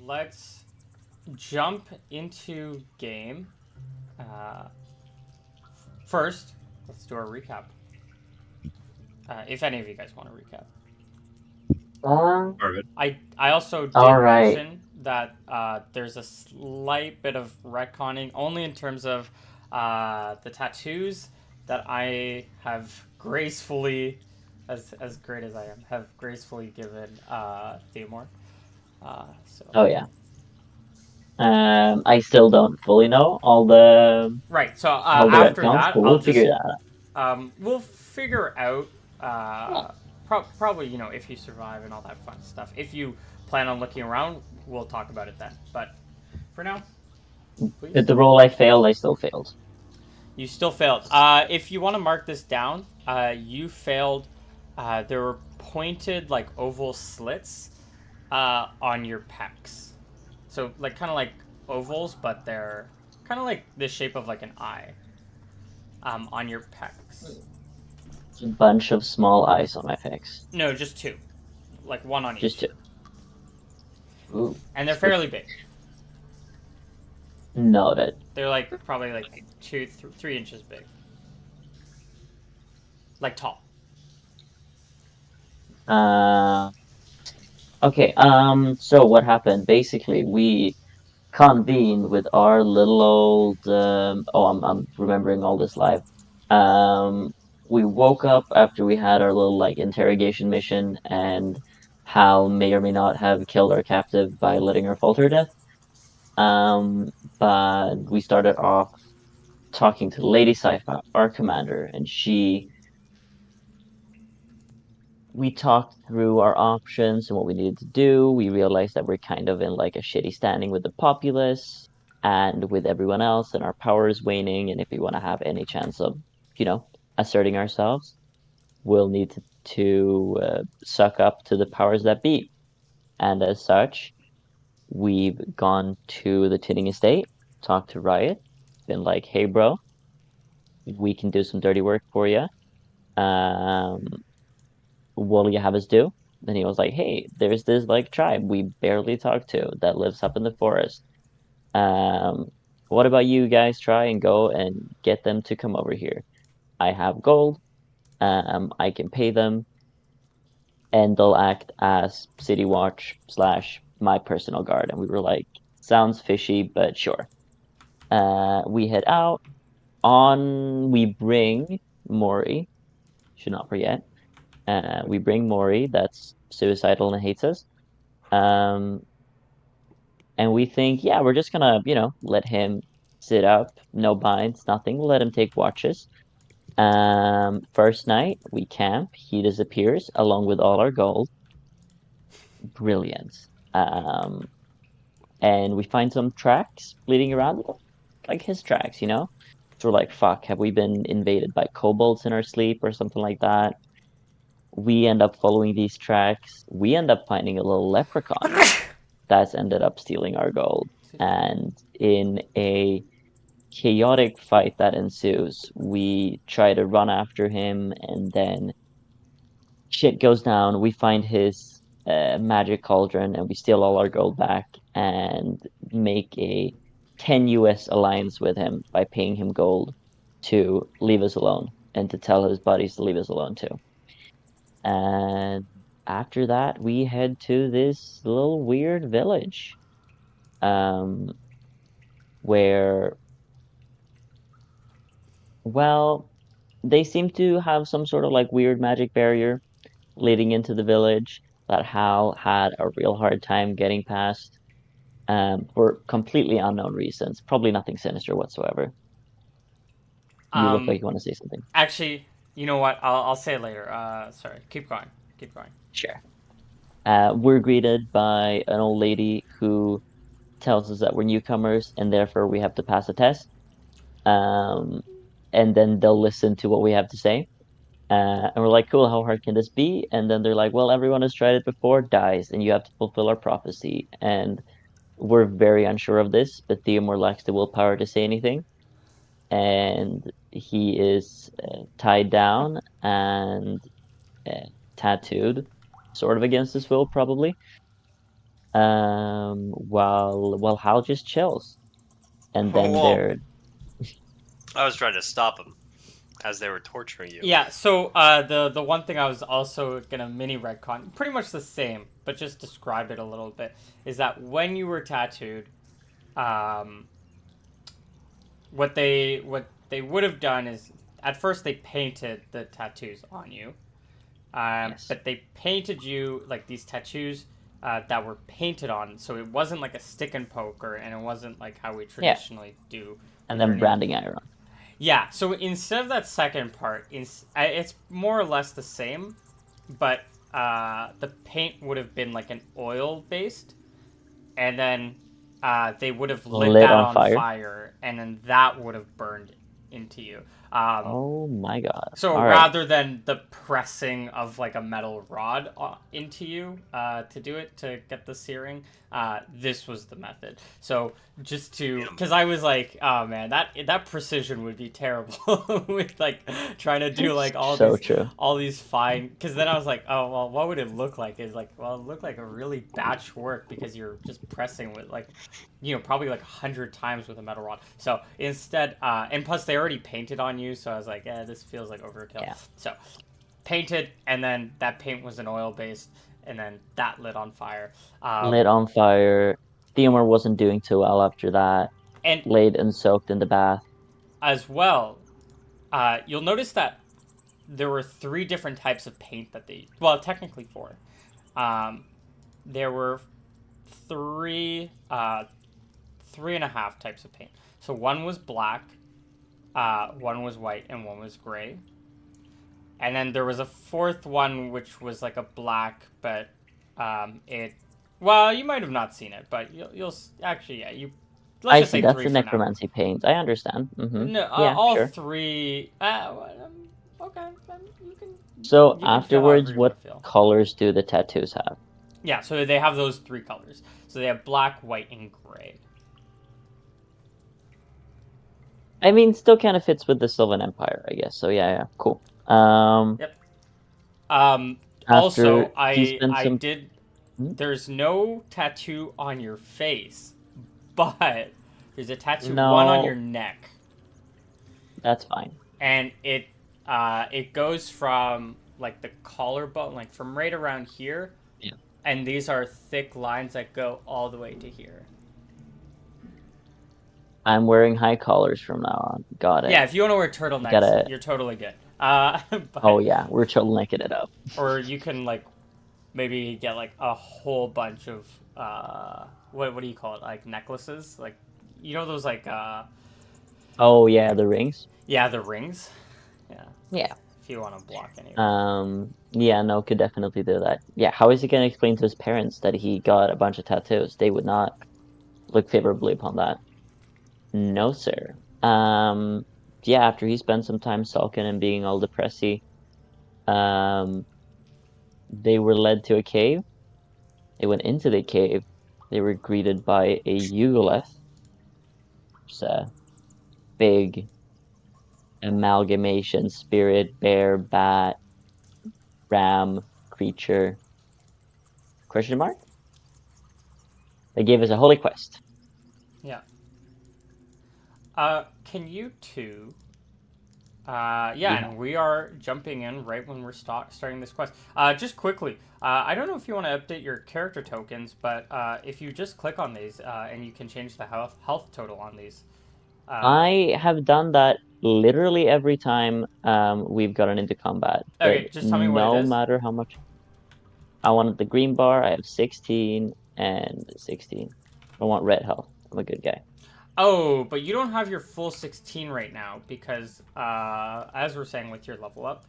let's jump into game. Uh, First, let's do our recap. If any of you guys want to recap. Uh, Part of it. I also all did right. mention that there's a slight bit of retconning, only in terms of the tattoos that I have gracefully, as great as I am, have gracefully given Theomore. So Oh yeah. I still don't fully know right. So all the after retcons, that, but I'll we'll figure just that out. we'll figure out Yeah. probably if you survive and all that fun stuff. If you plan on looking around, we'll talk about it then. But for now, please. With the role I failed, I still failed. You still failed. If you want to mark this down, you failed. There were pointed like oval slits on your pecs. So like kind of like ovals, but they're kind of like the shape of like an eye on your pecs. A bunch of small eyes on my face. No, just two, like one on Just each, two. Ooh, and they're fairly spooky. big. Noted. They're like probably like 3 inches big, like tall. Uh, okay. So what happened? Basically, we convened with our little old. Oh, I'm remembering all this live. Um, we woke up after we had our little like interrogation mission, and Hal may or may not have killed our captive by letting her fall to her death. Um, but we started off talking to Lady Sci-Fi, our commander, and we talked through our options and what we needed to do. We realized that we're kind of in like a shitty standing with the populace and with everyone else, and our power is waning. And if we want to have any chance of, you know, asserting ourselves, we'll need to suck up to the powers that be. And as such, we've gone to the Tinning Estate, talked to Riot, been like, hey, bro, we can do some dirty work for you. Um, what'll you have us do? Then he was like, hey, there's this like tribe we barely talked to that lives up in the forest. Um, what about you guys try and go and get them to come over here? I have gold. I can pay them, and they'll act as city watch slash my personal guard. And we were like, sounds fishy, but sure. We head out. We bring Mori. Should not forget. We bring Mori, that's suicidal and hates us. Um, and we think, yeah, we're just gonna, let him sit up, no binds, nothing. We'll let him take watches. First night, we camp. He disappears along with all our gold. Brilliant. Um, and we find some tracks leading around, like his tracks, you know? So we're like, fuck, have we been invaded by kobolds in our sleep or something like that? We end up following these tracks. We end up finding a little leprechaun that's ended up stealing our gold. And in a chaotic fight that ensues, we try to run after him, and then shit goes down. We find his magic cauldron, and we steal all our gold back and make a tenuous alliance with him by paying him gold to leave us alone and to tell his buddies to leave us alone too. And after that, we head to this little weird village, um, where, well, they seem to have some sort of like weird magic barrier leading into the village that Hal had a real hard time getting past, for completely unknown reasons. Probably nothing sinister whatsoever. You look like Um, you want to say something. Actually, you know what? I'll say it later. Sorry. Keep going. Keep going. Sure. We're greeted by an old lady who tells us that we're newcomers and therefore we have to pass a test. Um, and then they'll listen to what we have to say. And we're like, cool, how hard can this be? And then they're like, well, everyone has tried it before, dies, and you have to fulfill our prophecy. And we're very unsure of this, but Theomore lacks the willpower to say anything. And he is tied down and uh, tattooed, sort of against his will, probably. While Hal just chills, and then Well, they're I was trying to stop them as they were torturing you. Yeah, so the one thing I was also gonna mini retcon, pretty much the same, but just describe it a little bit, is that when you were tattooed, um, what they would have done is at first they painted the tattoos on you, yes, but they painted you like these tattoos that were painted on, so it wasn't like a stick and poke, and it wasn't like how we yeah, traditionally do and with your then name. branding iron. Yeah, so instead of that second part, it's more or less the same, but the paint would have been like an oil based, and then they would have lit Lit that on on fire. fire, and then that would have burned into you. Oh my God. So All right. rather than the pressing of like a metal rod into you to do it to get the searing, this was the method. So just to, Damn. because I was like, oh man, that precision would be terrible with like trying to do like So true. all these fine. Because then I was like, oh well, what would it look like? Is like, well, it looked like a really batch work because you're just pressing with like probably like 100 times with a metal rod. So instead, and plus they already painted on you, so I was like, this feels like overkill. Yeah. So painted, and then that paint was an oil based, and then that lit on fire. Lit on fire. Theomore wasn't doing too well after that. And Laid and soaked in the bath. as well, you'll notice that there were three different types of paint that they, well, technically four. Um, there were three, three and a half types of paint. So one was black, one was white, and one was gray. And then there was a fourth one which was like a black, but it. Well, you might have not seen it, but you'll actually, yeah, you. Let's I just see. say That's three the for now. necromancy paint. I understand. No, Yeah, all sure. three. Okay, So you can feel however afterwards, you want what to feel. colors do the tattoos have? Yeah, so they have those three colors. So they have black, white, and gray. I mean, still kind of fits with the Sylvan Empire, I guess. So yeah, cool. Um, Yep. after Also, he I spent I some, did. hmm? There's no tattoo on your face, but there's a tattoo one on your No, neck, that's fine. and it goes from like the collarbone, like from right around here, Yeah. and these are thick lines that go all the way to here. I'm wearing high collars from now on. Got it. Yeah, if you want to wear turtlenecks, Gotta. you're totally good. Oh But yeah, we're necking it up. or you can like maybe get like a whole bunch of what do you call it? Like necklaces, like those like Oh yeah, the rings. yeah, the rings. Yeah, Yeah. if you want to block any of it. Yeah, no, could definitely do that. Yeah, how is he gonna explain to his parents that he got a bunch of tattoos? They would not look favorably upon that. No, sir. Yeah, after he spent some time sulking and being all depressy, um, they were led to a cave. They went into the cave. They were greeted by a Yugoleth, which is a big amalgamation spirit, bear, bat, ram creature. Question mark? They gave us a holy quest. Yeah. Can you two? Yeah, Yeah. and we are jumping in right when we're starting this quest. Just quickly, I don't know if you want to update your character tokens, but if you just click on these, and you can change the health total on these. I have done that literally every time we've gotten into combat, but Okay, just tell me what it no is. matter how much I wanted the green bar, I have 16 and 16. I want red health. I'm a good guy. Oh, but you don't have your full 16 right now because, as we're saying with your level up,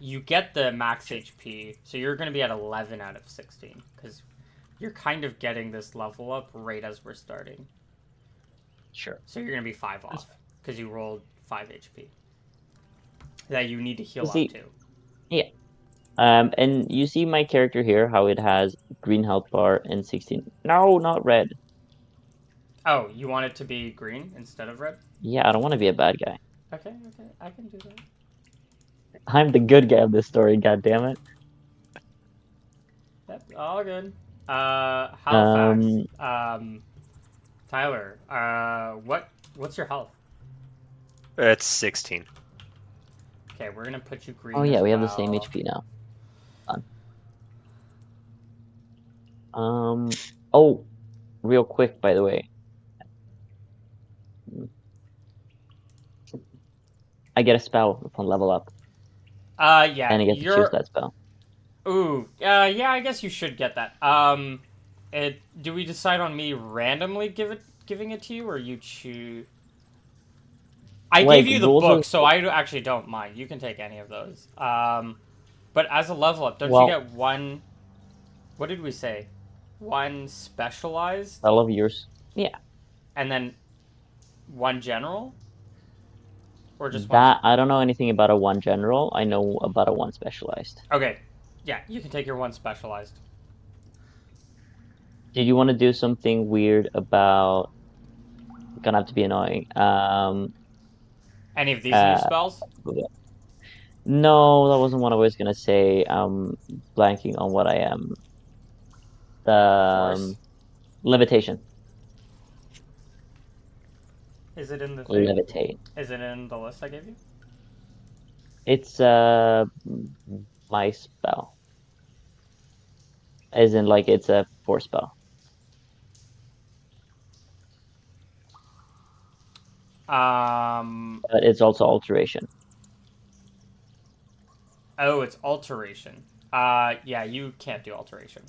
you get the max HP, so you're going to be at 11 out of 16 because you're kind of getting this level up right as we're starting. Sure. So you're going to be 5 That's off fine. because you rolled 5 HP that you need to heal up See, to. yeah. And you see my character here, how it has green health bar and 16. No, not red. Oh, you want it to be green instead of red? Yeah, I don't want to be a bad guy. Okay, okay, I can do that. I'm the good guy of this story, god damn it. Yep, all good. Halifax. Um, Tyler. What's your health? It's 16. Okay, we're gonna put you oh green yeah, as we have the same well. HP now. Fun. Um, oh, real quick, by the way. I get a spell upon level up, Yeah, and I get to choose you're. that spell. Ooh, yeah, I guess you should get that. Do we decide on me randomly giving it to you, or you choose? I gave Like you the rules book, of so I actually don't mind. You can take any of those. But as a level up, don't you well, get one? What did we say? One specialized, spell of yours. Yeah, and then one general, or just one? that I don't know anything about a one general. I know about a one specialized. Okay, yeah, you can take your one specialized. Did you want to do something weird about? Gonna have to be annoying. Any of these new Uh, spells? no, that wasn't what I was gonna say. Blanking on what I am. The Force. levitation. Is it in the thing? Levitate. Is it in the list I gave you? It's my spell. As in like it's a force spell. Um. But it's also alteration. Oh, it's alteration. Yeah, you can't do alteration.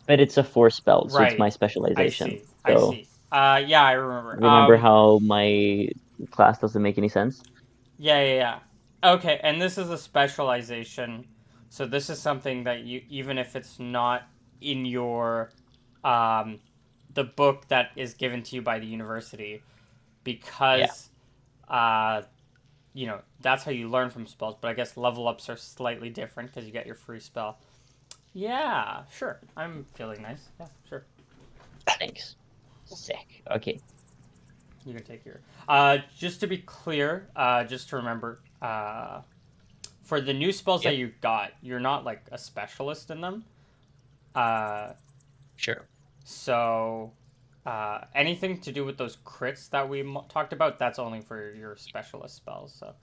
But it's a force spell, so it's my Right. I specialization. see. I So see. Yeah, I remember. remember how my class doesn't make any sense? Yeah. Okay, and this is a specialization. So this is something that you, even if it's not in your, um, the book that is given to you by the university, Yeah. because, uh, that's how you learn from spells. But I guess level ups are slightly different because you get your free spell. Yeah, sure. I'm feeling nice. Yeah, sure. Thanks. Sick. Okay. You can take your. Just to be clear, just to remember, for the new spells that Yep. you got, you're not like a specialist in them. Uh, Sure. so anything to do with those crits that we talked about, that's only for your specialist spells. So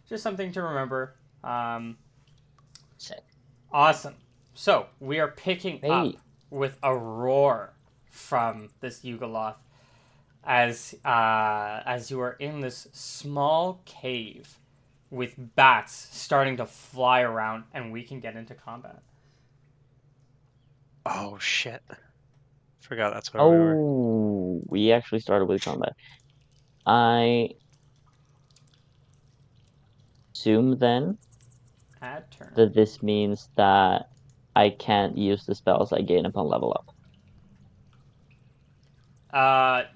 just something to remember. Um, Sick. awesome. So we are picking up Hey. with a roar from this Yugoloth as you are in this small cave with bats starting to fly around, and we can get into combat. Oh shit. Forgot that's where we were. Oh, we actually started with combat. I assume then Add turn. that this means that I can't use the spells I gain upon level up.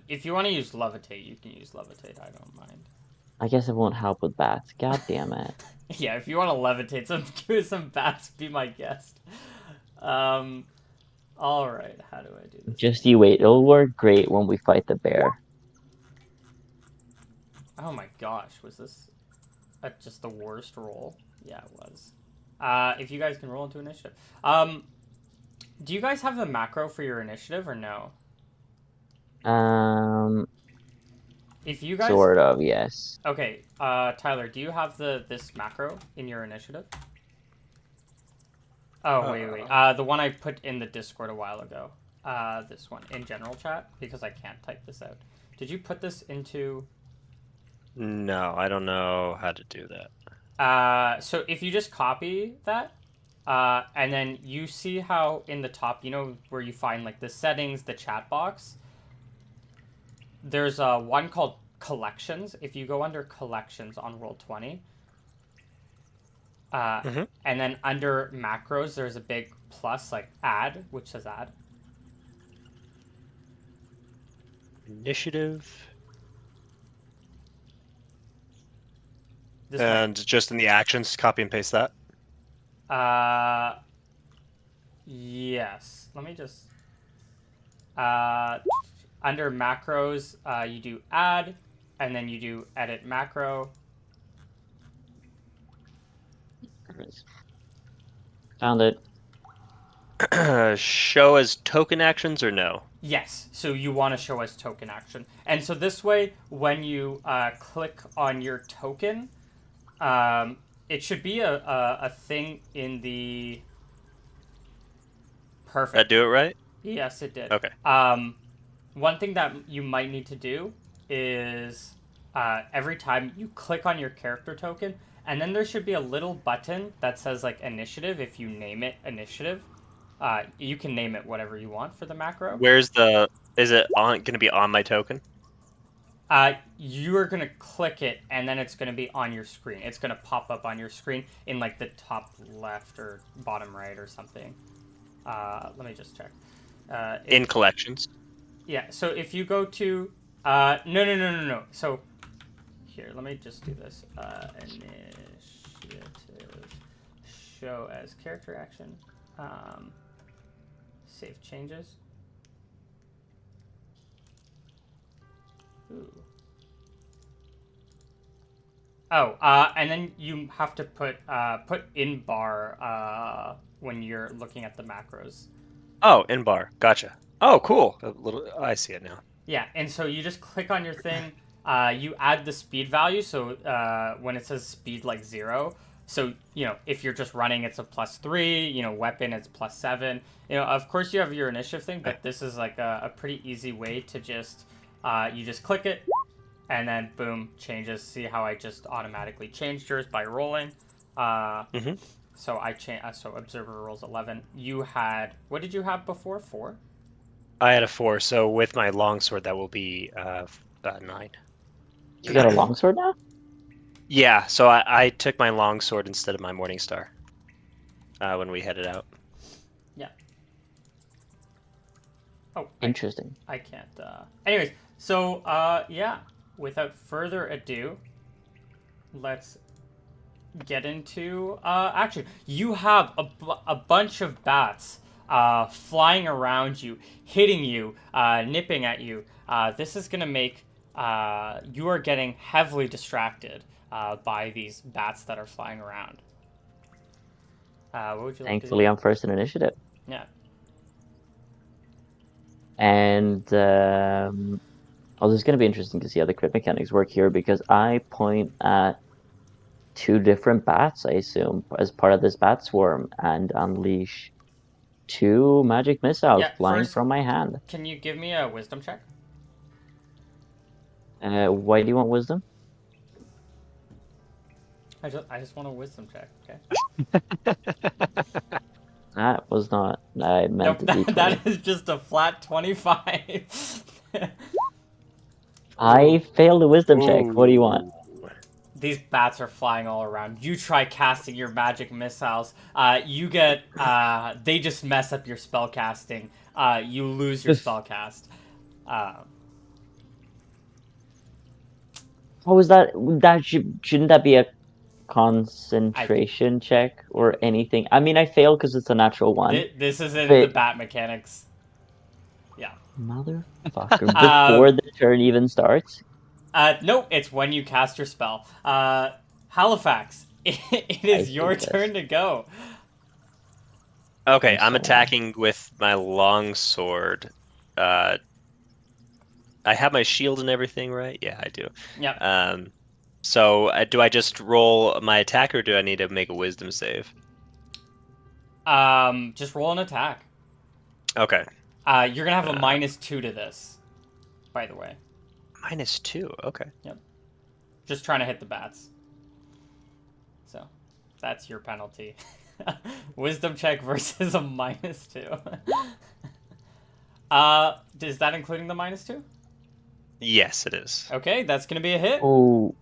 If you want to use levitate, you can use levitate. I don't mind. I guess it won't help with bats. God damn it. Yeah, if you want to levitate some bats, be my guest. Um, all right. How do I do this Just again? you wait. It'll work great when we fight the bear. Oh my gosh, was this just the worst roll? Yeah, it was. If you guys can roll into initiative. Do you guys have the macro for your initiative or no? Um, If you guys, sort of, yes. okay, Tyler, do you have this macro in your initiative? Oh wait. The one I put in the Discord a while ago. This one in general chat because I can't type this out. Did you put this into? No, I don't know how to do that. So if you just copy that, and then you see how in the top, where you find like the settings, the chat box. There's one called collections. If you go under collections on Roll20, Mhm. and then under macros, there's a big plus like add, which says add. Initiative. This might. And just in the actions, copy and paste that. Uh, yes. Let me just. Uh, under macros, you do add, and then you do edit macro. Found it. Show as token actions or no? Yes, so you want to show as token action. And so this way, when you click on your token, it should be a thing in the... Did I Perfect. do it right? Yes, it did. Okay. One thing that you might need to do is every time you click on your character token, and then there should be a little button that says like initiative. If you name it initiative, you can name it whatever you want for the macro. Where's the? Is it on? Going to be on my token? You're gonna click it, and then it's gonna be on your screen. It's gonna pop up on your screen in like the top left or bottom right or something. Let me just check. In collections. Yeah, so if you go to no. So here, let me just do this. Initiative show as character action. Save changes. Ooh. Oh, and then you have to put in bar when you're looking at the macros. Oh, in bar. Gotcha. Oh, cool. A little. I see it now. Yeah, and so you just click on your thing. You add the speed value. So when it says speed like 0, so if you're just running, it's a +3. Weapon, it's +7. Of course you have your initiative thing, but this is like a pretty easy way to just you just click it, and then boom, changes. See how I just automatically changed yours by rolling. Mm-hmm. So I so observer rolls 11. You had, what did you have before? 4. I had a 4, so with my longsword, that will be 9. You got a longsword now? Yeah, so I took my longsword instead of my Morningstar when we headed out. Yeah. Oh, Interesting. I can't. Anyways, so yeah. Without further ado, let's get into action. You have a bunch of bats flying around you, hitting you, nipping at you. This is gonna make you are getting heavily distracted by these bats that are flying around. What would you like to Thankfully, do? I'm first in initiative. Yeah. And oh, this is going to be interesting to see how the crit mechanics work here because I point at 2 different bats, I assume, as part of this bat swarm and unleash 2 magic missiles Yeah. flying First, from my hand. can you give me a wisdom check? Why do you want wisdom? I just want a wisdom check. Okay. That was not. I meant Nope. a That d20. that is just a flat 25. I failed a wisdom check. What do you want? Ooh. These bats are flying all around. You try casting your magic missiles. You get. They just mess up your spell casting. You lose your spell cast. How was that? Shouldn't that be a concentration check or anything? I mean, I failed because it's a natural 1. This is in the But bat mechanics. Yeah. motherfucker, Uh, before the turn even starts. no, it's when you cast your spell. Halifax, it I is your hate this. turn to go. Okay, I'm I'm so mad. attacking with my longsword. Uh, I have my shield and everything, right? Yeah, I do. Yep. Um, so do I just roll my attack or do I need to make a wisdom save? Just roll an attack. Okay. You're gonna have a Uh, -2 to this, by the way. -2. Okay. Yep. Just trying to hit the bats. So, that's your penalty. Wisdom check versus a -2. Is that including the -2? Yes, it is. Okay, that's gonna be a hit. Oh,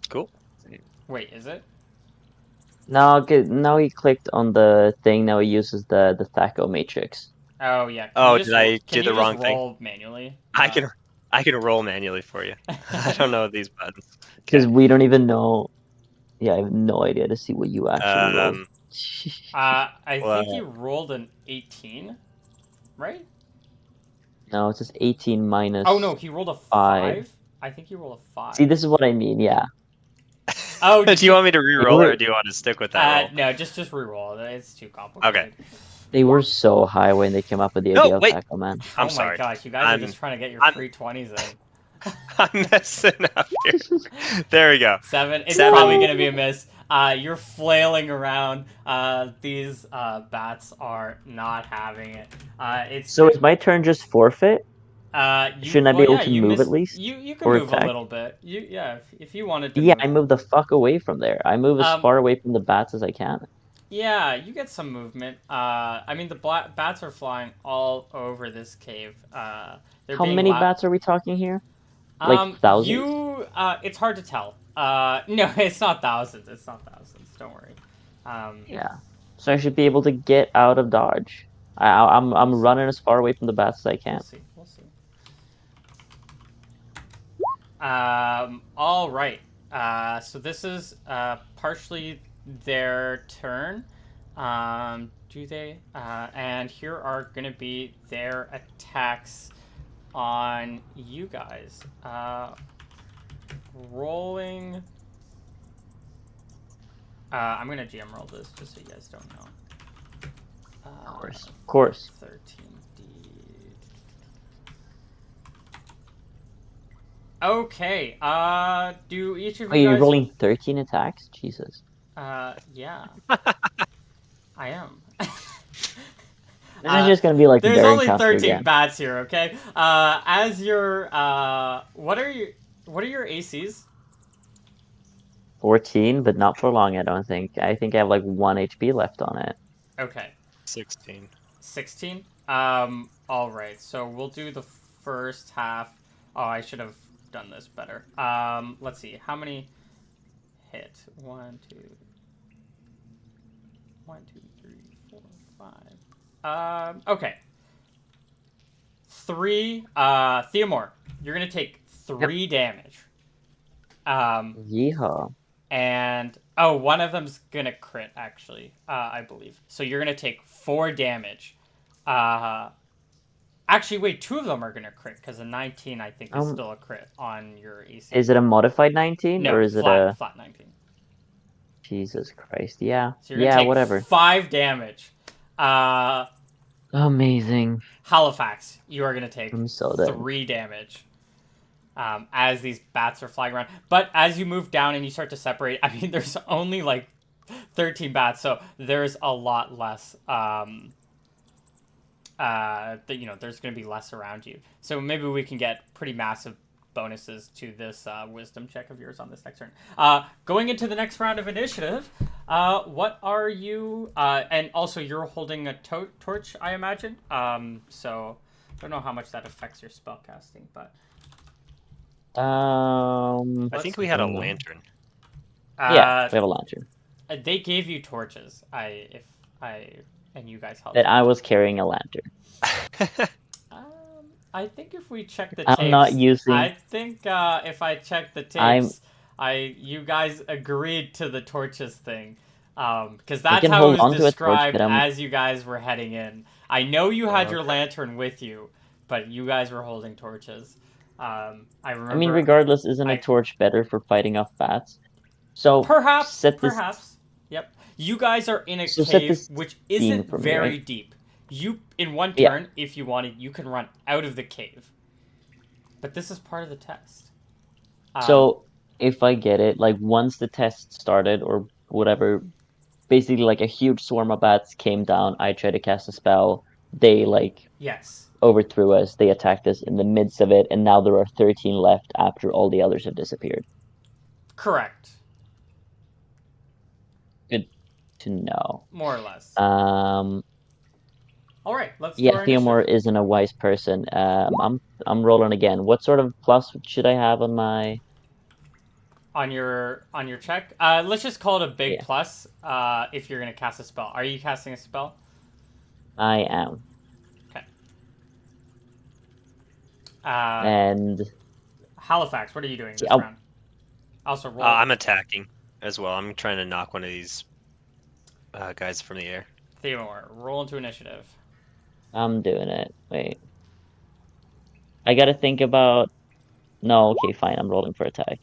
Cool. Wait, is it? now now he clicked on the thing. Now he uses the Thaco matrix. Oh yeah. Oh, did I Can do you the just wrong thing? roll manually? I can roll manually for you. I don't know these buttons. Because Okay. we don't even know. Yeah, I have no idea to see what you actually rolled. Um. I think Well, you rolled an 18, right? No, it's just 18 Oh no, minus he rolled a 5. 5. I think he rolled a See, 5. this is what I mean. Yeah. Oh, Do did you you? want me to They re-roll it, or were do you want to stick with that roll? No, just reroll. It's too Okay. complicated. they were so high when they came up with the No, idea of wait. tackle, man. I'm Oh my sorry. gosh, you guys are I'm just trying to get your I'm free 20s in. I'm messing up here. There we go. 7. It's probably 7. gonna be a miss. You're flailing around. These bats are not having it. It's So good. is my turn just forfeit? You Shouldn't I be well, able yeah, to you move at miss. least You can or move a attack? little bit. Yeah, if you wanted to Yeah, move. I move the fuck away from there. I move as Um, far away from the bats as I can. yeah, you get some movement. I mean the bats are flying all over this cave. They're How being many loud. bats are we talking here? Like thousands? It's hard to tell. No, it's not thousands. It's not thousands. Don't worry. Um, Yeah. So I should be able to get out of dodge. I'm we'll see. running as far away from the bats as I We'll can. see. We'll see. All right. So this is partially their turn. Do they? And here are going to be their attacks on you guys. Rolling. I'm going to GM roll this just so you guys don't know. Of course. Of course. 13D. Okay. Do each of Oh, you you're guys? rolling 13 attacks? Jesus. Yeah, I am. This is just gonna be like There's only Baroncaster 13 again. bats here. Okay. As your what are your ACs? 14, but not for long, I don't think. I think I have like 1 HP left on it. Okay. 16. 16. All right. So we'll do the first half. Oh, I should have done this better. Let's see. How many hit? 1, 2, 1, 2, 3, 4, 5. Okay. 3. Theomore, you're gonna take Yep. 3 damage. Um, Yeehaw. and oh, one of them's gonna crit actually. I believe. So you're gonna take 4 damage. Uh, Actually, wait, 2 of them are gonna crit because a 19 I think is Um, still a crit on your AC. is it a modified 19 or No, is it a flat 19. Jesus Christ? Yeah. So you're gonna Yeah, take whatever. 5 damage. Uh, Amazing. Halifax, you are gonna take I'm so dead. 3 damage. As these bats are flying around. But as you move down and you start to separate, I mean, there's only like 13 bats, so there's a lot less. There's going to be less around you. So maybe we can get pretty massive bonuses to this wisdom check of yours on this next turn. Going into the next round of initiative, what are you? And also, you're holding a torch, I imagine. So I don't know how much that affects your spell casting, but. I think Let's. we had a don't know. lantern. Yeah, we have a lantern. They gave you torches. And you guys held That I torches. was carrying a lantern. I think if we check the I'm not tapes, using. I think if I check the I'm. tapes, you guys agreed to the torches thing, because I that's can how it hold was on to a torch, described but I'm. as you guys were heading in. I know you had your Okay. lantern with you, but you guys were holding torches. I I mean, remember. regardless, isn't a I torch better for fighting off bats? So Perhaps, set this. perhaps. Yep. You guys are in a So set cave this which scene isn't for me, right? very deep. You, in one Yeah. turn, if you wanted, you can run out of the cave. But this is part of the test. So if I get it, like once the test started or whatever, basically like a huge swarm of bats came down. I tried to cast a spell. They like Yes. overthrew us. They attacked us in the midst of it, and now there are 13 left after all the others have disappeared. Correct. Good to know. More or less. Um, All right, let's do yeah, our Theomore initiative. isn't a wise person. I'm rolling again. What sort of plus should I have on my? On your check. Let's just call it a big Yeah, plus. If you're gonna cast a spell, are you casting a spell? I am. Okay. Uh, And Halifax, what are you doing see, this round? Also roll. I'm attacking as well. I'm trying to knock one of these guys from the air. Theodore, roll into initiative. I'm doing it. Wait, I gotta think about. No, okay, fine. I'm rolling for attack.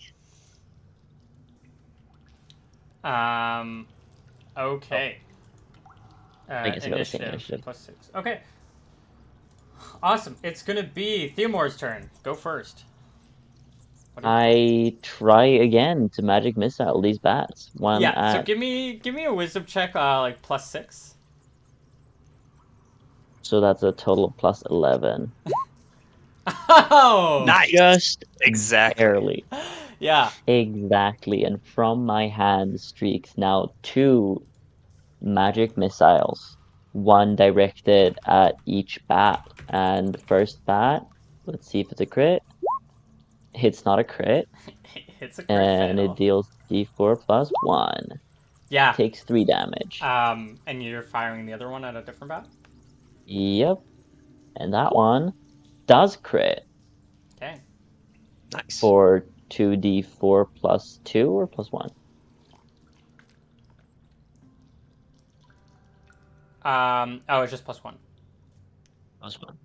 Okay. I guess I got the same Initiative initiative. +6. Okay. Awesome. It's gonna be Theomore's turn. Go first. What do you think? I try again to magic missile these bats. One Yeah. So at give me a wisdom check. Like +6. so that's a total of plus 11. Oh. Nice. Just Exactly. barely. Yeah. Exactly. And from my hand streaks now two magic missiles, one directed at each bat. And first bat, let's see if it's a crit. It's not a crit, It's a crit and it fail. deals d4 plus 1. Yeah. Takes 3 damage. And you're firing the other one at a different bat. Yep. And that one does crit Okay. Nice. for 2d4 plus 2 or plus 1? Oh, it's just +1. Plus 1.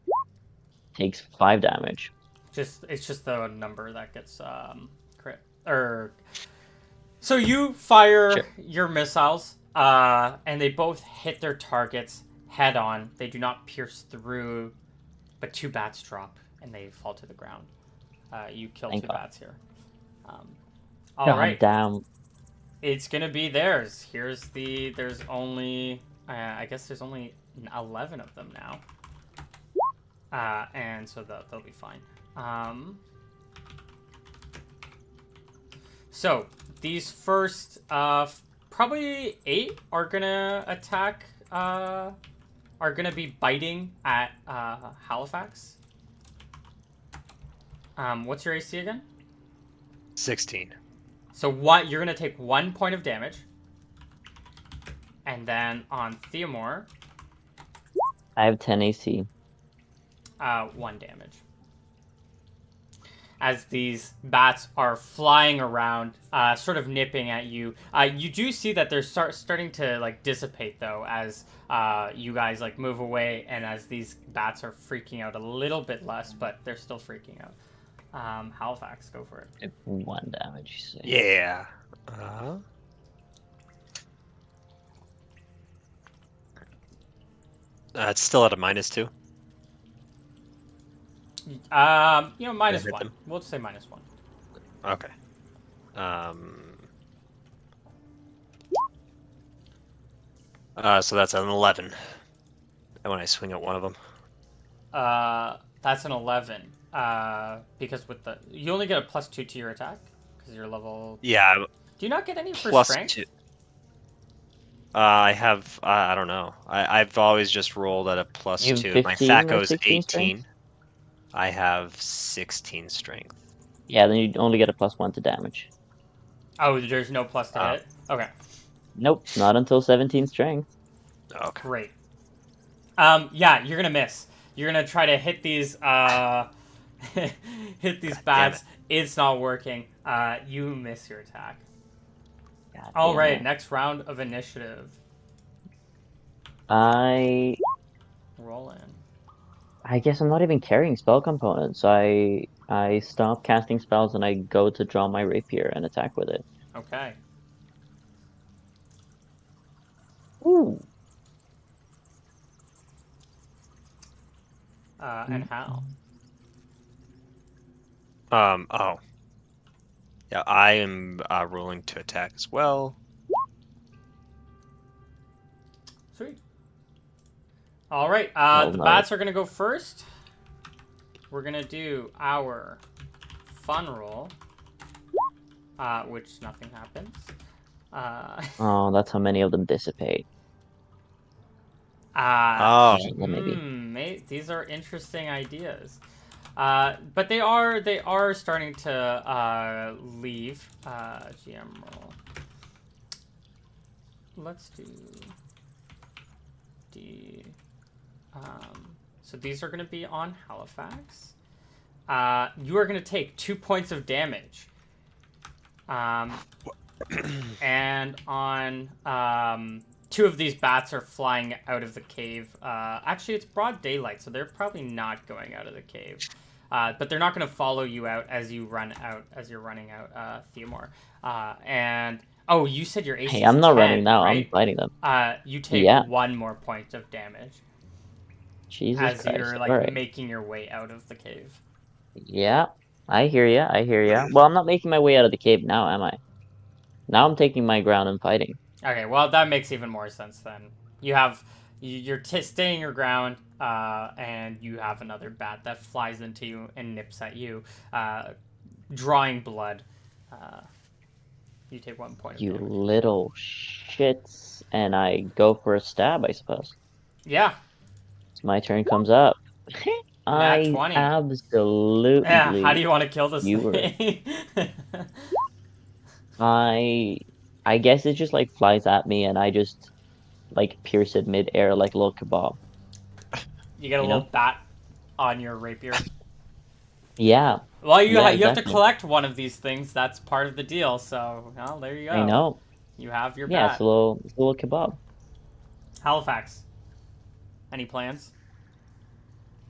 Takes 5 damage. It's just the number that gets crit. Or so you fire Sure. your missiles, and they both hit their targets head on. They do not pierce through, but two bats drop and they fall to the ground. You kill Thank two God. bats here. All God right, damn. it's gonna be theirs. There's only I guess there's only 11 of them now. And so they'll be fine. So these first probably 8 are gonna attack. Are gonna be biting at Halifax. What's your AC again? 16. So what you're gonna take 1 point of damage, and then on Theomore, I have 10 AC. 1 damage. As these bats are flying around, sort of nipping at you. You do see that they're starting to like dissipate though, as you guys like move away, and as these bats are freaking out a little bit less, but they're still freaking out. Halifax, go for it. 1 damage, you say. Yeah. It's still at a -2. Minus hit 1. them? We'll just say -1. Okay. So that's an 11. And when I swing at one of them. That's an 11. Because you only get a +2 to your attack because you're level. Yeah, Do you not get any for plus strength? 2. I have, I don't know. I've always just rolled at a You have +2. My 15 or THAC&O's 16 strength? 18. I have 16 strength. Yeah, then you only get a plus 1 to damage. Oh, there's no plus to hit. Okay, Nope, not until 17 strength. Okay. great. Yeah, you're gonna miss. You're gonna try to hit these hit these God damn bats. It's not working. You miss your attack. God All damn right, it. next round of initiative. I Roll in. I guess I'm not even carrying spell components. I stop casting spells and I go to draw my rapier and attack with it. Okay. Ooh. And how? Oh. Yeah, I am rolling to attack as well. Sweet. All right. Well, The no. bats are gonna go first. We're gonna do our fun roll, which nothing happens. Oh, that's how many of them dissipate. Oh. Then maybe. These are interesting ideas. But they are starting to leave. GM roll. Let's do D. So these are going to be on Halifax. You are going to take 2 points of damage. And on 2 of these bats are flying out of the cave. Actually, it's broad daylight, so they're probably not going out of the cave. But they're not going to follow you out as you run out, as you're running out, Theomore. And Oh, you said your Hey, AC's I'm not running 10, now. I'm right? fighting them. You take Yeah. 1 more point of damage Jesus as you're Christ. All like right. making your way out of the cave. Yeah. I hear ya. I hear ya. Well, I'm not making my way out of the cave now, am I? Now I'm taking my ground and fighting. Okay, well that makes even more sense then. You have you're staying your ground, and you have another bat that flies into you and nips at you, drawing blood. Uh, you take 1 point of You damage. little shits. And I go for a stab, I suppose. Yeah, So my turn comes up. nat I 20. Yeah, how do absolutely you want to kill this skewer. thing? I I guess it just like flies at me and I just like pierce it mid-air like a little kebab, You get a you little know? bat on your rapier. Yeah. Well, Yeah, you have to exactly. collect one of these things. That's part of the deal. So, well, there you I go. know. You have your Yeah, bat. it's a little kebab. Halifax. Any plans?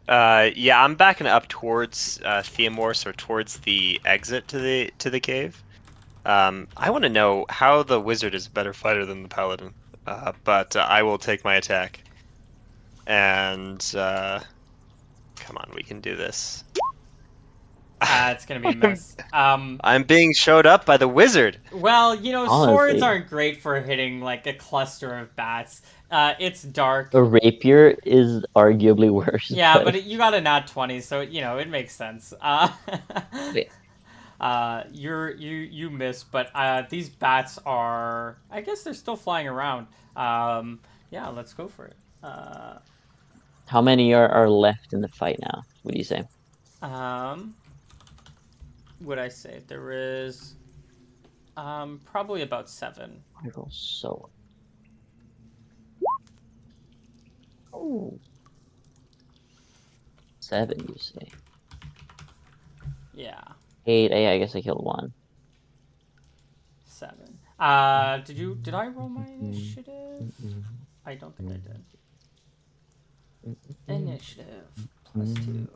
Yeah, I'm backing up towards Theomore, so towards the exit to the cave. I want to know how the wizard is a better fighter than the paladin. But I will take my attack. And come on, we can do this. It's gonna be a I'm, miss. I'm being showed up by the wizard. Well, swords Honestly, aren't great for hitting like a cluster of bats. It's dark. a rapier is arguably worse, Yeah, but but you got a nat 20, so it makes sense. wait, You miss, but these bats are. I guess they're still flying around. Yeah, let's go for it. how many are left in the fight now? What do you say? Um, would I say there is probably about 7. I roll so. Oh, 7, you say? Yeah, 8. I guess I killed one. 7. Did I roll my initiative? I don't think I did. Initiative +2.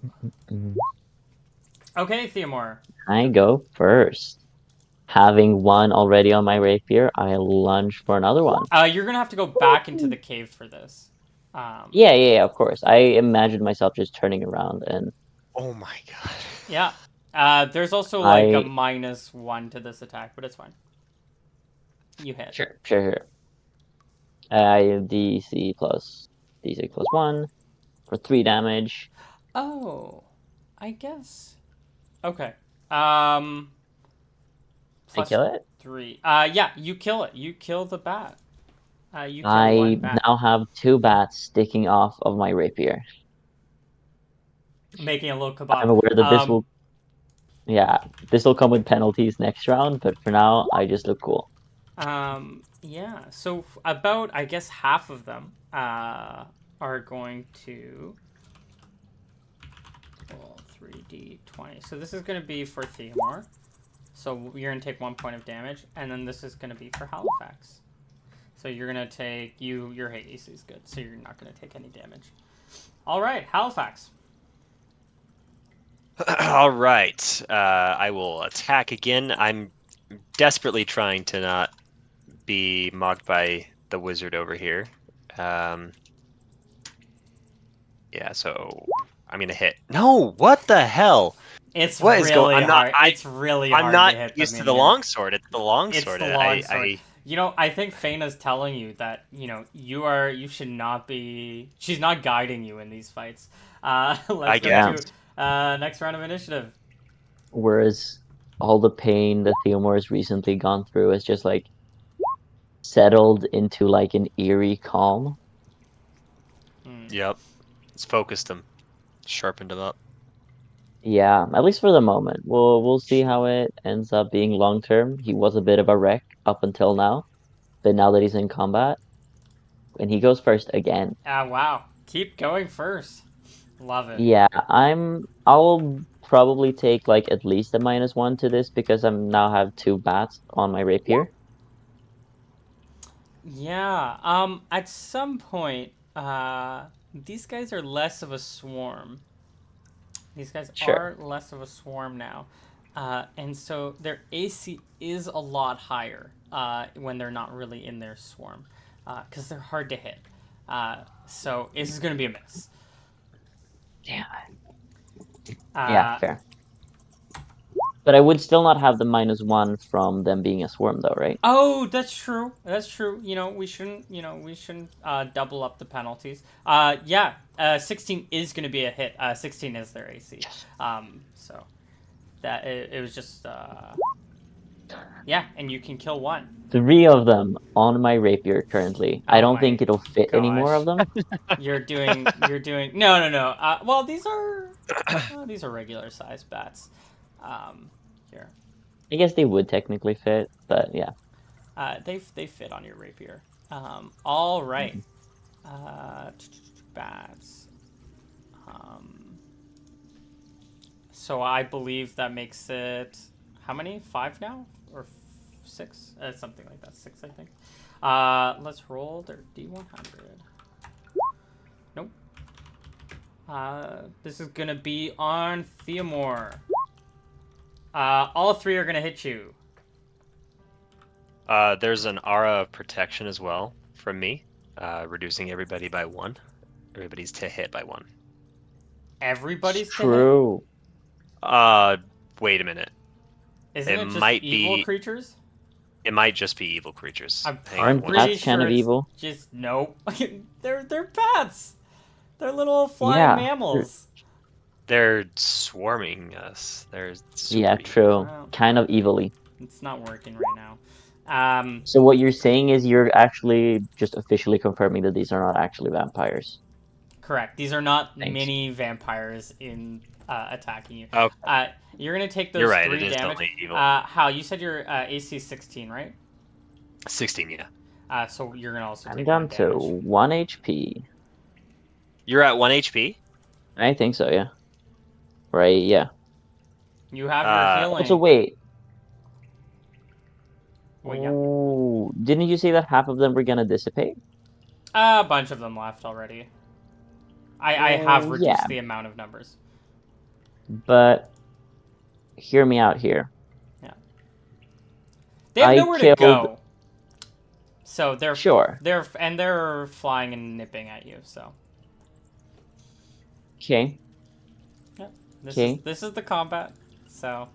Okay, Theomore. I go first. Having one already on my rapier, I lunge for another one. You're gonna have to go back into the cave for this. Um, Yeah, of course. I imagined myself just turning around and Oh my god. yeah. There's also like a I -1 to this attack, but it's fine. You hit. sure. I DC plus D6 plus 1 for 3 damage. Oh, I guess. Okay. Um, I kill it. +3. Yeah, you kill it. You kill the bat. You kill one I bat, now have 2 bats sticking off of my rapier. making a little I'm kebab. aware that yeah, this will come with penalties next round, but for now, I just look cool. Yeah. So about I guess half of them are going to roll 3d20. So this is going to be for Theomore. So you're going to take 1 point of damage, and then this is going to be for Halifax. So you're going to take your hate AC is good, so you're not going to take any damage. All right, Halifax. All right. I will attack again. I'm desperately trying to not be mocked by the wizard over here. Um, yeah, so I'm gonna hit. No, what the hell? It's What is going? really hard. It's really I'm hard to not hit the used to the minion. longsword. It's the It's longsword. the long sword. I I think Faina's telling you that you should not be. She's not guiding you in these fights. Let's I go Yeah. to next round of initiative. Whereas all the pain that Theomore has recently gone through is just like settled into like an eerie calm. Hmm. Yep. It's focused him, sharpened him up. Yeah, at least for the moment. We'll see how it ends up being long term. He was a bit of a wreck up until now, but now that he's in combat, and he goes first again. Wow. Keep going first. Love it. Yeah, I'll probably take like at least a -1 to this because I'm now have 2 bats on my rapier. Yeah. At some point, these guys are less of a swarm. These guys Sure. are less of a swarm now. And so their AC is a lot higher when they're not really in their swarm, because they're hard to hit. So this is going to be a miss. Yeah. Yeah, Uh, fair. But I would still not have the -1 from them being a swarm, though, right? Oh, that's true. That's true. We shouldn't double up the penalties. Yeah. 16 is going to be a hit. 16 is their AC. So that it was just yeah, and you can kill one. 3 of them on my rapier currently. I Oh don't my think it'll fit any more of gosh. them. You're doing no. Well, these are regular size bats. Here. I guess they would technically fit, but yeah. They fit on your rapier. All right. Bats. Um, so I believe that makes it how many? 5 now or 6? Something like that. 6, I think. Let's roll their D100. Nope. This is gonna be on Theomore. All 3 are gonna hit you. There's an aura of protection as well from me, reducing everybody by 1. Everybody's to hit by 1. Everybody's to hit. True. Wait a minute. Isn't It it just might evil be. creatures? It might just be evil creatures. Hang on Aren't one Pretty bats second. kind sure of it's evil? just nope. they're bats. They're little flying Yeah. mammals. They're swarming us. They're Yeah, super evil. true. Well, Kind of evilly. it's not working right now. So what you're saying is you're actually just officially confirming that these are not actually vampires. Correct. These are not Thanks. mini vampires in attacking you. Okay, You're gonna take you're those right. It 3 is damage. only evil. Hal, you said your AC 16, right? 16, yeah. So you're gonna also I'm take down 1 to damage. 1 HP. You're at 1 HP. I think so, yeah. Right, yeah. You have your Uh, Also, healing. wait. Well, yeah. Oh, didn't you say that half of them were gonna dissipate? A bunch of them left already. I have Oh, yeah. reduced the amount of numbers. But hear me out here. Yeah. They have I nowhere to killed. go. So Sure. they're flying and nipping at you. So Okay. yeah, Okay. this is the combat. So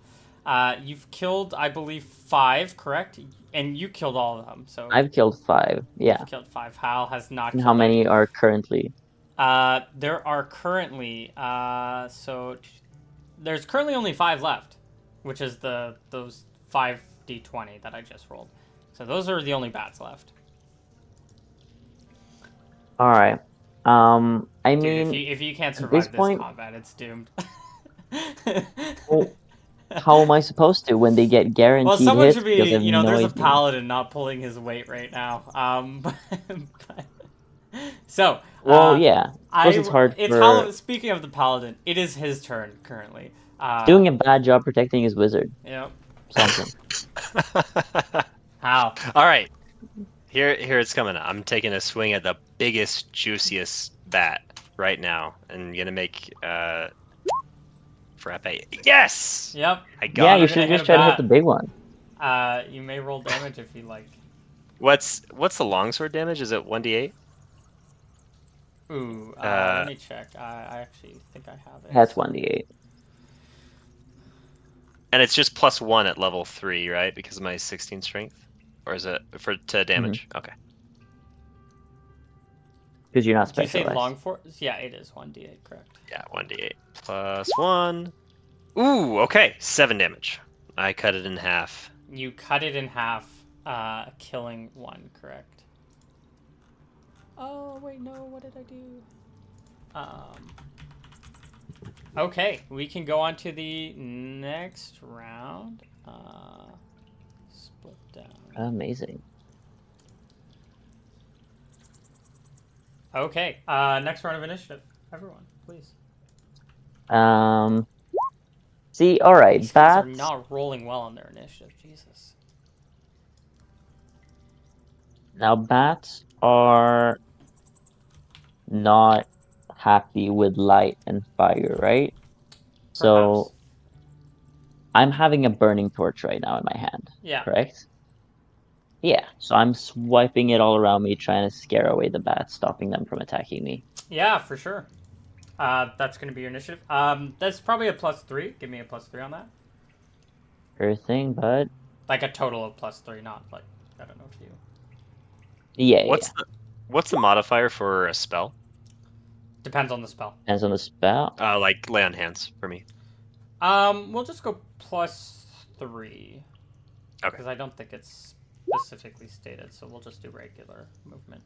you've killed, I believe, 5, correct? And you killed all of them. So I've killed 5. Yeah. you've killed 5. Hal has not And how killed any. many are currently? There are currently there's currently only 5 left, which is those 5d20 that I just rolled. So those are the only bats left. All right. I Dude, if mean, you can't at this survive this point, combat, it's doomed. well, how am I supposed to when they get Well, guaranteed someone hits should because be, I have no there's a idea? paladin not pulling his weight right now. So, Well, yeah. I suppose it's hard it's for speaking of the paladin, it is his turn currently. doing a bad job protecting his wizard. You know, Something. how? All right. Here it's coming. I'm taking a swing at the biggest, juiciest bat right now, and gonna make frappe. Yes, Yep. I Yeah, got you You're it. should gonna have hit just a tried to hit the bat. big one. You may roll damage if you like. What's the longsword damage? Is it 1d8? Ooh, let Uh, me check. I actually think I have it. That's 1d8. and it's just +1 at level 3, right? Because of my 16 strength, or is it to damage? Okay. Because you're not Did you say specialized. long force? Yeah, it is 1d8, correct. Yeah, 1d8 +1. Ooh, okay, 7 damage. I cut it in half. You cut it in half, killing 1, correct? Oh, wait, no, what did I do? Okay, we can go on to the next round. Split down. Amazing. Okay, next round of initiative. Everyone, please. See, all right, These guys are bats. not rolling well on their initiative. Jesus. Now bats are not happy with light and fire, right? Perhaps. So I'm having a burning torch right now in my hand, Yeah. correct? Yeah, so I'm swiping it all around me, trying to scare away the bats, stopping them from attacking me. Yeah, for sure. That's going to be your initiative. That's probably a +3. Give me a +3 on that. Sure thing, bud. Like a total of +3, not like I don't know if you. Yeah, yeah, What's yeah. the modifier for a spell? Depends on the spell. Depends on the spell. Like lay on hands for me. We'll just go +3 Okay. because I don't think it's specifically stated. So we'll just do regular movement.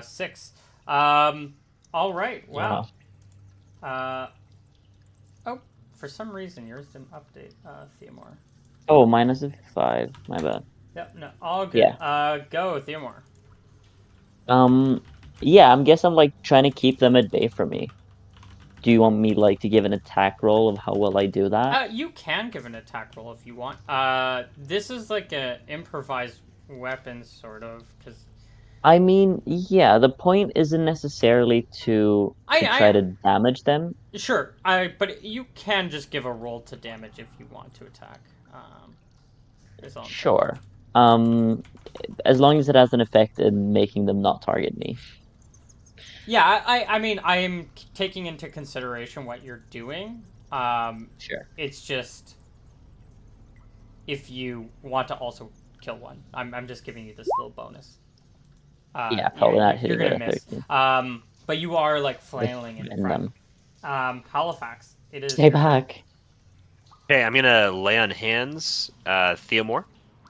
6. All right. Wow. Wow. Uh. Oh, for some reason yours didn't update, Theomore. Oh, -5. My bad. Yep. No. All good. Yeah. Go Theomore. Um, yeah, I'm like trying to keep them at bay from me. Do you want me like to give an attack roll of how well I do that? You can give an attack roll if you want. This is like a improvised weapon, sort of, because I mean, yeah, the point isn't necessarily to try I to damage them. sure. But you can just give a roll to damage if you want to attack. Is all I'm saying. Sure. Um, as long as it has an effect in making them not target me. Yeah, I mean, I am taking into consideration what you're doing. Sure. It's just if you want to also kill one. I'm just giving you this little bonus. Yeah, probably not You're hitting with gonna a miss. 13. But you are like With flailing in front. them. Halifax, it is Stay your turn. back. Okay, I'm gonna lay on hands, Theomore,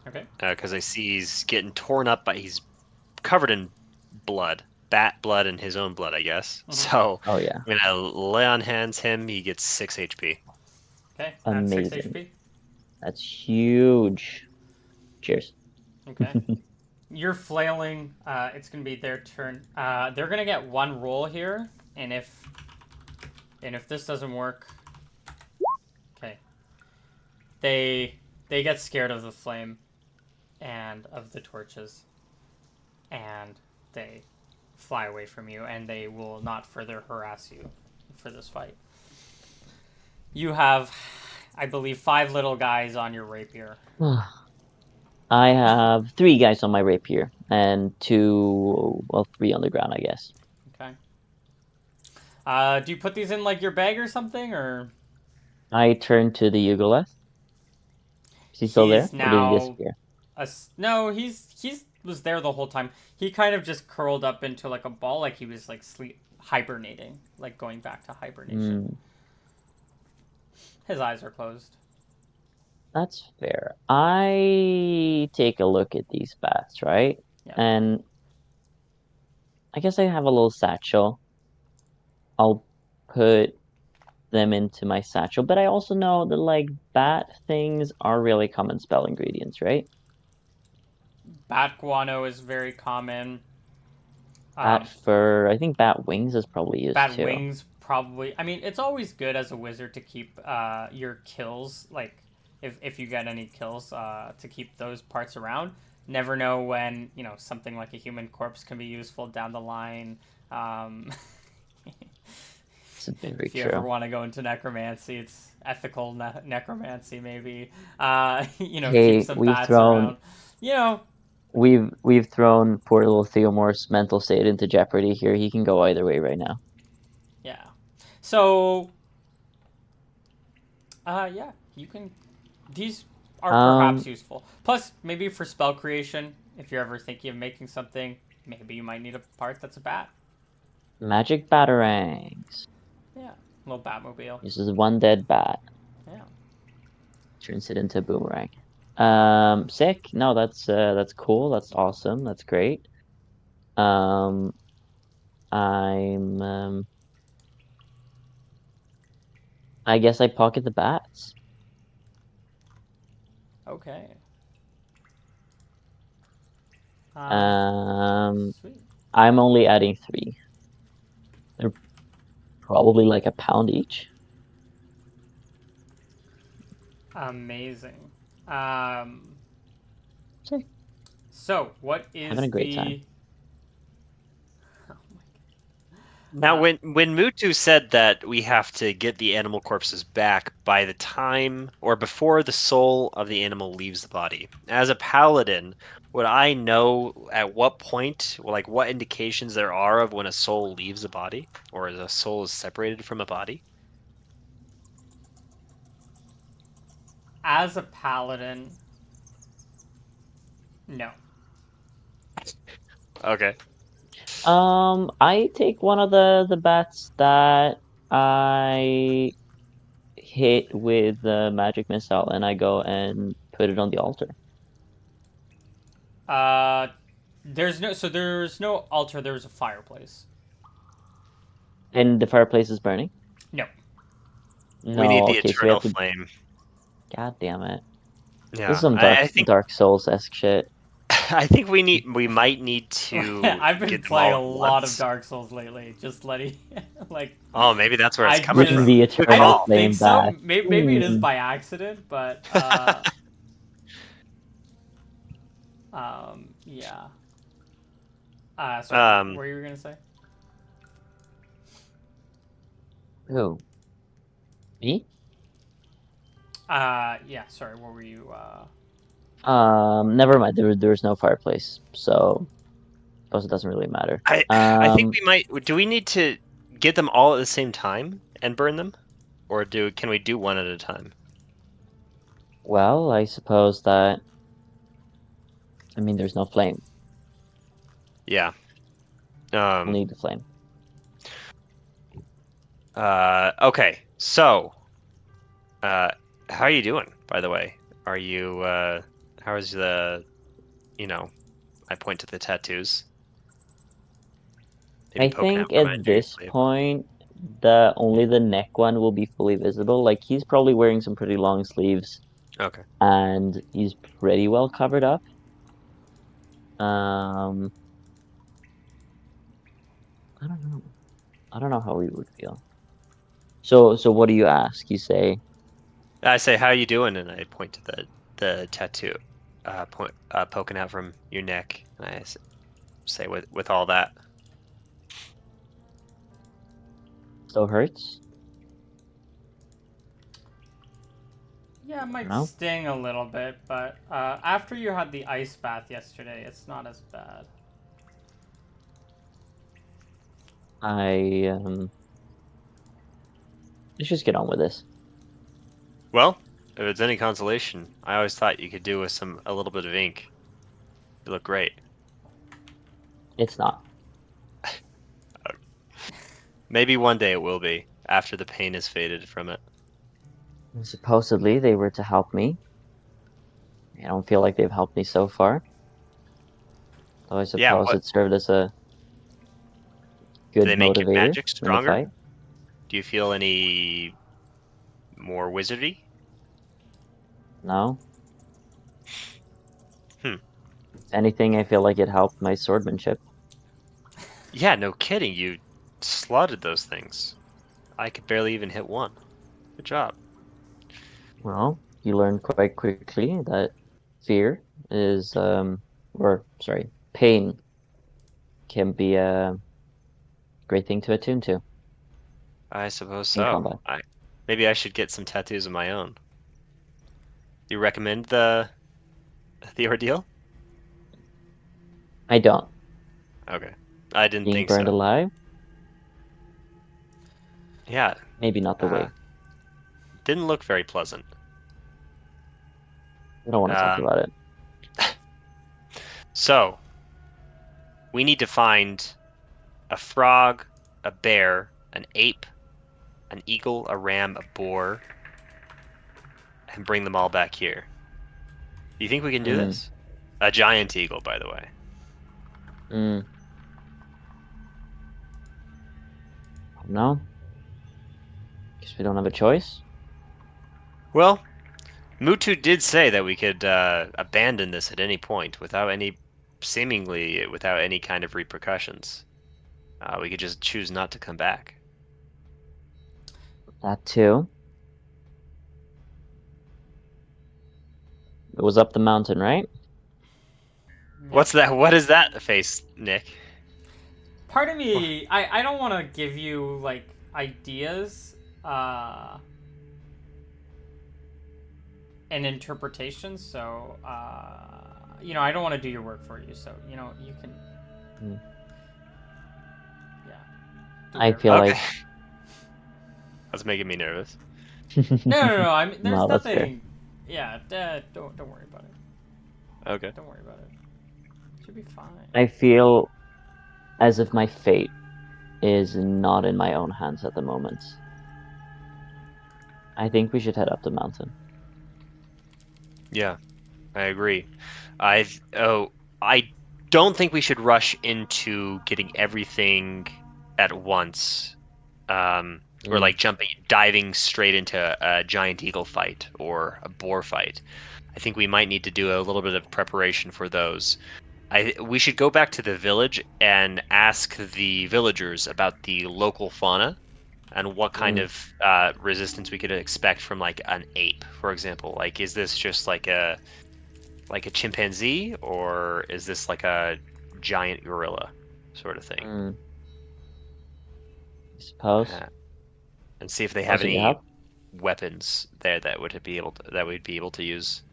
Okay. because I see he's getting torn up, but he's covered in blood, bat blood and his own blood, I guess. Mm-hmm. So Oh yeah. I'm gonna lay on hands him. He gets 6 HP. Okay. That's 6 Amazing. HP. That's huge. Cheers. Okay. You're flailing. It's gonna be their turn. They're gonna get one roll here, and if this doesn't work, okay. They get scared of the flame and of the torches, and they fly away from you, and they will not further harass you for this fight. You have, I believe, 5 little guys on your rapier. I have 3 guys on my rapier and 2, well, 3 on the ground, I guess. Okay. Do you put these in like your bag or something, or I turn to the Yugoleth. Is he still there, he's or did he now disappear? no, he's was there the whole time. He kind of just curled up into like a ball, like he was like sleep hibernating, like going back to hibernation. Hmm, His eyes are closed. that's fair. I take a look at these bats, right? Yeah. And I guess I have a little satchel. I'll put them into my satchel, but I also know that like bat things are really common spell ingredients, right? Bat guano is very common. Bat Um, fur, I think bat wings is probably used Bat too. wings probably. I mean, it's always good as a wizard to keep your kills, like if you get any kills, to keep those parts around. Never know when something like a human corpse can be useful down the line. Um, It's very if you ever true. want to go into necromancy, it's ethical necromancy maybe. Keep Hey, some bats around. You know, we've thrown poor little Theomore's mental state into jeopardy here. He can go either way right now. yeah. So, yeah, you can. These are perhaps Um, useful. Plus, maybe for spell creation, if you're ever thinking of making something, maybe you might need a part that's a bat. magic batarangs. Yeah, little Batmobile. Uses one dead bat, Yeah. turns it into a boomerang. Sick. No, that's cool. That's awesome. That's great. Um, I'm I guess I pocket the bats. Okay. Um, Sweet. I'm only adding 3. They're probably like a pound each. Amazing. Um. Sick. So, what Having is a great time. the? Oh my Now, when Mutu said that we have to get the animal corpses back by the time or before the soul of the animal leaves the body, as a paladin, would I know at what point, like what indications there are of when a soul leaves a body or a soul is separated from a body? As a paladin, no. Okay. I take one of the bats that I hit with the magic missile, and I go and put it on the altar. Uh, there's no altar. There's a fireplace. And the fireplace is burning. No. We need No, the okay, so we have eternal to. flame. God damn it! This is Yeah, some I think Dark Souls-esque shit. I think we might need to I've been get them playing all a at lot of once. Dark Souls lately. Just letting, like, Oh, maybe that's where it's I coming Bring from. just the Good I eternal don't call. think flame so. back. Maybe it is Hmm. by accident, but yeah. Sorry, what Um, were you gonna say? Who? Me? Yeah. Sorry, what were you? Never mind. There's no fireplace, so it doesn't really matter. I think we might. Do we need to get them all at the same time and burn them, or can we do one at a time? Well, I suppose that. I mean, there's no flame. Yeah. We'll Um. need the flame. Okay. So. Uh. How are you doing, by the way? Are you? How is the? You know, I point to the tattoos. Maybe I poking out think from my at new this sleeve. point, the only the neck one will be fully visible. Like he's probably wearing some pretty long sleeves, Okay. and he's pretty well covered up. Um, I don't know. I don't know how we would feel. So what do you ask? You say, I say, "How you doing?" And I point to the tattoo, poking out from your neck. And say, with all that. still hurts? Yeah, it I don't might know. sting a little bit, but after you had the ice bath yesterday, it's not as bad. I let's just get on with this. Well, if it's any consolation, I always thought you could do with a little bit of ink. You look great. It's not. Maybe one day it will be after the pain has faded from it. Supposedly they were to help me. I don't feel like they've helped me so far. Though I Yeah. suppose What? it served as a Do they good make your motivator magic in the stronger? fight. Do you feel any more wizardy? No. Hmm. If anything, I feel like it helped my swordsmanship. Yeah. No kidding. You slaughtered those things. I could barely even hit one. Good job. Well, you learn quite quickly that fear is, or sorry, pain can be a great thing to attune to I suppose in so. combat. Maybe I should get some tattoos of my own. Do you recommend the ordeal? I don't. Okay. I didn't Being think burned so. alive, Yeah. maybe not the Uh, way. didn't look very pleasant. I don't want to talk Um, about it. so we need to find a frog, a bear, an ape, an eagle, a ram, a boar, and bring them all back here. Do you think we can do Mm, this? A giant eagle, by the way. mm, no, guess we don't have a choice. Well, Mutu did say that we could abandon this at any point seemingly without any kind of repercussions. We could just choose not to come back. That too. It was up the mountain, right? Yep. What is that face, Nick? part of me, I don't want to give you like ideas, and interpretations. So, I don't want to do your work for you. So, you can, Mm. yeah, do I whatever feel you Okay. want. like That's making me nervous. No. I mean, there's no, that's fair. nothing. Yeah, don't worry about it. Okay. Don't worry about it. Should be fine. I feel as if my fate is not in my own hands at the moment. I think we should head up the mountain. Yeah, I agree. I don't think we should rush into getting everything at once. Or Mm, like diving straight into a giant eagle fight or a boar fight. I think we might need to do a little bit of preparation for those. We should go back to the village and ask the villagers about the local fauna and what kind mm. of resistance we could expect from like an ape, for example. Like, is this just like a chimpanzee, or is this like a giant gorilla sort of thing? Mm, I suppose. Uh, and see if they have Also, you any have. weapons there that we'd be able to use,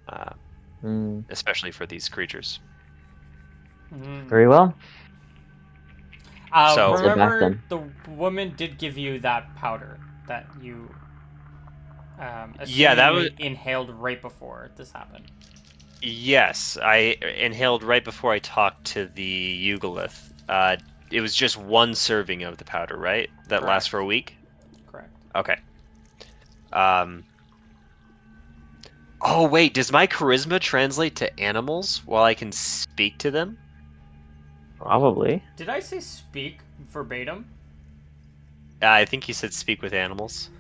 uh, Mm, especially for these creatures. Mm. very well. So Let's head back Remember, then. the woman did give you that powder that you, yeah, that was assumingly inhaled right before this happened. yes. I inhaled right before I talked to the Eugolith. It was just one serving of the powder, right? That lasts Correct. for a week. Correct. Okay. Um. Oh wait, does my charisma translate to animals while I can speak to them? Probably. Did I say speak verbatim? I think you said speak with animals.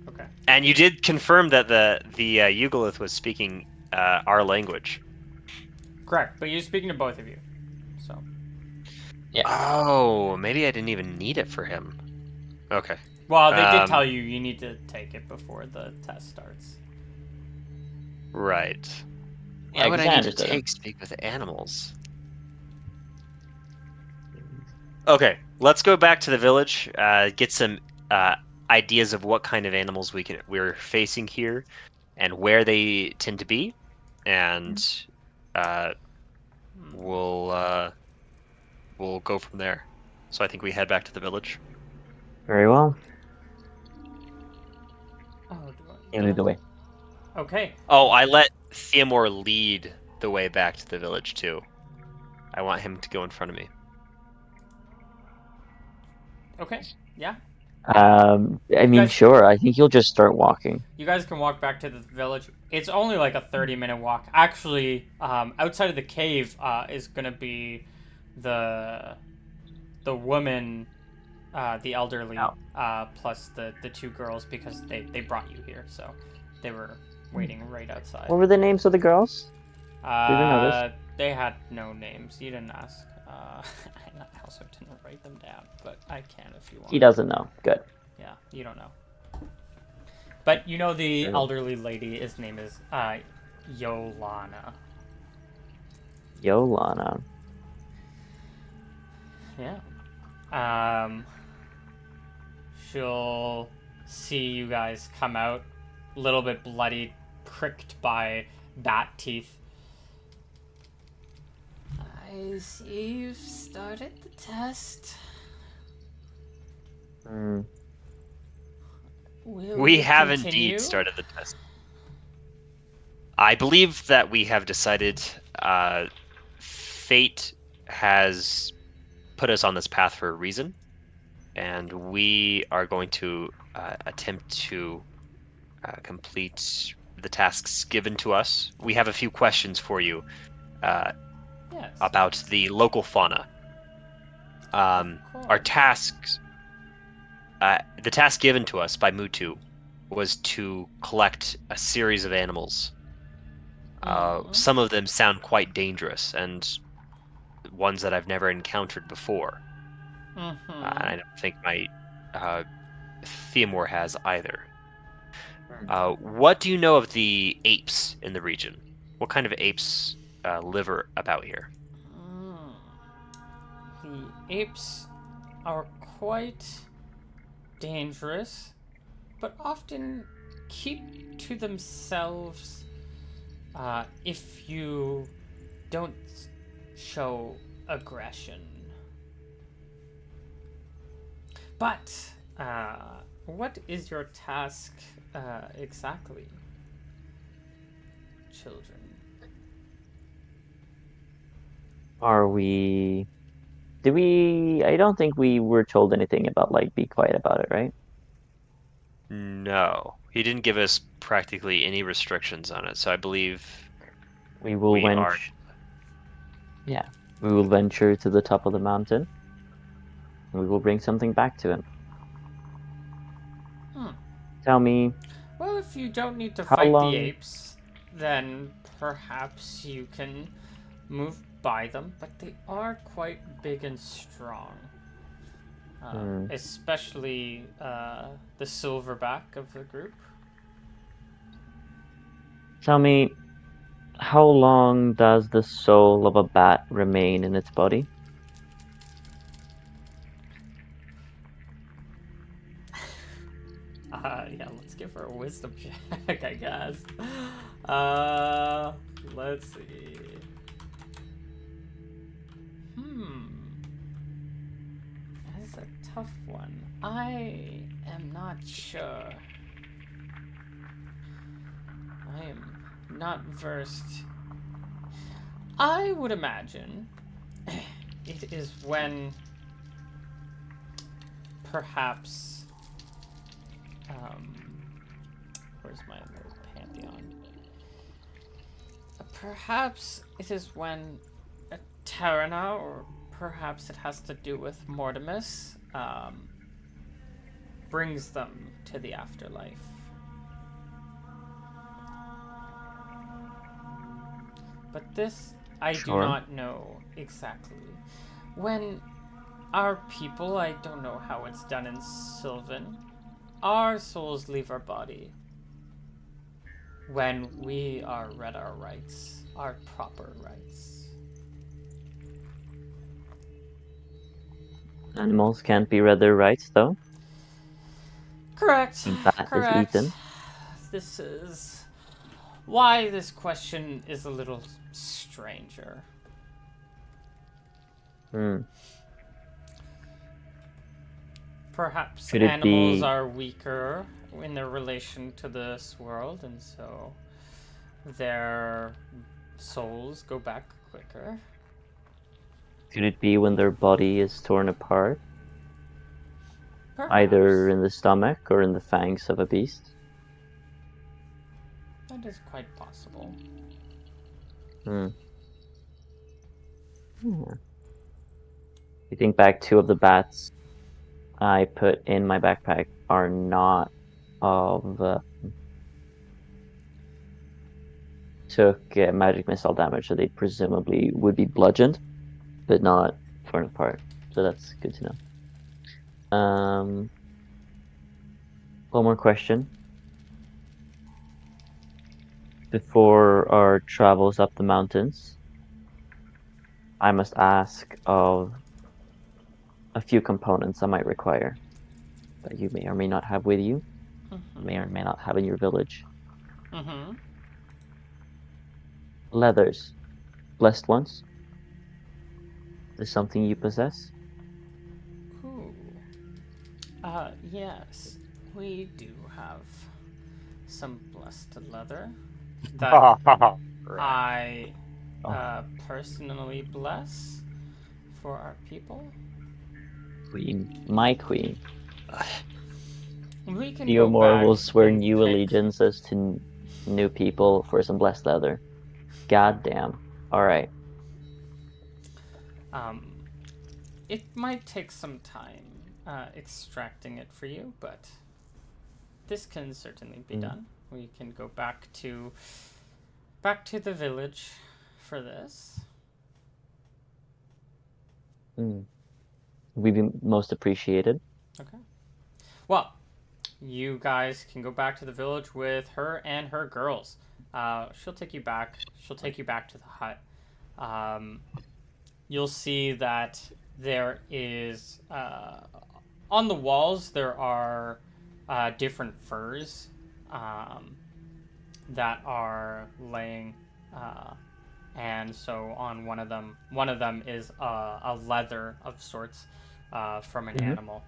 Okay. And you did confirm that the Eugolith was speaking our language. Correct. But you're speaking to both of you. So. Yeah. Oh, maybe I didn't even need it for him. Okay. Well, they did Um, tell you need to take it before the test starts. right. Why Yeah, would because I I need to understood him. take speak with animals? Okay, let's go back to the village. Get some uh, ideas of what kind of animals we're facing here, and where they tend to be, and uh, Hmm. we'll uh, we'll go from there. So I think we head back to the village. Very well. Oh, You lead the way. Okay. Oh, I let Theomore lead the way back to the village too. I want him to go in front of me. Okay. Yeah. I You mean, guys, sure. I think you'll just start walking. you guys can walk back to the village. It's only like a 30-minute walk. Actually, outside of the cave, is gonna be the the woman, the elderly, Out. plus the two girls because they brought you here, so they were waiting right outside. What were the names of the girls? Did we notice? They had no names. You didn't ask. I also didn't write them down, but I can if you He want. doesn't know. Good. Yeah, you don't know. But you know the Very well. elderly lady. His name is Yolana. Yolana. Yeah. Um, she'll see you guys come out, a little bit bloody, pricked by bat teeth. I see you've started the test. Hmm. Will We you have indeed continue? started the test. I believe that we have decided fate has put us on this path for a reason, and we are going to attempt to complete the tasks given to us. We have a few questions for you uh, Yes, about the local fauna. of Our course. tasks, the task given to us by Mutu was to collect a series of animals. Mm-hmm. Some of them sound quite dangerous and ones that I've never encountered before. And Mm-hmm. I don't think my uh, Theomore has either. What do you know of the apes in the region? What kind of apes live about here? Mm. apes are quite dangerous, but often keep to themselves if you don't show aggression. But what is your task exactly, children? Are we? Did we? I don't think we were told anything about like be quiet about it, right? No, he didn't give us practically any restrictions on it, so I believe We will we are. venture. Yeah, we will venture to the top of the mountain. And we will bring something back to him. Hmm. Tell me, Well, if you don't need to how fight the long? apes, then perhaps you can move by them, but they are quite big and strong. Hmm, Especially the silverback of the group. tell me, how long does the soul of a bat remain in its body? Yeah, let's give her a wisdom check, I guess. Uh, let's see. Hmm. That's a tough one. I am not sure. I am not versed. I would imagine it is when perhaps. Um, where's my little pantheon? Perhaps it is when a Terrana, or perhaps it has to do with Mortimus, brings them to the afterlife. But this I do Sure. not know exactly. When our people, I don't know how it's done in Sylvan, our souls leave our body when we are read our rights, our proper rights. Animals can't be read their rights, though. Correct, A bat is correct. eaten. This is why this question is a little stranger. Hmm. Perhaps Could it animals be? are weaker in their relation to this world, and so their souls go back quicker. Could it be when their body is torn apart, either Perhaps. in the stomach or in the fangs of a beast? That is quite possible. Hmm. Hmm. You think back, two of the bats I put in my backpack are not of took magic missile damage, so they presumably would be bludgeoned, but not torn apart. So that's good to know. One more question before our travels up the mountains. I must ask of a few components I might require that you may or may not have with you, may or Mm-hmm. may not have in your village. Mm-hmm. Leathers, blessed ones. Is something you possess? Ooh. Yes. We do have some blessed leather that Right. I Oh, personally bless for our people. queen, my queen. We can go Theomore back will swear and new pick. allegiances to new people for some blessed leather. God damn. All right. Um, it might take some time extracting it for you, but this can certainly be Mm, done. We can go back to the village for this. mm. We'd be most appreciated. Okay. Well, you guys can go back to the village with her and her girls. She'll take you back. She'll take you back to the hut. Um, you'll see that there is on the walls there are different furs that are laying, and so on one of them is a leather of sorts from an Mm-hmm. animal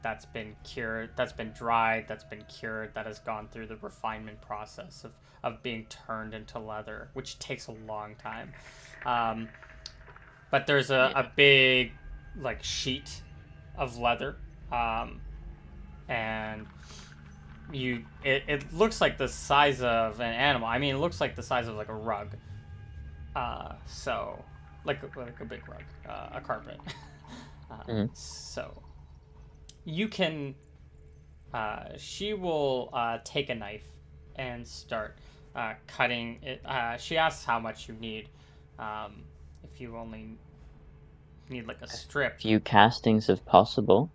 that's been cured, that's been dried, that's been cured, that has gone through the refinement process of being turned into leather, which takes a long time. Um, but there's Yeah. a big like sheet of leather, and it looks like the size of an animal. I mean, it looks like the size of like a rug. So like a big rug, a carpet. Mm-hmm. So you can. She will take a knife and start cutting it. She asks how much you need. If you only need like a strip. Few castings if possible.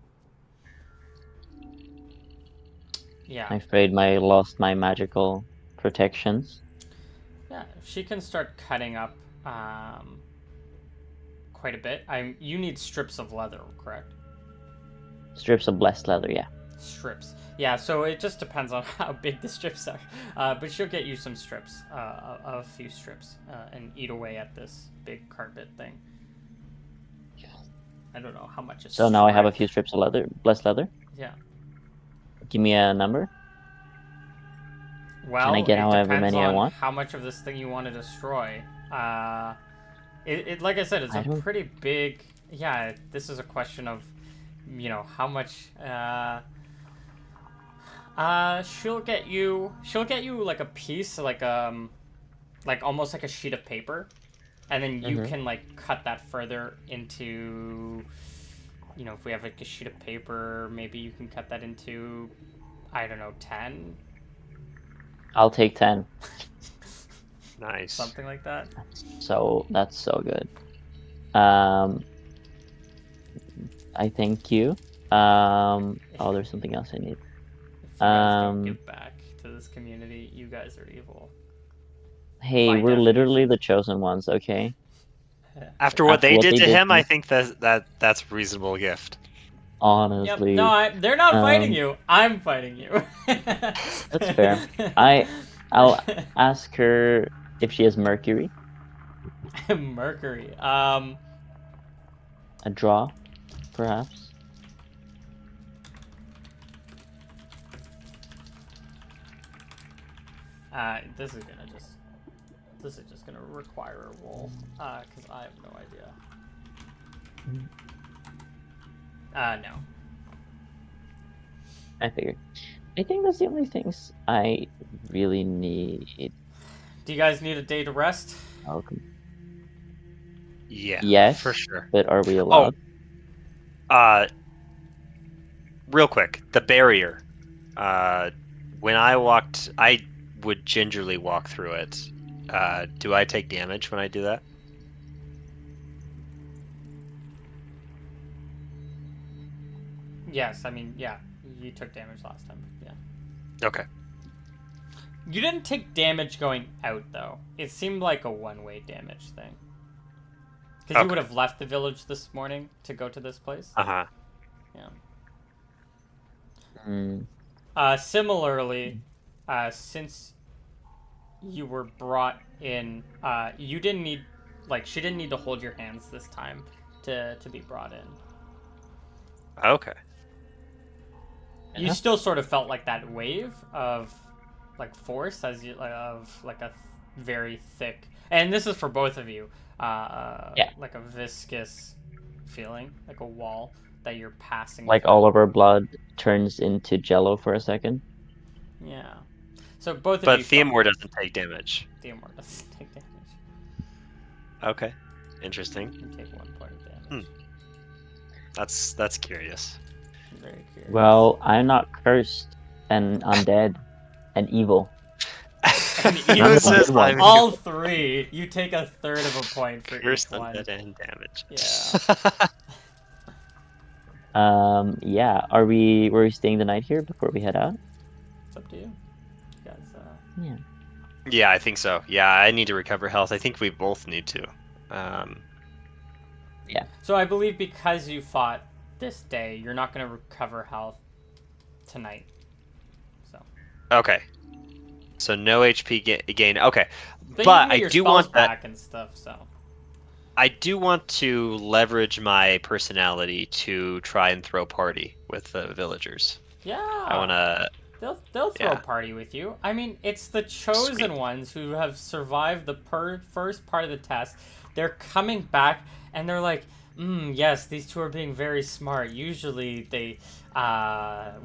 Yeah, I'm afraid I lost my magical protections. yeah. She can start cutting up quite a bit. You need strips of leather, correct? Strips of blessed leather, yeah. Strips. Yeah, so it just depends on how big the strips are. But she'll get you some strips, a few strips, and eat away at this big carpet thing. I don't know how much a So now I have a strip. few strips of leather, blessed leather. Yeah. Give me a number. Can I Well, get it however depends many I on want? how much of this thing you want to destroy. Like I said, it's I a don't. pretty big. Yeah, this is a question of, how much. She'll get you. She'll get you like a piece, like almost like a sheet of paper, and then you Mm-hmm. can like cut that further into. If we have like a sheet of paper, maybe you can cut that into, I don't know, 10, I'll take 10. Nice. something like that. That's so good. Um, I thank you. Oh, there's something else I need. If you guys don't Um, give back to this community, you guys are evil. hey, By we're literally definition. the chosen ones, okay? After what After they what did they to did him, to I me, think that's a reasonable gift. Yep. No, honestly, they're not fighting um, you. I'm fighting you. that's fair. I'll ask her if she has Mercury, Mercury. a draw, perhaps. This is gonna just. This is just gonna require a roll. Because I have no idea. No. I figured. I think that's the only things I really need. Do you guys need a day to rest? Welcome. Yeah, for Yes, sure. but are we Oh, allowed? uh, real quick, the barrier. Uh, when I would gingerly walk through it. Do I take damage when I do that? Yes. I mean, yeah. You took damage last time. Yeah. Okay. You didn't take damage going out though. It seemed like a one-way damage thing. Because you would Okay. have left the village this morning to go to this place. Uh-huh. Yeah. Mm, Similarly, since you were brought in, you didn't need, like, she didn't need to hold your hands this time to be brought in. Okay. You enough? still sort of felt like that wave of, like, force of like a very thick, and this is for both of you, Yeah, like a viscous feeling, like a wall that you're passing like all through. of our blood turns into jello for a second. Yeah. So both of But you felt Theomore that. doesn't take damage. Theomore doesn't take damage. Okay. Interesting. You take 1 point of Hmm. damage. That's curious. I'm very curious. Well, I'm not cursed and undead and evil. And None Who of the evil. says good I'm ones. All evil? three. You take a third of a point for each Cursed, one. undead, and damage. Yeah. Yeah. Were we staying the night here before we head out? It's up to you. You guys, Yeah. Yeah, I think so. Yeah, I need to recover health. I think we both need to. Um, Yeah. So I believe because you fought this day, you're not going to recover health tonight. So, Okay. So no HP gain. Okay. but you can But get I your do spells want that. back and stuff. So, I do want to leverage my personality to try and throw party with the villagers. I want yeah, to. they'll throw a Yeah. party with you. I mean, it's the chosen Sweet. ones who have survived the first part of the test. They're coming back and they're like, yes, these two are being very smart. Usually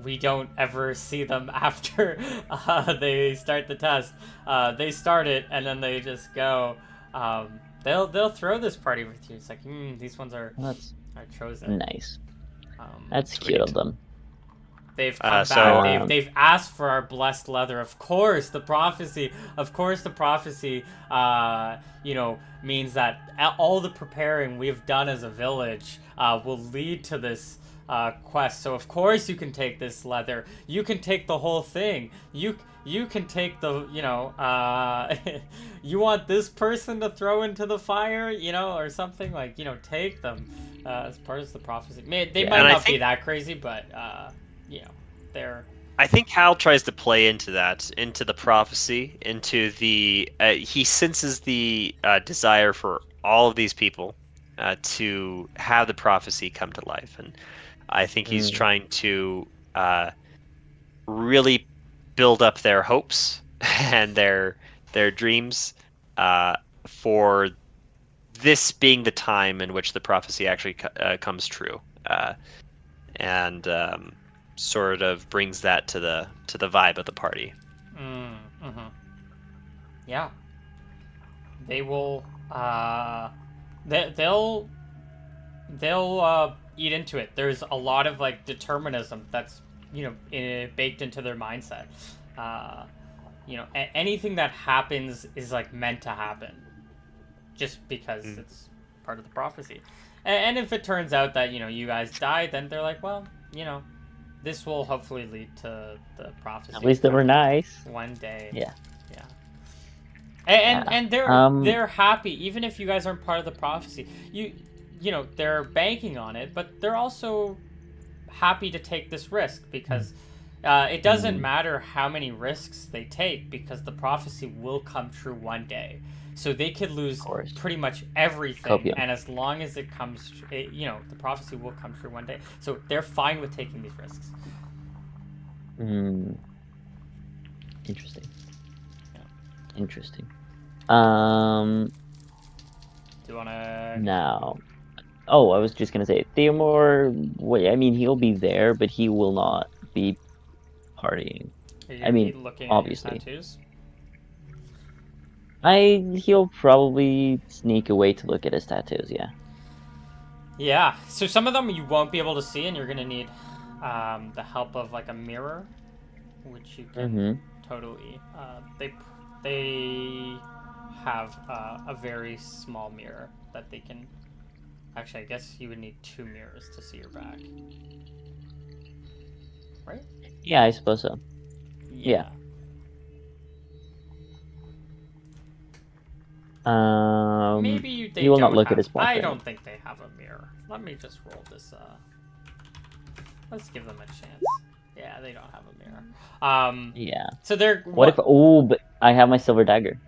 we don't ever see them after they start the test. They start it and then they just go. They'll throw this party with you. It's like, these ones That's are chosen. nice. Um, That's cute of Sweet. them. They've come back. So They've asked for our blessed leather. Of course, the prophecy. Of course, the prophecy. Means that all the preparing we've done as a village will lead to this quest. So of course you can take this leather. You can take the whole thing. You can take the you want this person to throw into the fire, or something like take them as part of the prophecy. They Yeah. might and I not be think that crazy, but you know, they're I think Hal tries to play into that, into the prophecy, into the he senses the desire for all of these people to have the prophecy come to life, and I think he's Mm, trying to really build up their hopes and their dreams uh, for this being the time in which the prophecy actually comes true, uh, and sort of brings that to the vibe of the party. mm-hmm. Yeah, they will they'll eat into it. There's a lot of like determinism that's baked into their mindset. uh Anything that happens is like meant to happen just because Mm. it's part of the prophecy. And if it turns out that you guys died, then they're like, well, this will hopefully lead to the at prophecy least they were coming nice. one day. Yeah. Yeah. And Yeah. and they're happy even if you guys aren't part of the prophecy. They're banking on it, but they're also happy to take this risk because it doesn't Mm, matter how many risks they take because the prophecy will come true one day. So they could of lose course. pretty much everything, Copium. and as long as it comes, the prophecy will come true one day. So they're fine with taking these risks. Mm, interesting. Yeah. Interesting. Do you want to? Now. Oh, I was just gonna say, Theomore, wait, I mean, he'll be there, but he will not be partying. Are you I gonna be mean, looking at your obviously. tattoos? He'll probably sneak away to look at his tattoos, yeah. Yeah. So some of them you won't be able to see, and you're gonna need the help of like a mirror, which you can Mm-hmm. totally. They have a very small mirror that they can. Actually, I guess you would need two mirrors to see your back, right? Yeah, I suppose so. Yeah. Yeah. Maybe they He will not don't look at have. his I portrait. don't think they have a mirror. Let me just roll this. Let's give them a chance. Yeah, they don't have a mirror. Yeah. So they're What if, what? oh, but I have my silver dagger.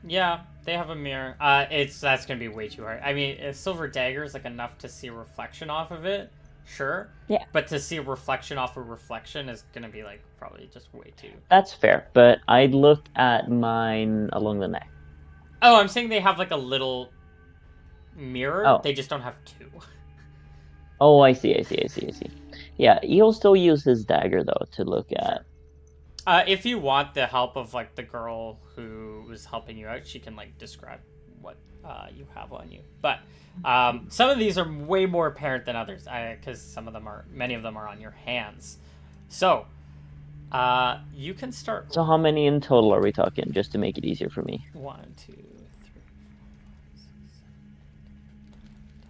Yeah, they have a mirror. That's gonna be way too hard. I mean, a silver dagger is like enough to see a reflection off of it, sure, Yeah, but to see a reflection off a reflection is gonna be like probably just way too. that's fair, but I looked at mine along the neck. Oh, I'm saying they have like a little mirror. Oh. They just don't have two. Oh, I see, I see, I see, I see. Yeah, he'll still use his dagger, though, to look Sure. at. If you want the help of like the girl who was helping you out, she can like describe what you have on you. But some of these are way more apparent than others, because many of them are on your hands. So you can start. So how many in total are we talking, just to make it easier for me? 1, 2, 3.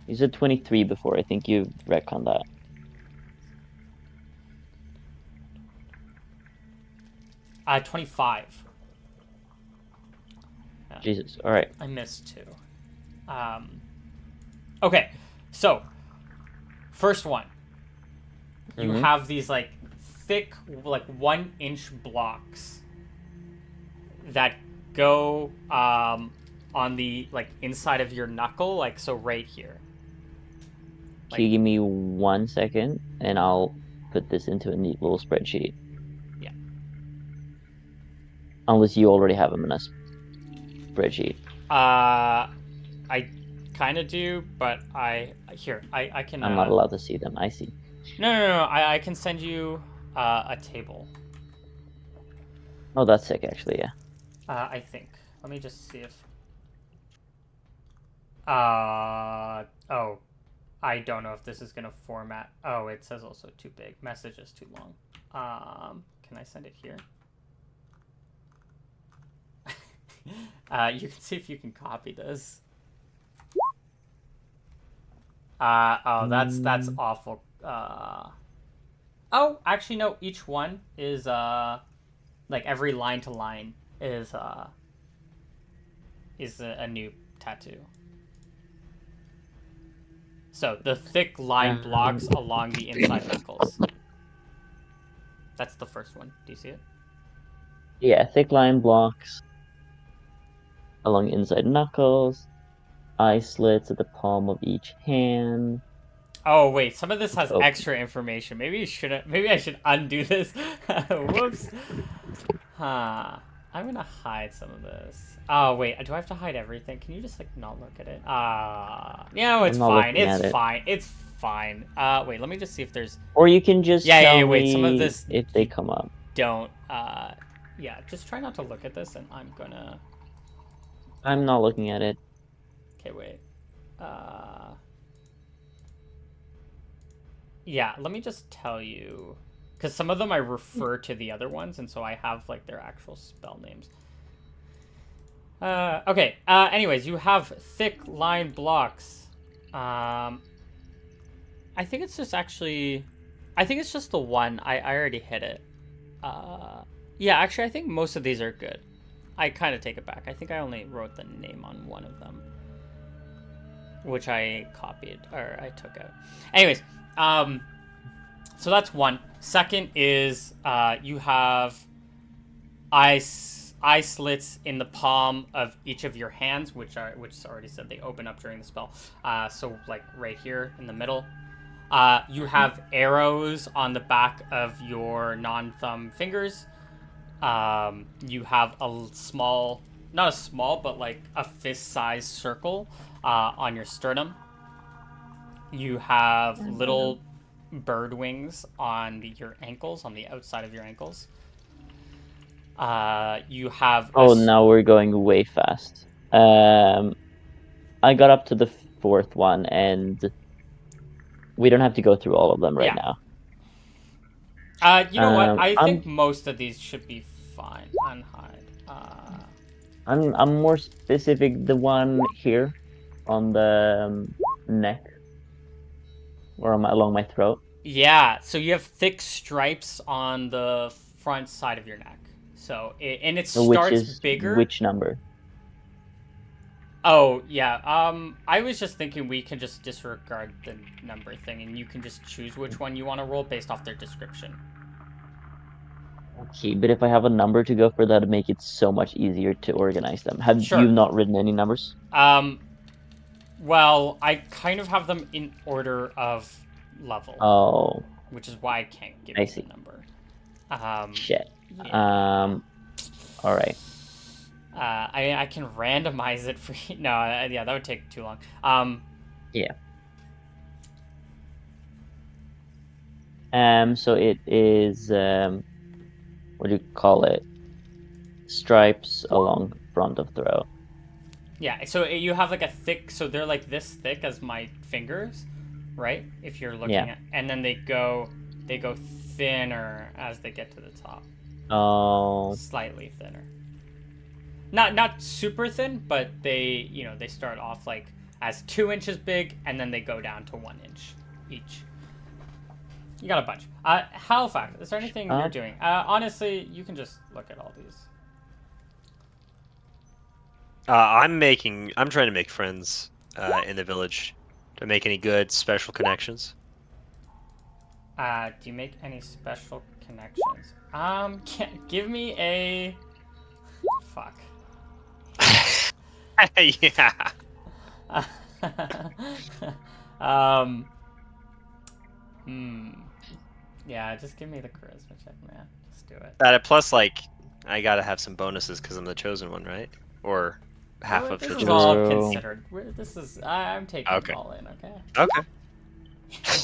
You said 23 before. I think you retconned that. 25. Yeah, Jesus. All right. I missed two. Okay, So, first one, you Mm-hmm. have these like thick, like 1 inch blocks that go on the like inside of your knuckle, like so right here. Can you Like, give me 1 second and I'll put this into a neat little spreadsheet? yeah. Unless you already have them in a spreadsheet. I kind of do, but I can I'm not allowed to see them. I see. no. I can send you a table. Oh, that's sick, actually. Yeah. I think. Let me just see if. Oh, I don't know if this is gonna format. Oh, it says also too big. Message is too long. Can I send it here? You can see if you can copy this. Oh, that's Mm, awful. Oh, actually no. Each one is like every line to line is a new tattoo. So the thick line um, blocks along the inside knuckles. That's the first one. Do you see it? yeah, thick line blocks along inside knuckles, eye slits at the palm of each hand. Oh wait, some of this has Oh, extra information. Maybe you shouldn't. Maybe I should undo this. Whoops. Huh. I'm gonna hide some of this. Oh wait, do I have to hide everything? Can you just like not look at it? No, it's I'm not fine. looking It's at it. fine. It's fine. Wait, let me just see if there's. Or you can just Yeah. tell Wait, some of me this if they you come up. don't. Yeah. Just try not to look at this, and I'm gonna. I'm not looking at it. Okay, wait. Uh. Yeah. Let me just tell you, because some of them I refer to the other ones, and so I have like their actual spell names. Okay. Anyways, you have thick line blocks. Um, I think it's just actually, I think it's just the one. I already hit it. Yeah, actually, I think most of these are good. I kind of take it back. I think I only wrote the name on one of them, which I copied or I took out. Anyways, so that's one. Second is you have eye eye slits in the palm of each of your hands, which already said they open up during the spell. So like right here in the middle. You have arrows on the back of your non-thumb fingers. You have a small, not a small, but like a fist-sized circle on your sternum. You have little bird wings on your ankles, on the outside of your ankles. You have a Oh, now we're going way fast. I got up to the fourth one, and we don't have to go through all of them right yeah. now. You know what? I I'm think most of these should be fine. Unhide. I'm more specific. The one here on the neck or on along my throat, Yeah. So you have thick stripes on the front side of your neck. So and it which starts is bigger. which number? Oh yeah. I was just thinking we can just disregard the number thing, and you can just choose which one you want to roll based off their description. Okay, but if I have a number to go for, that'd make it so much easier to organize them. Have you Sure. not written any numbers? Um. Well, I kind of have them in order of level, Oh, which is why I can't give I you the see. number. Shit. Yeah. All right. I can randomize it for you. No, yeah, that would take too long. Yeah. So it is what do you call it? Stripes along front of throat. yeah. So you have like a thick. So they're like this thick as my fingers, right? If you're Yeah. looking at, and then they go thinner as they get to the top, Oh, slightly thinner. Not super thin, but they start off like as 2 inches big, and then they go down to 1 inch each. You got a bunch. Halifax, is there anything you're uh, doing? Honestly, you can just look at all these. I'm trying to make friends in the village. To make any good special connections? Do you make any special connections? Give me a... Fuck. Yeah. um, hmm. Yeah, just give me the charisma check, man. Just do it. Plus, like, I gotta have some bonuses because I'm the chosen one, right? Or half of This the is chosen. all True. considered. This is... I'm taking it Okay. all in, okay? Okay.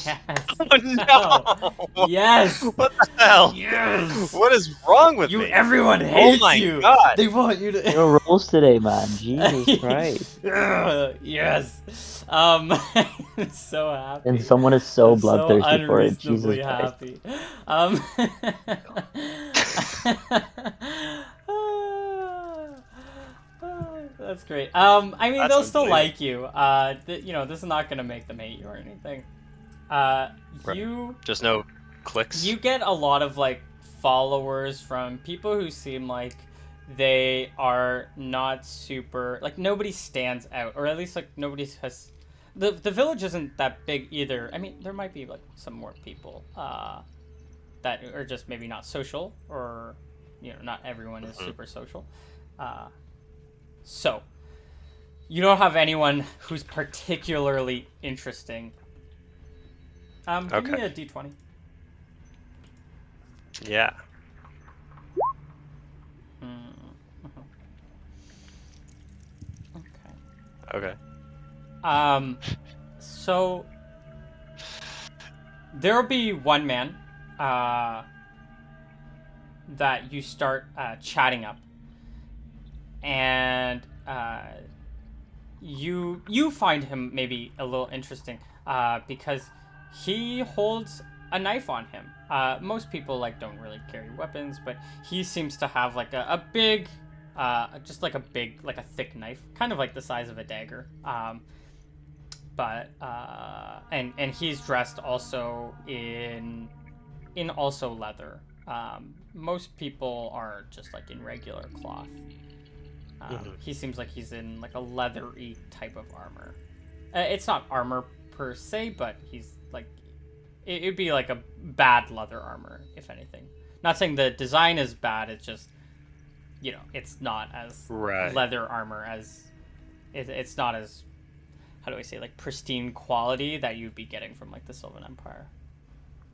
Yes. Oh no! Yes. What the hell? Yes. What is wrong with You. me? Everyone Oh hates my you. god! They want you to. Your rolls today, man. Jesus Christ. Yes. I'm so And happy. someone is so I'm so bloodthirsty for it. Jesus unreasonably Christ. happy. Um. That's great. I mean, That's they'll still unbelievable. like you. You know, this is not gonna make them hate you or anything. Right. You Just no clicks. you get a lot of like followers from people who seem like they are not super like nobody stands out, or at least like nobody has the village isn't that big either. I mean, there might be like some more people that are just maybe not social, or you know, not everyone is Mhm. super social. Uh, so you don't have anyone who's particularly interesting. Give Okay. me a d20. Yeah. Hmm. Okay. Okay. So there'll be one man, uh, that you start chatting up, and you find him maybe a little interesting, because he holds a knife on him. Most people like don't really carry weapons, but he seems to have like a big, just like a big, like a thick knife, kind of like the size of a dagger. But and he's dressed also in also leather. Most people are just like in regular cloth. Mhm. He seems like he's in like a leathery type of armor. It's not armor per se, but he's like it'd be like a bad leather armor if anything. Not saying the design is bad. It's just, you know, it's not as Right. leather armor as it's not as, how do I say, like pristine quality that you'd be getting from like the Sylvan Empire.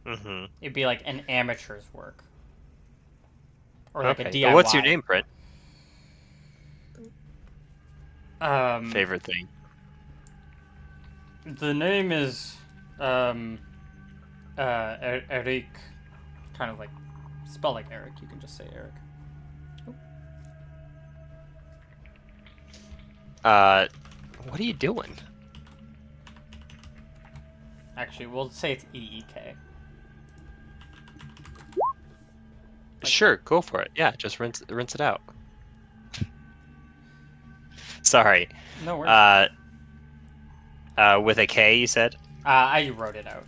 Mhm. It'd be like an amateur's work, or like a Okay. What's your DIY. name, Brent? Um, Favorite thing. the name is um, Eric, kind of like spell like Eric. You can just say Eric. What are you doing? Actually, we'll say it's EEK. Sure, go for it. Yeah, just rinse it out. Sorry. No worries. Uh, with a K, you said? I wrote it out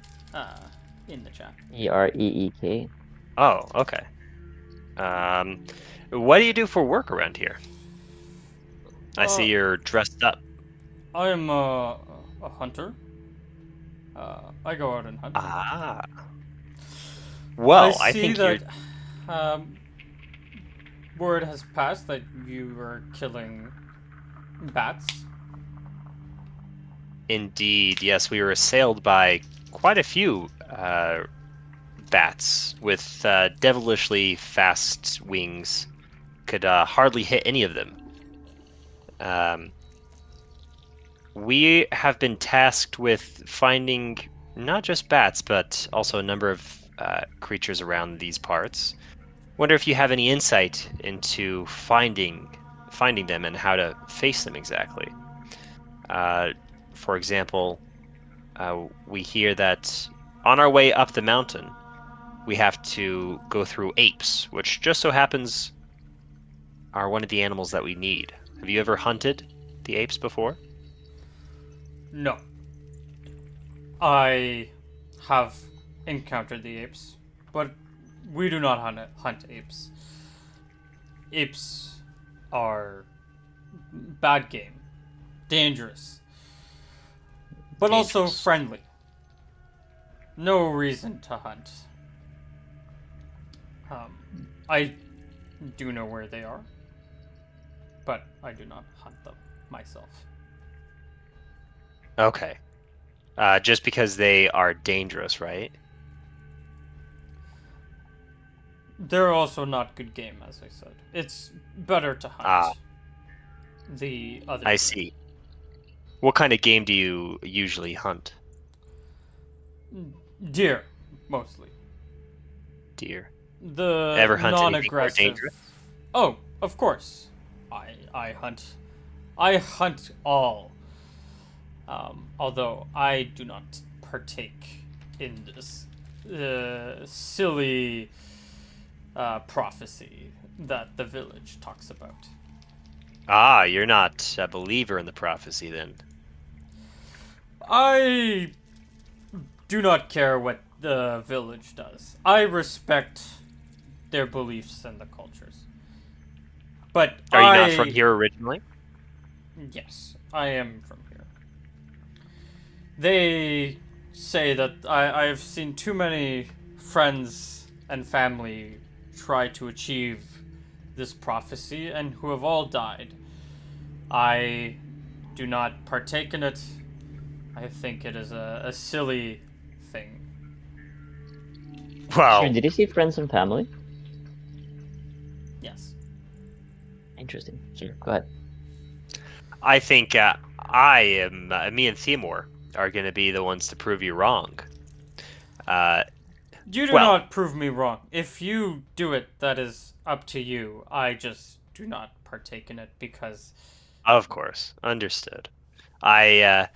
in the chat. Ereek. Oh, okay. What do you do for work around here? I see Uh, you're dressed up. I am a hunter. I go out and hunt. Ah. I Well, I see think you're that um, word has passed that you are killing bats. indeed. Yes, we were assailed by quite a few bats with devilishly fast wings. Could hardly hit any of them. Um, we have been tasked with finding not just bats, but also a number of creatures around these parts. Wonder if you have any insight into finding them and how to face them exactly. Uh, for example, we hear that on our way up the mountain, we have to go through apes, which just so happens are one of the animals that we need. Have you ever hunted the apes before? No, I have encountered the apes, but we do not hunt apes. Apes are bad game, dangerous. but also dangerous. friendly. No reason to hunt. I do know where they are, but I do not hunt them myself. Okay. Just because they are dangerous, right? They're also not good game, as I said. It's better to Ah, hunt the other I game. see. What kind of game do you usually hunt? Deer, mostly. Deer. The Ever hunt anything more non-aggressive. dangerous? Oh, of course. I hunt. I hunt all. Although I do not partake in this silly prophecy that the village talks about. Ah, you're not a believer in the prophecy then. I do not care what the village does. I respect their beliefs and the cultures. But Are you not from I. here originally? Yes, I am from here. They say that I've seen too many friends and family try to achieve this prophecy and who have all died. I do not partake in it. I think it is a silly thing. Sure, Well, did you see friends and family? Yes. Interesting. Sure, go ahead. I think me and Seymour are going to be the ones to prove you wrong. Uh, You do well, not prove me wrong. If you do it, that is up to you. I just do not partake in it because. of course, understood. I uh,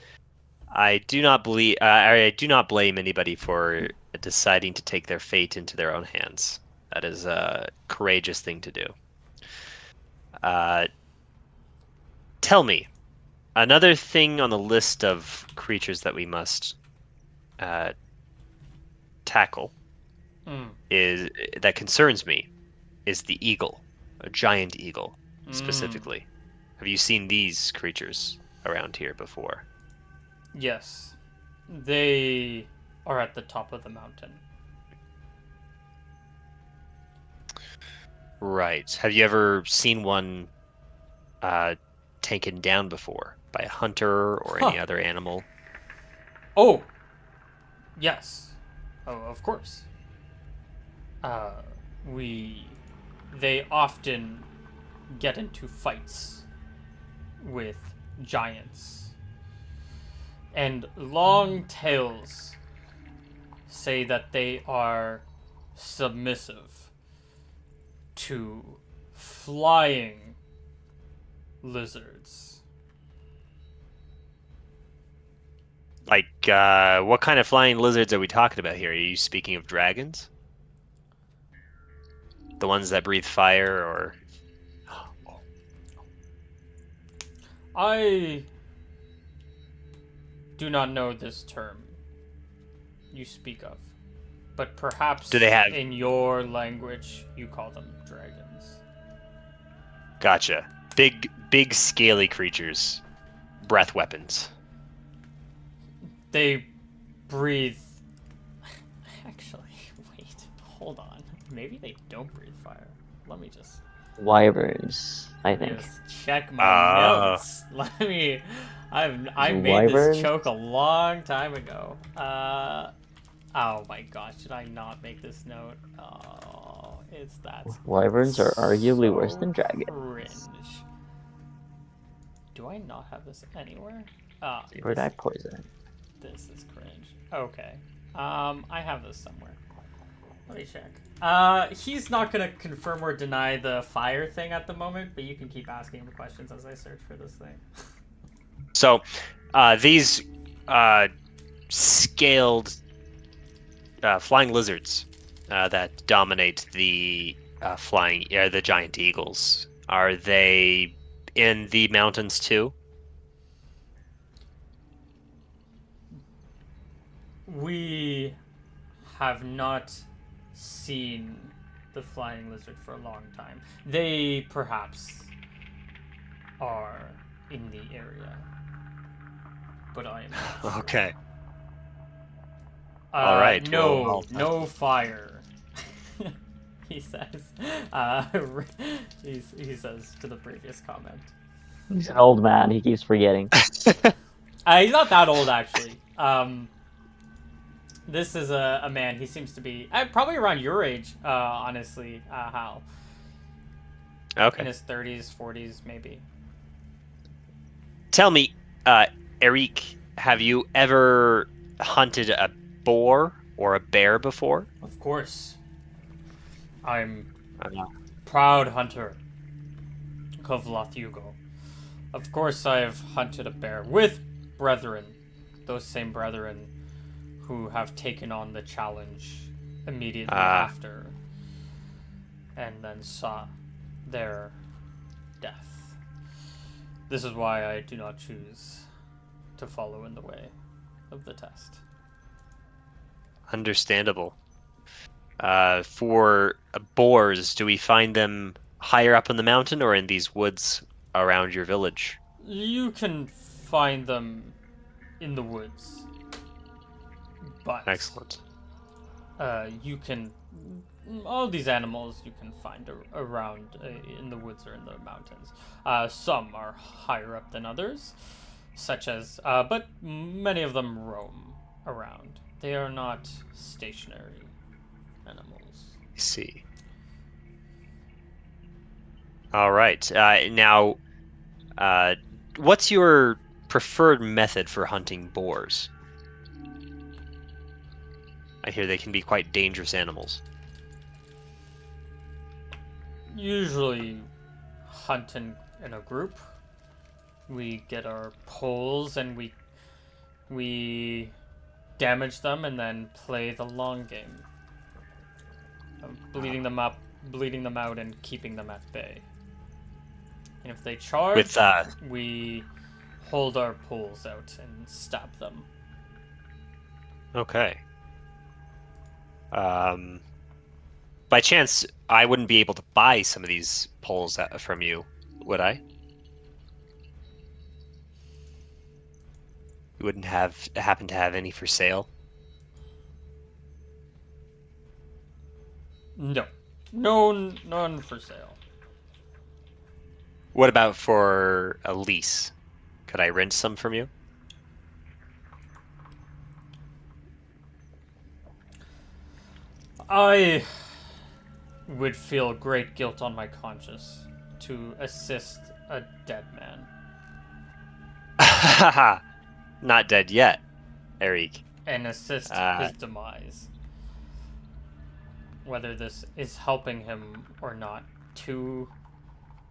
I do not believe I do not blame anybody for deciding to take their fate into their own hands. That is a courageous thing to do. Uh, Tell me, another thing on the list of creatures that we must uh, tackle Mm, is that concerns me is the eagle, a giant eagle mm, specifically. Have you seen these creatures around here before? yes. They are at the top of the mountain. Right. Have you ever seen one uh, taken down before by a hunter or any Huh. other animal? Oh, yes. Oh, of course. Uh, we. They often get into fights with giants. And long tails say that they are submissive to flying lizards. Like, what kind of flying lizards are we talking about here? Are you speaking of dragons? The ones that breathe fire, or I do not know this term you speak of, but do perhaps they have? in your language you call them dragons. Gotcha. Big, scaly creatures, breath weapons. They breathe. Actually, wait, hold on. Maybe they don't breathe fire. Let me just Wyverns, I think. check my Uh, notes. Let me. Is I made this wyverns? joke a long time ago. Oh my gosh, should I not make this note? Oh, it's that's Wyverns are arguably worse so than dragons. cringe. Do I not have this anywhere? Ah, Or die poison. this is cringe. Okay. I have this somewhere. Let me check. He's not gonna confirm or deny the fire thing at the moment, but you can keep asking him questions as I search for this thing. so these uh, scaled flying lizards that dominate the giant eagles, are they in the mountains too? We have not seen the flying lizard for a long time. They perhaps are in the area, but I am not sure. Okay. All right. Well, No fire. He says. He says to the previous comment. He's an old man. He keeps forgetting. He's not that old actually. This is a man. He seems to be probably around your age. Honestly, Hal. In okay. his 30s, 40s, maybe. Tell me, Eric, have you ever hunted a boar or a bear before? Of course, I'm Uh, proud hunter of Lothugo. Of course, I have hunted a bear with brethren, those same brethren who have taken on the challenge immediately after, and then saw their death. This is why I do not choose to follow in the way of the test. Understandable. For boars, do we find them higher up in the mountain or in these woods around your village? You can find them in the woods, but Excellent. you can all these animals you can find around in the woods or in the mountains. Some are higher up than others, such as but many of them roam around. They are not stationary animals. I see. All right. Now, what's your preferred method for hunting boars? I hear they can be quite dangerous animals. Usually hunt in a group. We get our poles and we damage them and then play the long game of bleeding them up, bleeding them out, and keeping them at bay. And if they charge, With we hold our poles out and stab them. okay. By chance, I wouldn't be able to buy some of these poles from you, would I? You wouldn't happen to have any for sale? No, none for sale. What about for a lease? Could I rent some from you? I would feel great guilt on my conscience to assist a dead man. Not dead yet, Eric. And assist his demise. Whether this is helping him or not to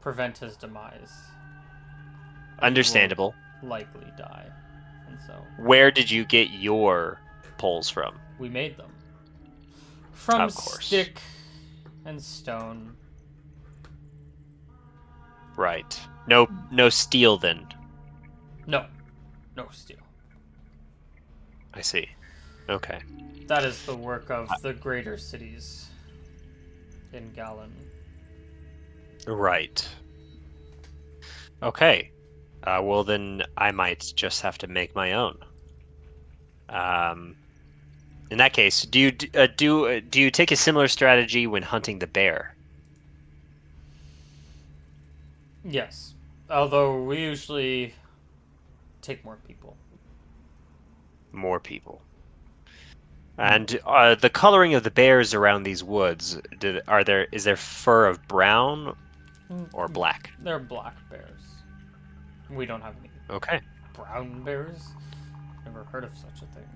prevent his demise. Understandable. He will likely die. And so Where did you get your poles from? we made them. From Of course. stick and stone. Right. No steel then. No steel. I see. Okay. That is the work of the greater cities in Gallon. Right. Okay. Well, then I might just have to make my own. In that case, do you take a similar strategy when hunting the bear? Yes. Although we usually take more people. More people. And the coloring of the bears around these woods, is there fur of brown or black? They're black bears. We don't have any Okay. brown bears. Never heard of such a thing.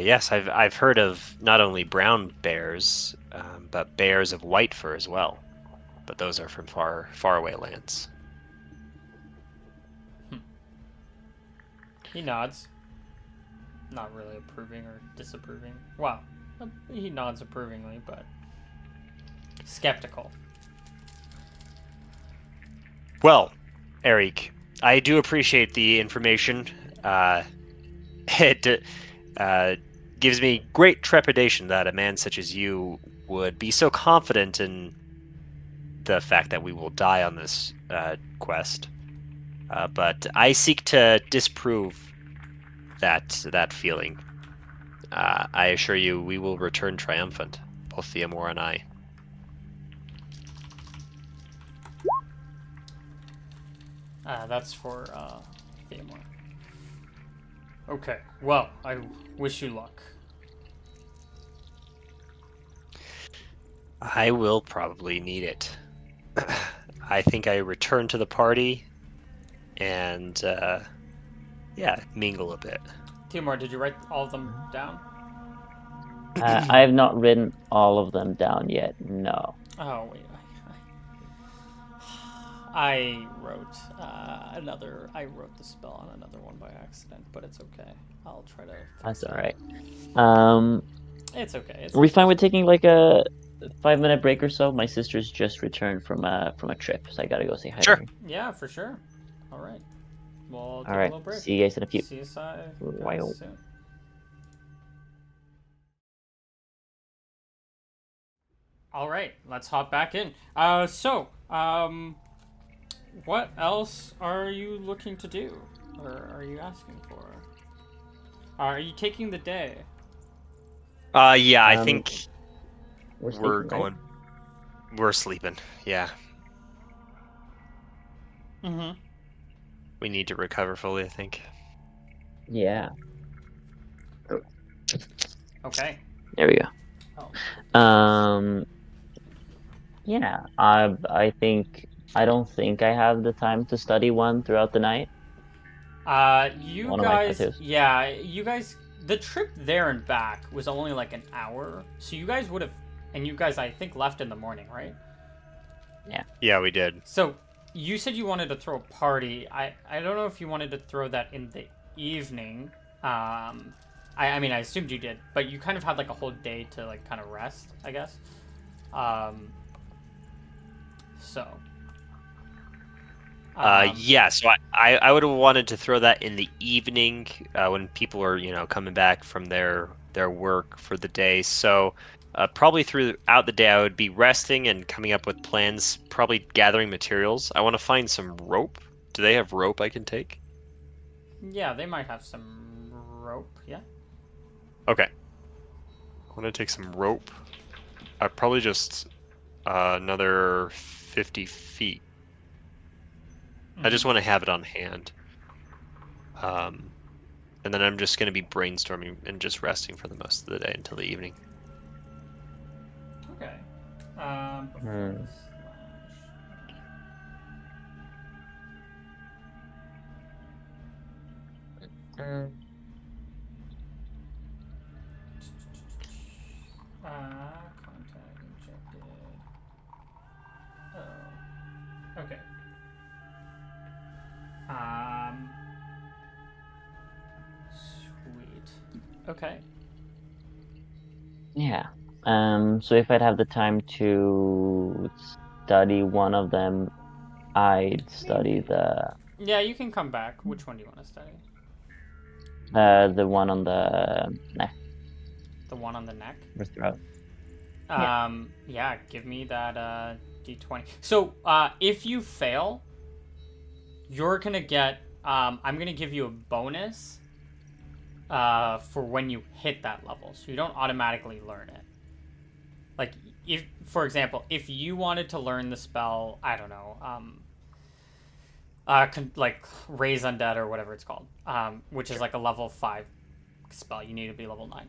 Yes, I've heard of not only brown bears, but bears of white fur as well. But those are from far away lands. He nods. Not really approving or disapproving. Wow. He nods approvingly, but skeptical. Well, Eric, I do appreciate the information. It gives me great trepidation that a man such as you would be so confident in the fact that we will die on this quest. But I seek to disprove that feeling. I assure you, we will return triumphant, both the Amor and I. That's for Theomore. Okay, well, I wish you luck. I will probably need it. I think I return to the party and mingle a bit. Theomore, did you write all of them down? I have not written all of them down yet. No. Oh wait, I wrote another. I wrote the spell on another one by accident, but it's okay. I'll try to fix That's all that. right. Um, It's okay. It's are we fine with taking like a 5-minute break or so? My sister's just returned from a trip, so I gotta go say hi to Sure. her. Yeah, for sure. All right. We'll All take a right. little break. See you guys in a few. See you Wow. guys soon. All right, let's hop back in. What else are you looking to do, or are you asking for? Are you taking the day? Yeah, I Um, think we're we're sleeping, right? going. We're sleeping. Yeah, Mm-hmm. we need to recover fully, I think. Yeah. Okay. There we Oh. go. Yeah. I think I don't think I have the time to study one throughout the night. You One of my guys, tattoos. yeah, you guys, the trip there and back was only like an hour, so you guys would have, and you guys, I think, left in the morning, right? Yeah. Yeah, we did. So you said you wanted to throw a party. I don't know if you wanted to throw that in the evening. I mean, I assumed you did, but you kind of had like a whole day to like kind of rest, I guess. Um, so. Yeah, so I would have wanted to throw that in the evening when people are, coming back from their work for the day. So probably throughout the day, I would be resting and coming up with plans, probably gathering materials. I want to find some rope. Do they have rope I can take? Yeah, they might have some rope. Yeah. Okay. I want to take some rope. Probably just another 50 feet. I just Mm-hmm. want to have it on hand. Um, and then I'm just going to be brainstorming and just resting for the most of the day until the evening. Okay. Hmm. Performance Mm. contact injected. Oh. Okay. Um. Sweet. Okay. Yeah. So if I'd have the time to study one of them, I'd study Maybe. the Yeah, you can come back. Which one do you want to study? the one on the neck The one on the neck? or throat. Yeah. Yeah, give me that d20. So, if you fail, you're gonna get I'm gonna give you a bonus for when you hit that level. So you don't automatically learn it. Like if for example, if you wanted to learn the spell, I don't know, like raise undead or whatever it's called, which is like a level 5 spell. You need to be level 9.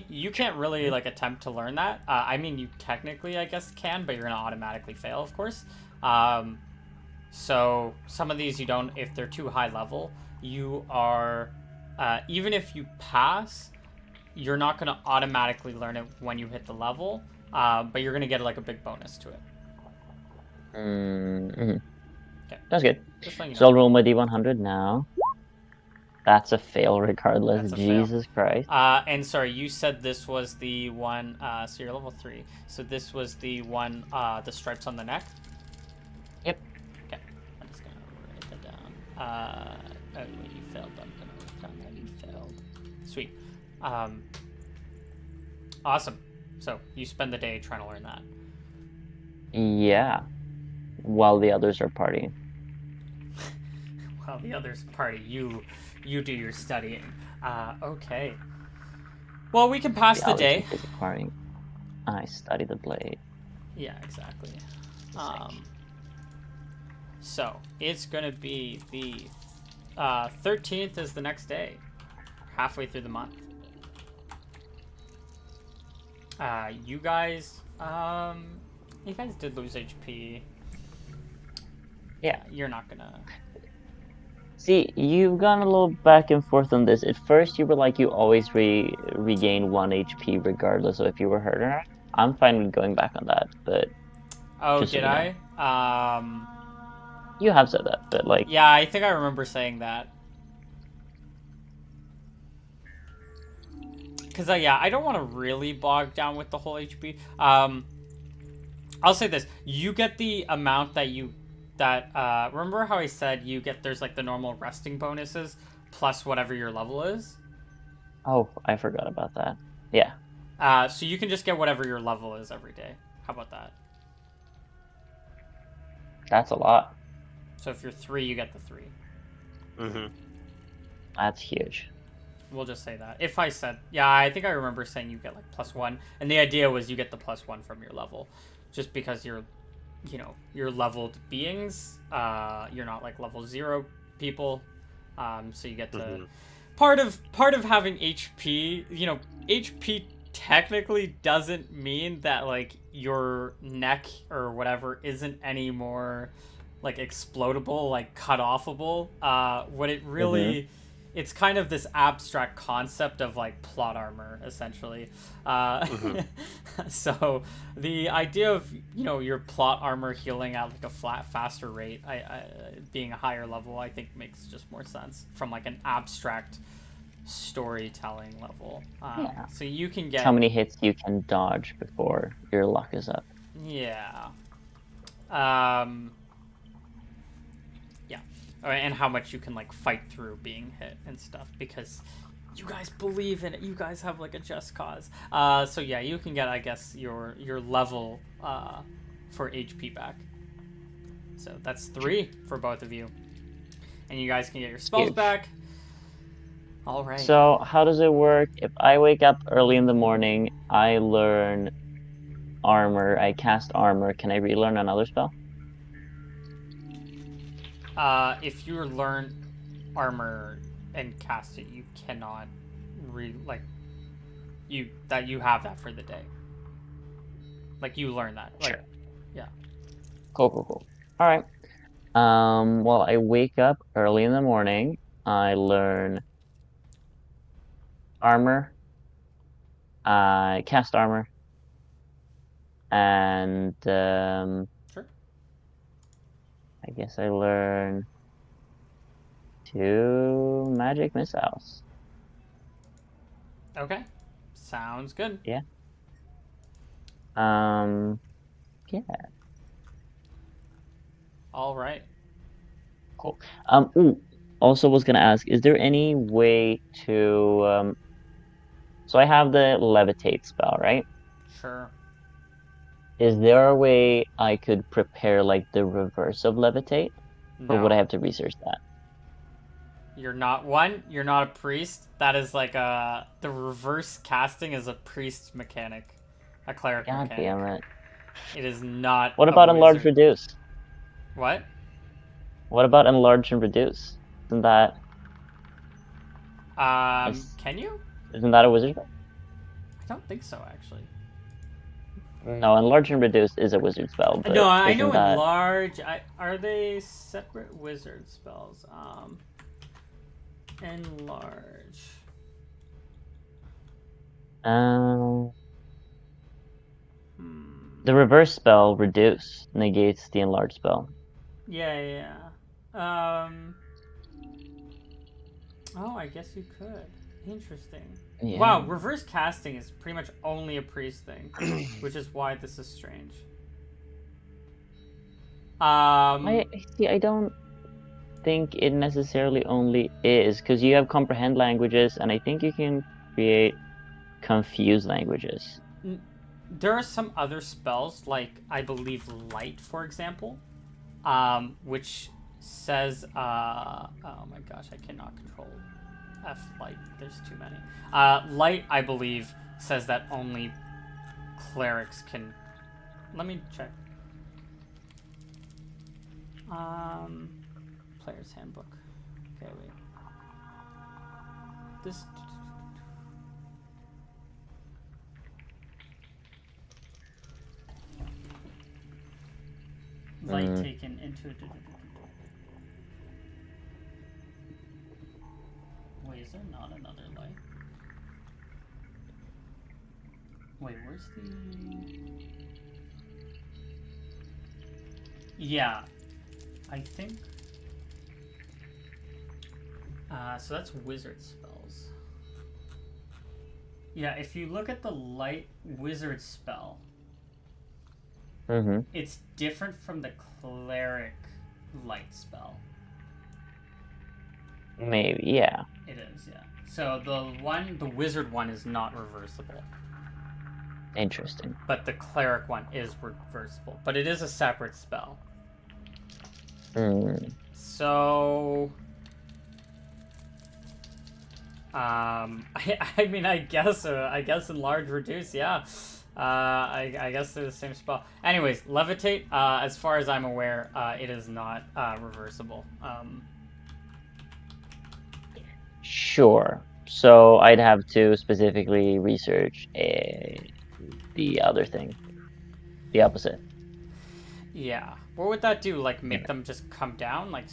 You can't really like attempt to learn that. I mean, you technically, I guess, can, but you're gonna automatically fail, of course. So some of these you don't. If they're too high level, you are even if you pass, you're not gonna automatically learn it when you hit the level. But you're gonna get like a big bonus to it. Mm-hmm. Okay, That's good. just letting you So know. I'll roll my D100 now. That's a fail regardless. That's a fail. Jesus Christ. And sorry, you said this was the one. So you're level 3. So this was the one. The stripes on the neck. Yep. Okay, I'm just gonna write that down. Oh wait, you failed. I'm gonna write down that you failed. Sweet. Um, awesome. So you spend the day trying to learn that. Yeah. While the others are partying. while the others party, you do your studying. Okay. Well, we can pass The the others day. are busy partying. I study the blade. Yeah, exactly. Sick. So it's gonna be the 13th is the next day, halfway through the month. You guys did lose HP. Yeah. You're not gonna. See, you've gone a little back and forth on this. At first, you were like you always regain 1 HP regardless of if you were hurt or not. I'm fine with going back on that, but Oh, just so did you know. I? You have said that, but like, Yeah, I think I remember saying that. Because yeah, I don't want to really bog down with the whole HP. I'll say this: you get the amount that remember how I said you get there's like the normal resting bonuses plus whatever your level is. oh, I forgot about that. Yeah, So you can just get whatever your level is every day. How about that? that's a lot. So if you're 3, you get the 3. Mm-hmm. That's huge. We'll just say that. If I said, yeah, I think I remember saying you get like +1, and the idea was you get the +1 from your level, just because you're leveled beings. You're not like level 0 people. So you get to Mm-hmm. part of having HP. HP technically doesn't mean that like your neck or whatever isn't any more like explodable, like cut offable. What it really it's kind of this abstract concept of like plot armor essentially. Mm-hmm. So the idea of your plot armor healing at like a faster rate, being a higher level, I think makes just more sense from like an abstract storytelling level. Yeah. So you can It's how get many hits you can dodge before your luck is up. yeah. Yeah. And how much you can like fight through being hit and stuff because you guys believe in it. You guys have like a just cause. So yeah, you can get I guess your level for HP back. So that's 3 for both of you, and you guys can get your spells Huge. back. All right. So how does it work? If I wake up early in the morning, I learn armor, I cast armor, can I relearn another spell? If you learn armor and cast it, you cannot you have that for the day. Like you learn that. Like Sure. yeah. Cool. All right. Well, I wake up early in the morning. I learn armor, I cast armor, and Sure. I guess I learn 2 magic missiles. Okay. Sounds good. Yeah. Um, yeah, All right. cool. Ooh, also was gonna ask, is there any way to so I have the levitate spell, right? Sure. Is there a way I could prepare like the reverse of levitate, or would I No. have to research that? You're not you're not a priest. That is like the reverse casting is a priest mechanic. A cleric God mechanic. damn it. It is not What a about enlarge wizard. reduce? What? What about enlarge and reduce? Isn't that Can you? isn't that a wizard spell? I don't think so actually. No, enlarge and reduce is a wizard spell, No, but I isn't know that enlarge. Are they separate wizard spells? Enlarge. um Hmm. the reverse spell reduce negates the enlarge spell. Yeah. Oh, I guess you could. Interesting. Yeah. Wow, reverse casting is pretty much only a priest thing, which is why this is strange. I see. I don't think it necessarily only is because you have comprehend languages, and I think you can create confuse languages. There are some other spells, like I believe light, for example, which says, oh my gosh, I cannot control F light. There's too many. Light, I believe, says that only clerics can. Let me check. Player's handbook. Okay, wait. This. Light taken into. Wait, is there not another light? Wait, where's the... Yeah, I think... so that's wizard spells. Yeah, if you look at the light wizard spell, it's different from the cleric light spell. Maybe, yeah. It is, yeah. So the wizard one is not reversible. Interesting. But the cleric one is reversible. But it is a separate spell. So... I mean, I guess enlarge, reduce, yeah. I guess they're the same spell. Anyways, levitate, as far as I'm aware, it is not, reversible. Sure. So I'd have to specifically research the other thing. The opposite. Yeah. What would that do? Like, make them just come down? Like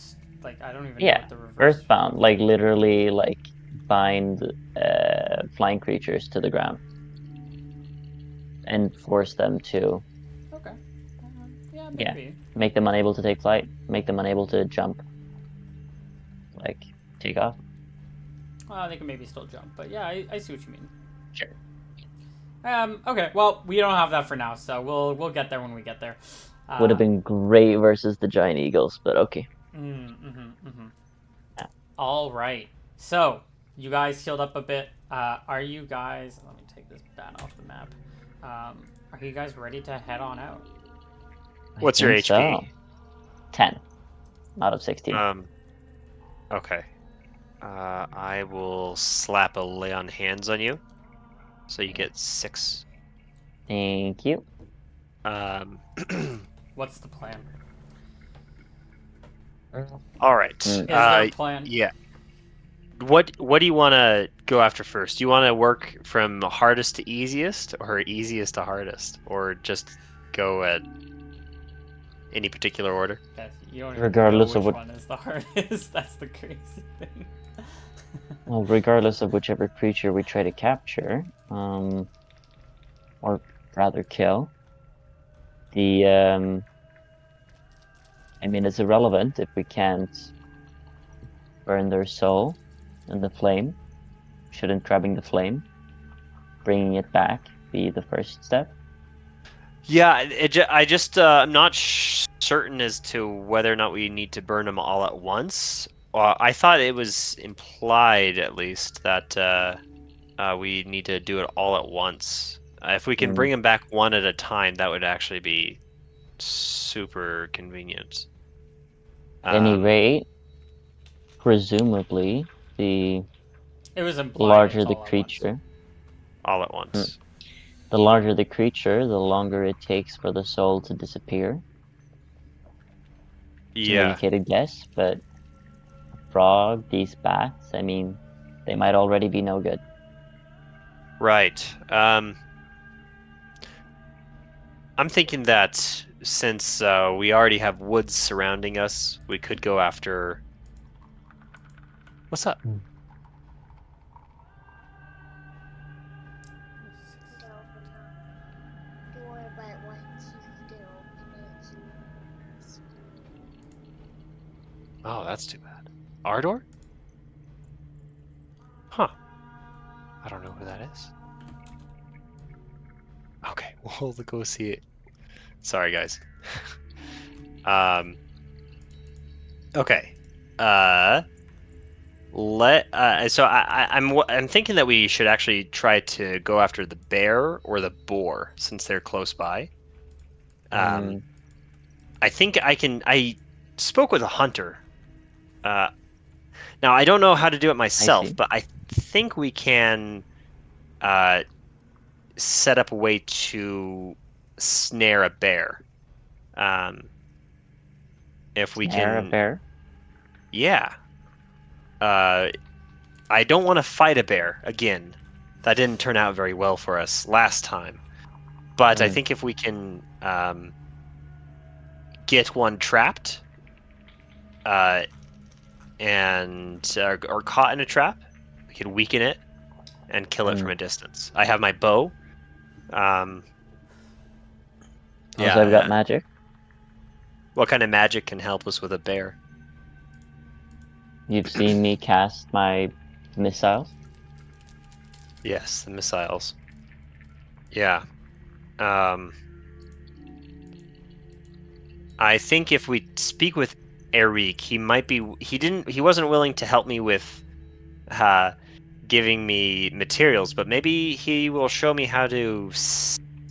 I don't even know Yeah. what the reverse... Earthbound, like literally like bind flying creatures to the ground. And force them to... Okay. Yeah, maybe. Yeah. Make them unable to take flight. Make them unable to jump. Like, take off. They can maybe still jump, but yeah, I see what you mean. Sure. Okay, well, we don't have that for now, so we'll get there when we get there. Would have been great versus the giant eagles, but okay. Yeah. All right. So, you guys healed up a bit. Are you guys... Let me take this bat off the map. Are you guys ready to head on out? What's your HP? So. 10 out of 16. Okay. I will slap a lay on hands on you, so you get 6. Thank you. What's the plan? All right. Is there a plan? Yeah. What do you want to go after first? Do you want to work from hardest to easiest, or easiest to hardest, or just go at any particular order? You don't even Regardless know of which what... one is the hardest. That's the crazy thing. Well, regardless of whichever creature we try to capture, or rather kill, I mean, it's irrelevant if we can't burn their soul in the flame. Shouldn't grabbing the flame, bringing it back, be the first step? Yeah, I'm not certain as to whether or not we need to burn them all at once. I thought it was implied, at least, that we need to do it all at once. If we can bring them back one at a time, that would actually be super convenient. At any rate, presumably, the It was implied larger it's the all at once. creature, all at once. the larger the creature, the longer it takes for the soul to disappear. It's an Yeah. educated guess, but a frog, these bats, I mean, they might already be no good. Right. I'm thinking that since we already have woods surrounding us, we could go after... What's up? Oh, that's too bad. Ardor? Huh. I don't know who that is. Okay, we'll go see it. Sorry, guys. Okay. I'm thinking that we should actually try to go after the bear or the boar since they're close by. I think I spoke with a hunter. Uh, Now I don't know how to do it I myself, see. but I think we can uh, set up a way to snare a bear. Um, if we Snare a can, bear. yeah. Uh, I don't want to fight a bear again. That didn't turn out very well for us last time. But I Mm, think if we can get one trapped uh, and or caught in a trap, we could weaken it and kill it from mm. a distance. I have my bow. Um, Also, I've yeah. got magic. What kind of magic can help us with a bear? You've seen me cast my missiles. Yes, the missiles. Yeah. Um, I think if we speak with Eric, he might be. He wasn't willing to help me with uh, giving me materials, but maybe he will show me how to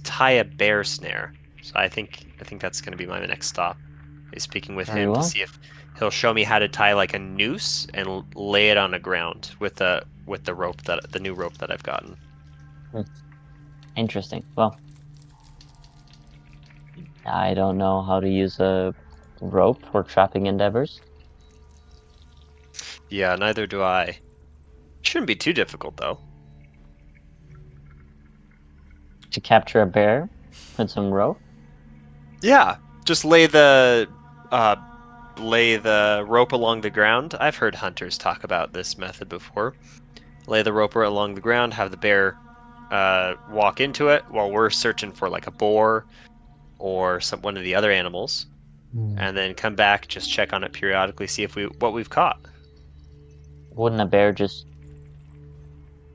tie a bear snare. So I think that's going to be my next stop. Is speaking with Very him to well. see if he'll show me how to tie like a noose and lay it on the ground with the rope that the new rope that I've gotten. Hmm, interesting. Well, I don't know how to use a rope for trapping endeavors. Yeah, neither do I. Shouldn't be too difficult though. To capture a bear with some rope. Yeah, just uh lay the rope along the ground. I've heard hunters talk about this method before. Lay the rope along the ground, have the bear walk into it while we're searching for like a boar or one of the other animals, Hmm. and then come back, just check on it periodically, see if we what we've caught. Wouldn't a bear just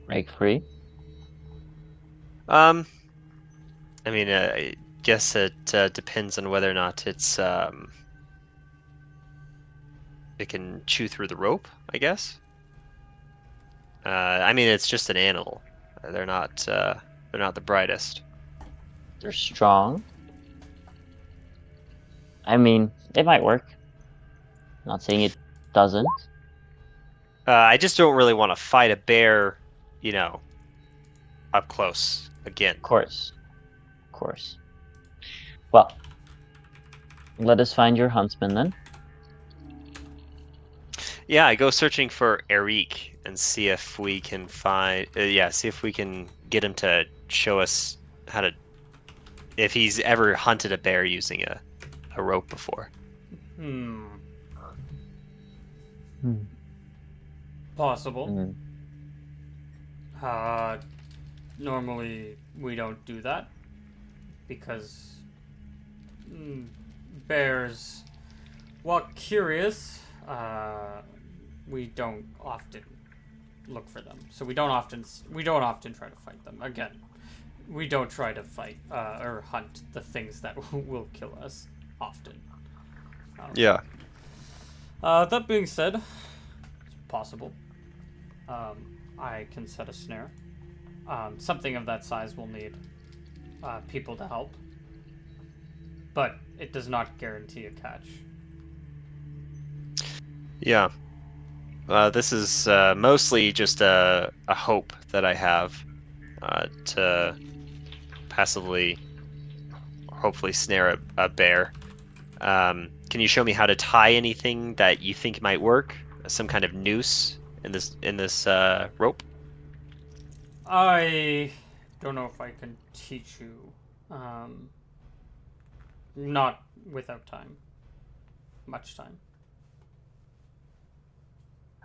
break free? Um, I mean, I guess it depends on whether or not it can chew through the rope, I guess. I mean, it's just an animal. They're not the brightest. They're strong. I mean, it might work. Not saying it doesn't. Of I just don't really want to fight a bear, you know, up close again. course. Of course. Well, let us find your huntsman then. Yeah, I go searching for Eric and see if we can see if we can get him to show us how to, if he's ever hunted a bear using a rope before. Hmm. Hmm. Possible. Hmm. Uh, normally we don't do that because mm, bears, while curious, we don't often look for them. So we don't often try to fight them. Again, we don't try to fight or hunt the things that will kill us often. Um, Yeah. that being said, it's possible. I can set a snare. Something of that size will need people to help, but it does not guarantee a catch. Yeah. This is mostly just a hope that I have to passively, hopefully, snare a bear. Can you show me how to tie anything that you think might work? Some kind of noose in this rope? I don't know if I can teach you. Um, not without time. Much time.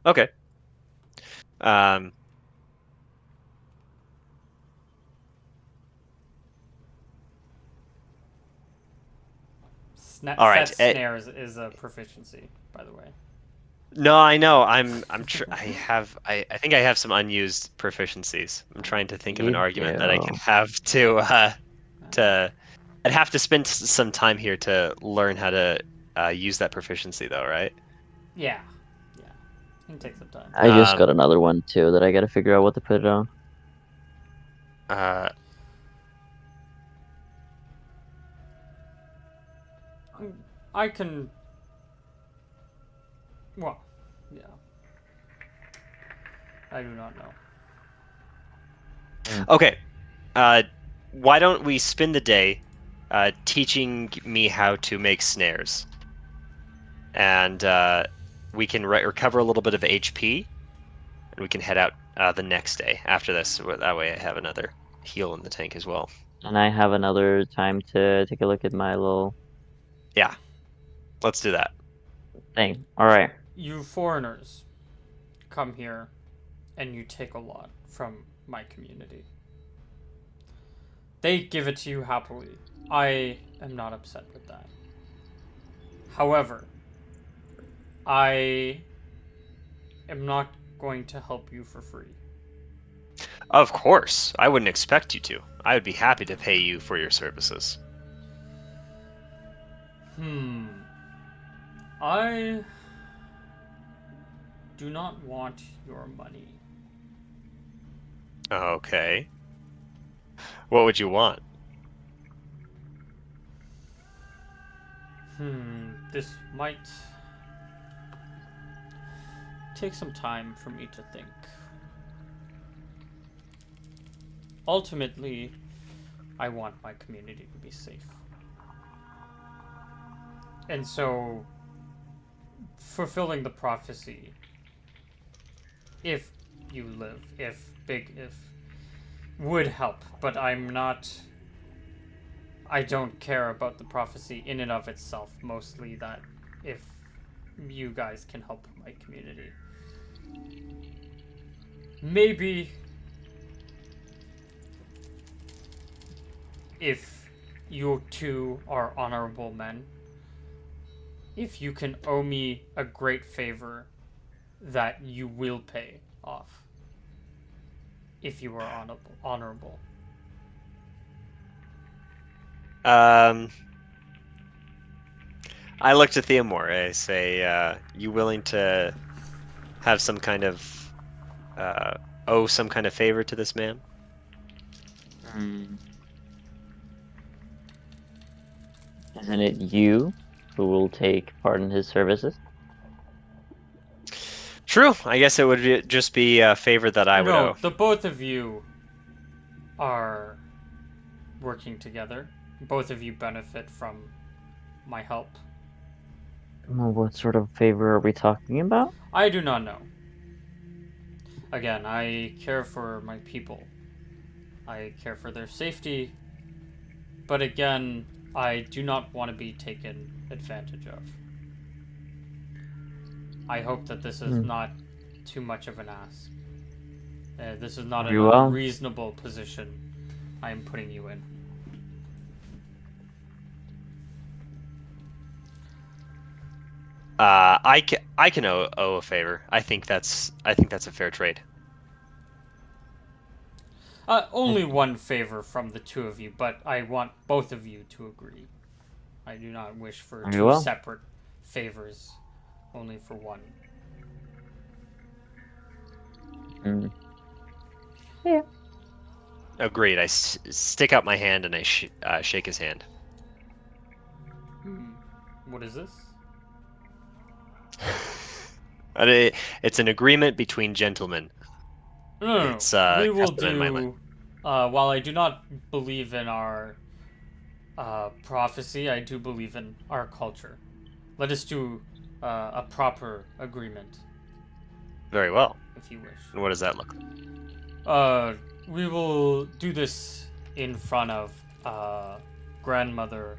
Okay. Um, all right. Set snare is a proficiency, by the way. No, I know. I think I have some unused proficiencies. I'm trying to think of an You argument that I can do. have to. I'd have to spend some time here to learn how to use that proficiency, though, right? Yeah, yeah. You can take some time. I just got another one too that I gotta figure out what to put it on. Uh, I can. Well, yeah. I do not know. Okay. Uh, why don't we spend the day teaching me how to make snares? And we can recover a little bit of HP, and we can head out the next day after this. That way I have another heal in the tank as well. And I have another time to take a look at my little Yeah, let's do that. thing. All right. You foreigners come here and you take a lot from my community. They give it to you happily. I am not upset with that. However, I am not going to help you for free. Of course, I wouldn't expect you to. I would be happy to pay you for your services. I do not want your money. Okay. What would you want? This might take some time for me to think. Ultimately, I want my community to be safe. And so, fulfilling the prophecy, if you live, if big if, would help, but I don't care about the prophecy in and of itself, mostly that if you guys can help my community. Maybe if you two are honorable men, if you can owe me a great favor that you will pay off. If you are honorable. I looked at Theomore. I say, you willing to have some kind of owe some kind of favor to this man? Hmm. Isn't it you who will take part in his services? True. I guess it would just be a favor that I would No, owe. the both of you are working together. Both of you benefit from my help. Well, what sort of favor are we talking about? I do not know. Again, I care for my people. I care for their safety. But again, I do not want to be taken advantage of. I hope that this is Hmm. not too much of an ask. This is not Very an well. unreasonable position I am putting you in. I can owe a favor. I think that's a fair trade. Only one favor from the two of you, but I want both of you to agree. I do not wish for Very two well. separate favors, only for one. Hmm. Yeah. Agreed. I stick out my hand and I shake his hand. What is this? It's an agreement between gentlemen. No. It's We will custom in my land. do. While I do not believe in our prophecy, I do believe in our culture. Let us do a proper agreement, Very well. if you wish. And what does that look We will do this in front of grandmother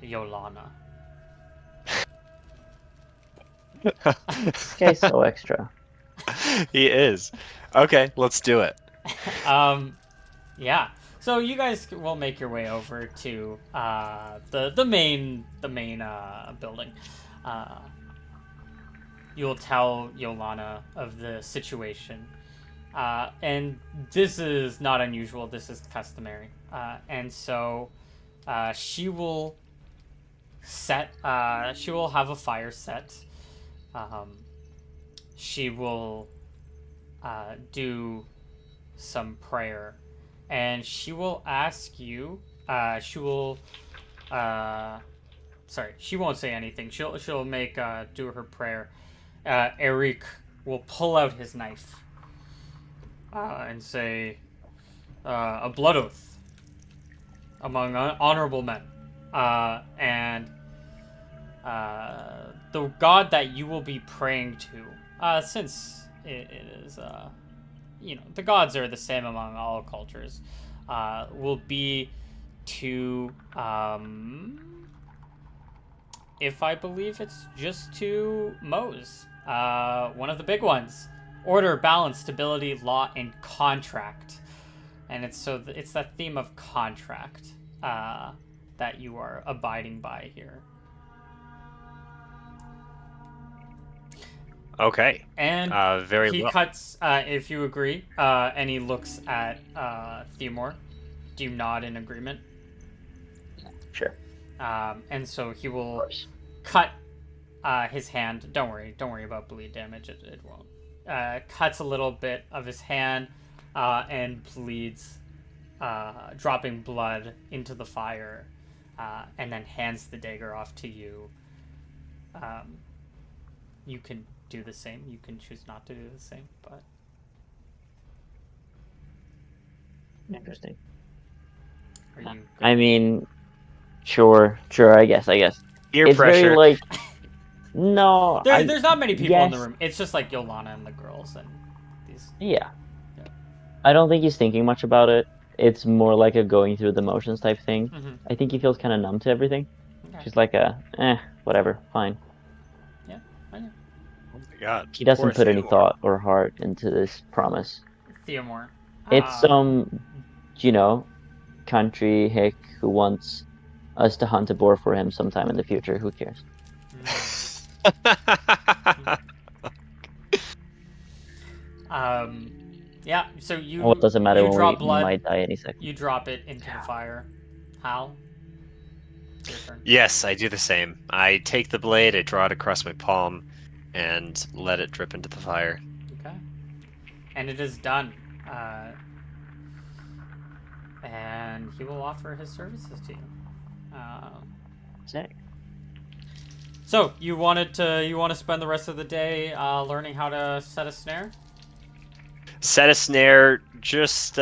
Yolana. like? This guy's so extra. He is. Okay, let's do it. Yeah. So you guys will make your way over to the main building. Uh, you'll tell Yolana of the situation, and this is not unusual. This is customary, and so she will set. She will have a fire set. Um, she will do some prayer, and she will ask you. She will. Sorry, she won't say anything. She'll make do her prayer, Eric will pull out his knife and say, a blood oath among honorable men. And the god that you will be praying to, since it is, the gods are the same among all cultures, will be to, if I believe it's just to Mose, one of the big ones. Order, balance, stability, law, and contract. And it's that theme of contract that you are abiding by here. Okay. And Very he well. cuts, if you agree, and he looks at Theomore. Do you nod in agreement? Sure. And so he Of will course. cut his hand. Don't worry about bleed damage. It won't. Cuts a little bit of his hand and bleeds, dropping blood into the fire, and then hands the dagger off to you. You can do the same. You can choose not to do the same, but Interesting. are you? I mean, sure, I guess. Peer It's very pressure. like, no, There's not many people in the yes, room. It's just like Yolana and the girls and these. yeah. Yeah. I don't think he's thinking much about it. It's more like a going through the motions type thing. Mm-hmm. I think he feels kind of numb to everything. Okay. Just like whatever, fine. Yeah. I know. Oh my god. He Poor doesn't put any Theodore. thought or heart into this promise. Theomore. It's you know, country hick who wants us to hunt a boar for him sometime in the future. Who cares? Yeah. So What does it matter you when drop we blood. might die any second? You drop it into the fire. Hal, it's your turn. Yes, I do the same. I take the blade, I draw it across my palm, and let it drip into the fire. Okay. And it is done. And he will offer his services to you. Sick. So you want to spend the rest of the day learning how to set a snare? Set a snare, just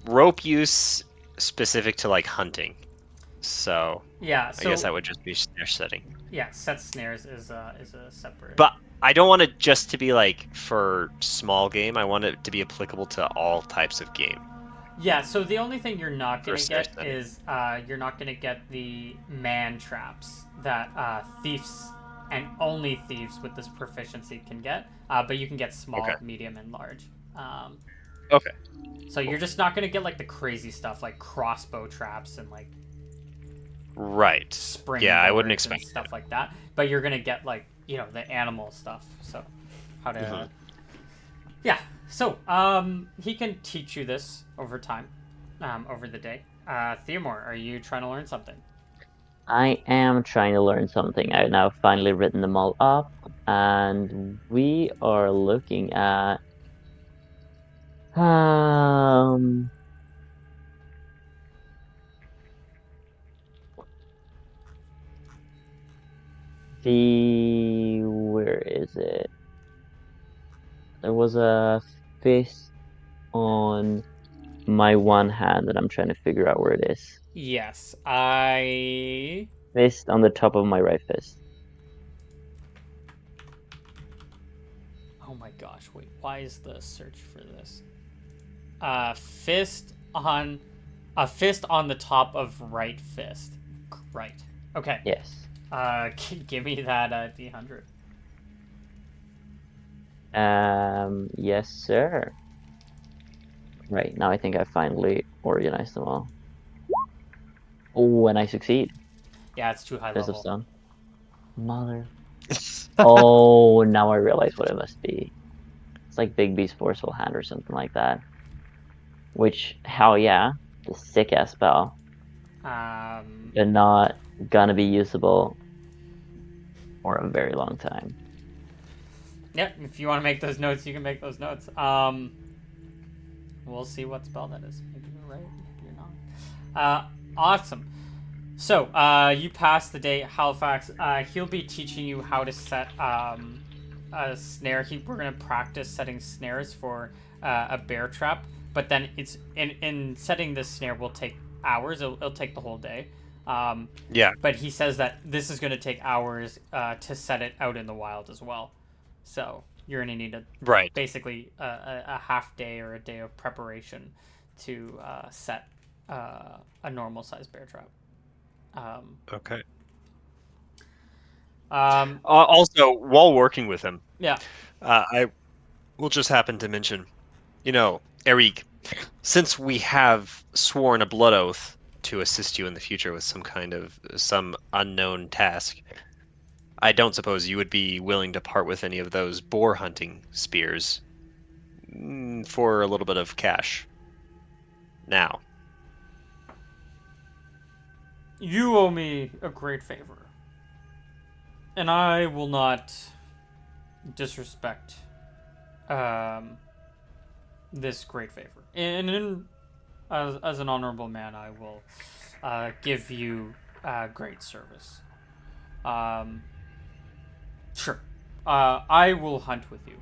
rope use specific to like hunting. So Yeah. I guess So that would just be snare setting. yeah, set snares is a separate. But I don't want it just to be like for small game. I want it to be applicable to all types of game. Yeah, so the only thing you're not For gonna snare get setting. is you're not gonna get the man traps that thieves and only thieves with this proficiency can get. But you can get small, Okay. medium, and large. Okay. So you're just not gonna get like the crazy stuff like crossbow traps and like Right. spring Yeah, I wouldn't boards and expect stuff like that. But you're gonna get like the animal stuff. So how to Mhm. yeah. So he can teach you this over time, over the day. Theomore, are you trying to learn something? I am trying to learn something. I've now finally written them all up, and we are looking at um where is it? There was a fist on my one hand that I'm trying to figure out where it is. Yes, I. Fist on the top of my right fist. Oh my gosh! Wait, why is the search for this? Fist on, a fist on the top of right fist. Right. Okay. Yes. Give me that D100. Yes, sir. Right, now I think I finally organized them all. Oh, and I succeed. Yeah, it's too high Fist of level. Stone. Mother. Oh, now I realize what it must be. It's like Big B's Forceful Hand or something like that. Which, hell yeah, the sick ass spell. But not gonna be usable for a very long time. Yeah, if you want to make those notes, you can make those notes. We'll see what spell that is. Maybe you're right, maybe you're not. Awesome. So, you pass the day at Halifax. He'll be teaching you how to set a snare. We're gonna practice setting snares for a bear trap. But then it's in setting this snare will take hours. It'll take the whole day. Um, Yeah. but he says that this is gonna take hours to set it out in the wild as well. So you're gonna need Right. basically a half day or a day of preparation to set a normal sized bear trap. Um, Okay. um, Also, while working with him, yeah. I will just happen to mention, Eric, since we have sworn a blood oath to assist you in the future with some unknown task, I don't suppose you would be willing to part with any of those boar hunting spears for a little bit of cash now. You owe me a great favor, and I will not disrespect um, this great favor. As an honorable man, I will give you great service. Um, sure. I will hunt with you.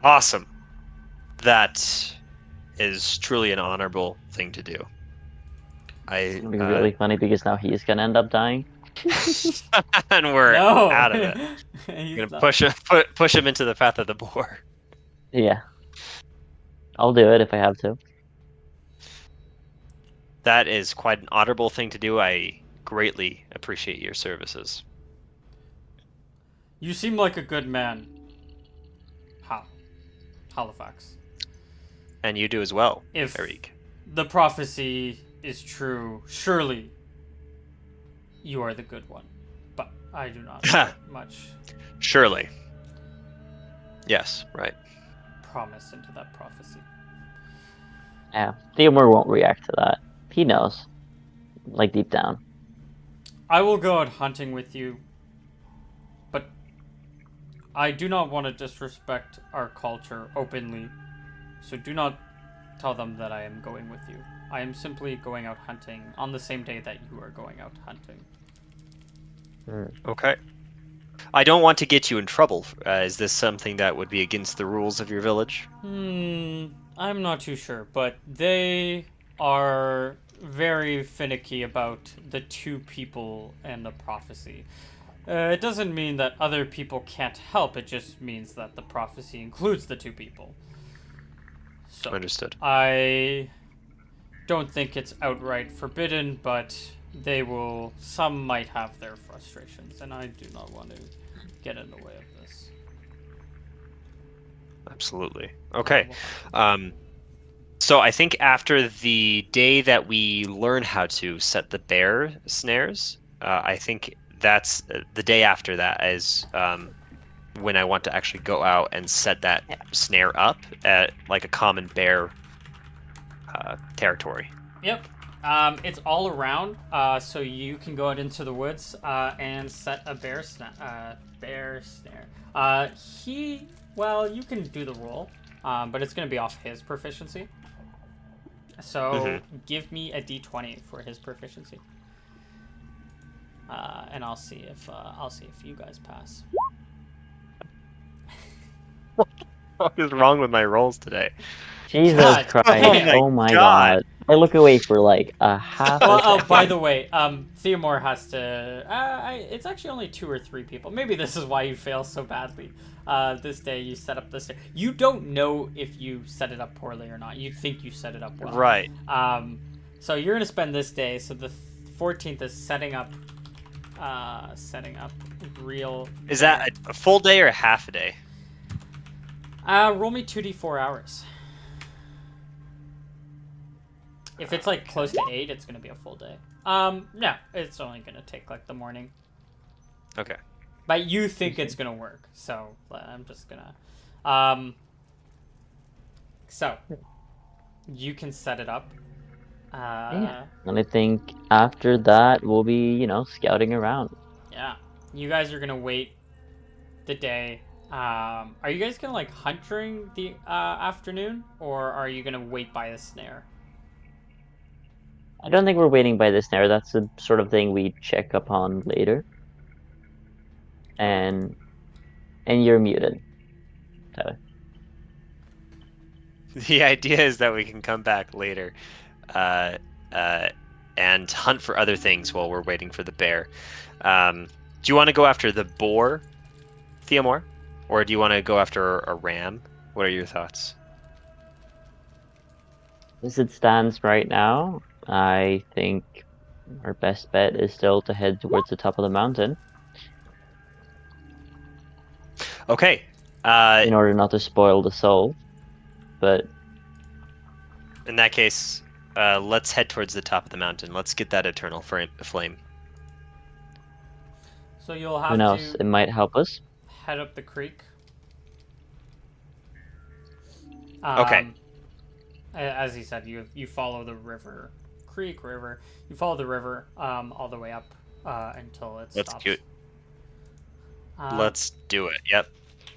Awesome. That is truly an honorable thing to do. It's I gonna be really funny because now he's gonna end up dying. and we're No, out of it. he's We're gonna not. push him into the path of the boar. Yeah, I'll do it if I have to. That is quite an honorable thing to do. I greatly appreciate your services. You seem like a good man. How? Halifax. And you do as well, If Eric. the prophecy is true, surely you are the good one. But I do not put much Surely. Yes, right. promise into that prophecy. Yeah, Theomore won't react to that. He knows, like deep down. I will go out hunting with you, but I do not want to disrespect our culture openly. So do not tell them that I am going with you. I am simply going out hunting on the same day that you are going out hunting. Okay. I don't want to get you in trouble. Is this something that would be against the rules of your village? I'm not too sure, but they are very finicky about the two people and the prophecy. It doesn't mean that other people can't help, it just means that the prophecy includes the two people. So, Understood. I don't think it's outright forbidden, but some might have their frustrations, and I do not want to get in the way of this. Absolutely. Okay. So I think after the day that we learn how to set the bear snares, I think that's the day after that is when I want to actually go out and set that snare up at like a common bear territory. Yep. It's all around, so you can go out into the woods and set a bear snare. Well, you can do the roll, but it's going to be off his proficiency. So give me a d20 for his proficiency, and I'll see if you guys pass. What is wrong with my rolls today? Jesus God Christ! damn. Oh my God. God! I look away for like a half a Well, second. by the way, Theomore has to. It's actually only 2 or 3 people. Maybe this is why you fail so badly. This day you set up this. You don't know if you set it up poorly or not. You think you set it up well. Right. So you're gonna spend this day. So the 14th is setting up. Real. Is that a full day or a half a day? Roll me 2d4 hours. If it's like close to 8, it's gonna be a full day. No, it's only gonna take like the morning. Okay. But you think it's gonna work, so I'm just gonna. So you can set it up. Yeah. And I think after that we'll be, scouting around. Yeah. You guys are gonna wait the day. Are you guys gonna like hunt during the afternoon, or are you gonna wait by the snare? I don't think we're waiting by the snare. That's the sort of thing we check upon later. Okay. And you're muted, Tyler. The idea is that we can come back later, uh, uh, and hunt for other things while we're waiting for the bear. Do you want to go after the boar, Theomore, or do you want to go after a ram? What are your thoughts? As it stands right now, I think our best bet is still to head towards the top of the mountain Okay. Uh, in order not to spoil the soul. But in that case, let's head towards the top of the mountain. Let's get that eternal flame. So you'll who have knows? to It might help us. head up the creek. Okay. As he said, you follow the river, creek river. You follow the river all the way up until it Let's stops. Um, let's do it. Yep.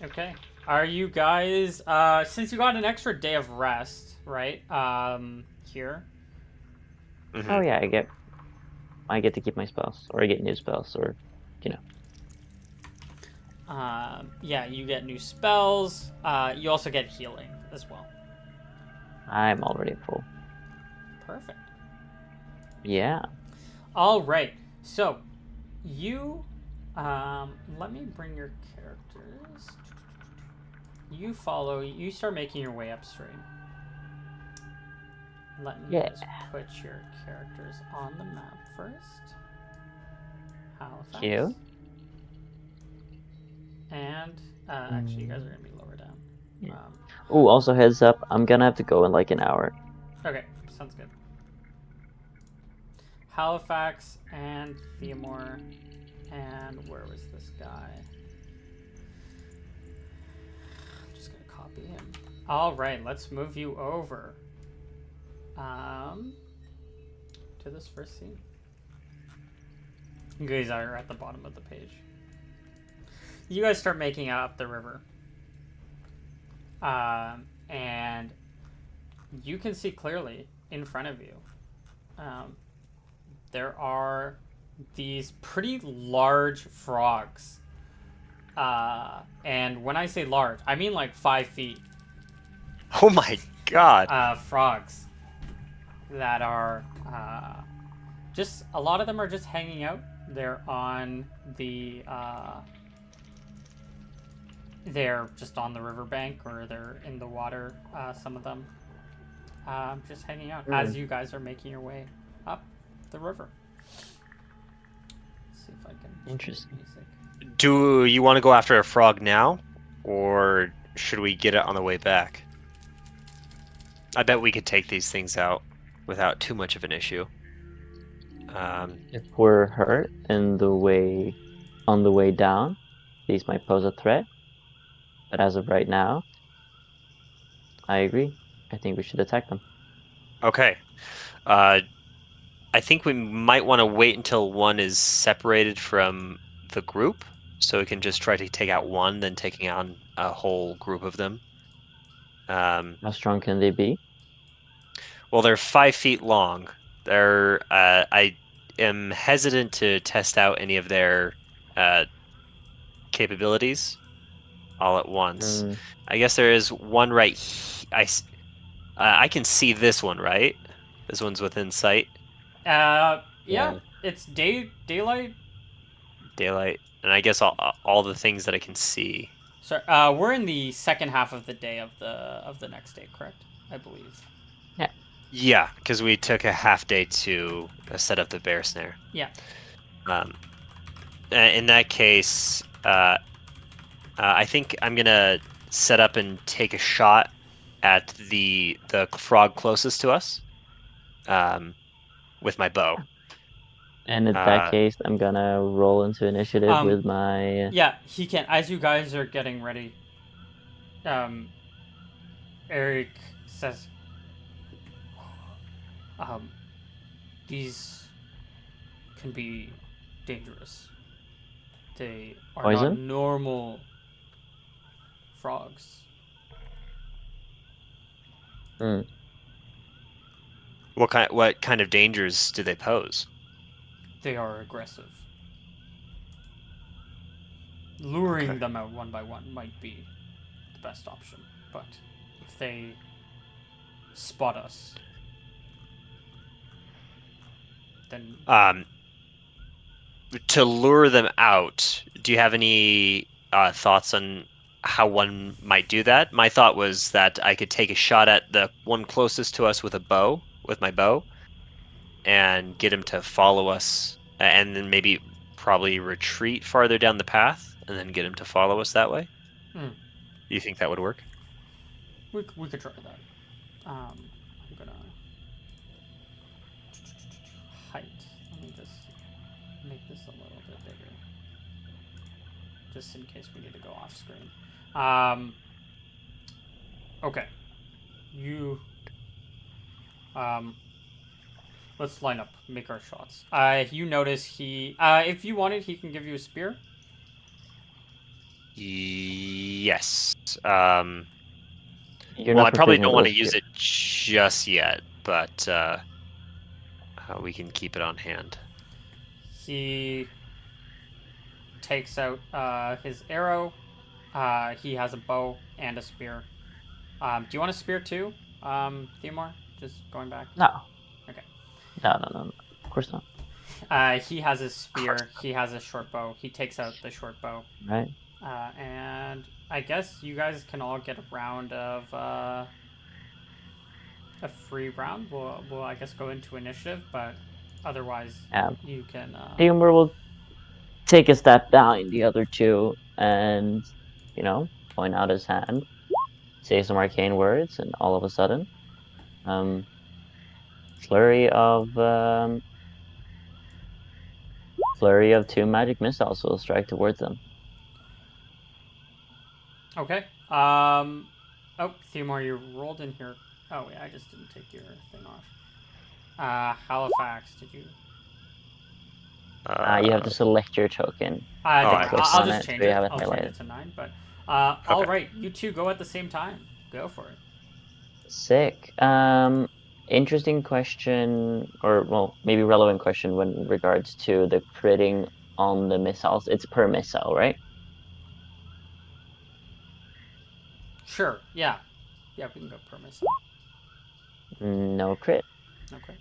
okay. Are you guys since you got an extra day of rest, right? Here. Oh Hmm. yeah, I get to keep my spells, or I get new spells, or you know. Yeah, you get new spells. You also get healing as well. I'm already full. Perfect. Yeah. All right. So, you, let me bring your characters. You follow. You start making your way upstream. Let me Yeah. just put your characters on the map first. Halifax. Cute. And actually, you guys are gonna be lower down. Yeah. Um, Oh, also heads up, I'm gonna have to go in like an hour. okay, sounds good. Halifax and Theomore, and where was this guy? Just gonna copy him. All right, let's move you over to this first scene. You guys are at the bottom of the page. You guys start making it up the river, and you can see clearly in front of you. Um, there are these pretty large frogs. And when I say large, I mean like 5 feet. Oh my God. Frogs that are just a lot of them are just hanging out. They're on the they're just on the riverbank or they're in the water. Some of them just hanging out as you guys are making your way up the river. Let's see if I can Interesting. music. Do you want to go after a frog now, or should we get it on the way back? I bet we could take these things out without too much of an issue. If we're hurt on the way down, these might pose a threat. But as of right now, I agree. I think we should attack them. Okay. Uh, I think we might want to wait until one is separated from the group, so we can just try to take out one, then taking on a whole group of them. How strong can they be? Well, they're 5 feet long. I am hesitant to test out any of their uh, capabilities all at once. Mm, I guess there is one right. I can see this one, right? This one's within sight, Yeah, it's daylight. daylight, and I guess all the things that I can see. Sorry, we're in the second half of the day of the next day, correct? I believe. yeah. Yeah, because we took a half day to set up the bear snare. Yeah. Um, in that case, I think I'm gonna set up and take a shot at the frog closest to us, um, with my bow. And in that Uh, case, I'm gonna roll into initiative Um. with my. Yeah, he can. As you guys are getting ready, um, Eric says, um, these can be dangerous. They are not Poison? normal frogs. Hmm. What kind of dangers do they pose? They are aggressive. Luring Okay. them out one by one might be the best option, but if they spot us, then Um, to lure them out, do you have any thoughts on how one might do that? My thought was that I could take a shot at the one closest to us with with my bow, and get him to follow us, and then maybe probably retreat farther down the path, and then get him to follow us that way. hmm, Do you think that would work? we could try that. I'm gonna height. Let me just make this a little bit bigger, just in case we need to go off screen. Okay, you let's line up, make our shots. You notice he, if you wanted, he can give you a spear. Yes. Um, You're well, not I probably proficient don't with want a to use spear. it just yet, but we can keep it on hand. He takes out his arrow. He has a bow and a spear. Do you want a spear too, Theomore? Just going back. No, Okay. no. Of course not. He has his Of course. spear. He has a short bow. He takes out the short bow. Right? And I guess you guys can all get a round of a free round. We'll I guess go into initiative, but otherwise Yeah. you can. Theomir will take a step behind the other two and, you know, point out his hand, say some arcane words, and all of a sudden, um, flurry of um, flurry of two magic missiles will strike towards them. Okay. Oh, Theomore, you rolled in here. Oh wait, I just didn't take your thing off. Halifax, did you? You have Uh, to select your token oh, and Don't I worry. click I'll on just it, change so you it. have it I'll change highlighted. it to 9. But all okay. right, you two go at the same time. Go for it. Sick. Interesting question, or well, maybe relevant question when regards to the critting on the missiles. It's per missile, right? Sure. Yeah. Yeah, we can go per missile. No crit. Okay.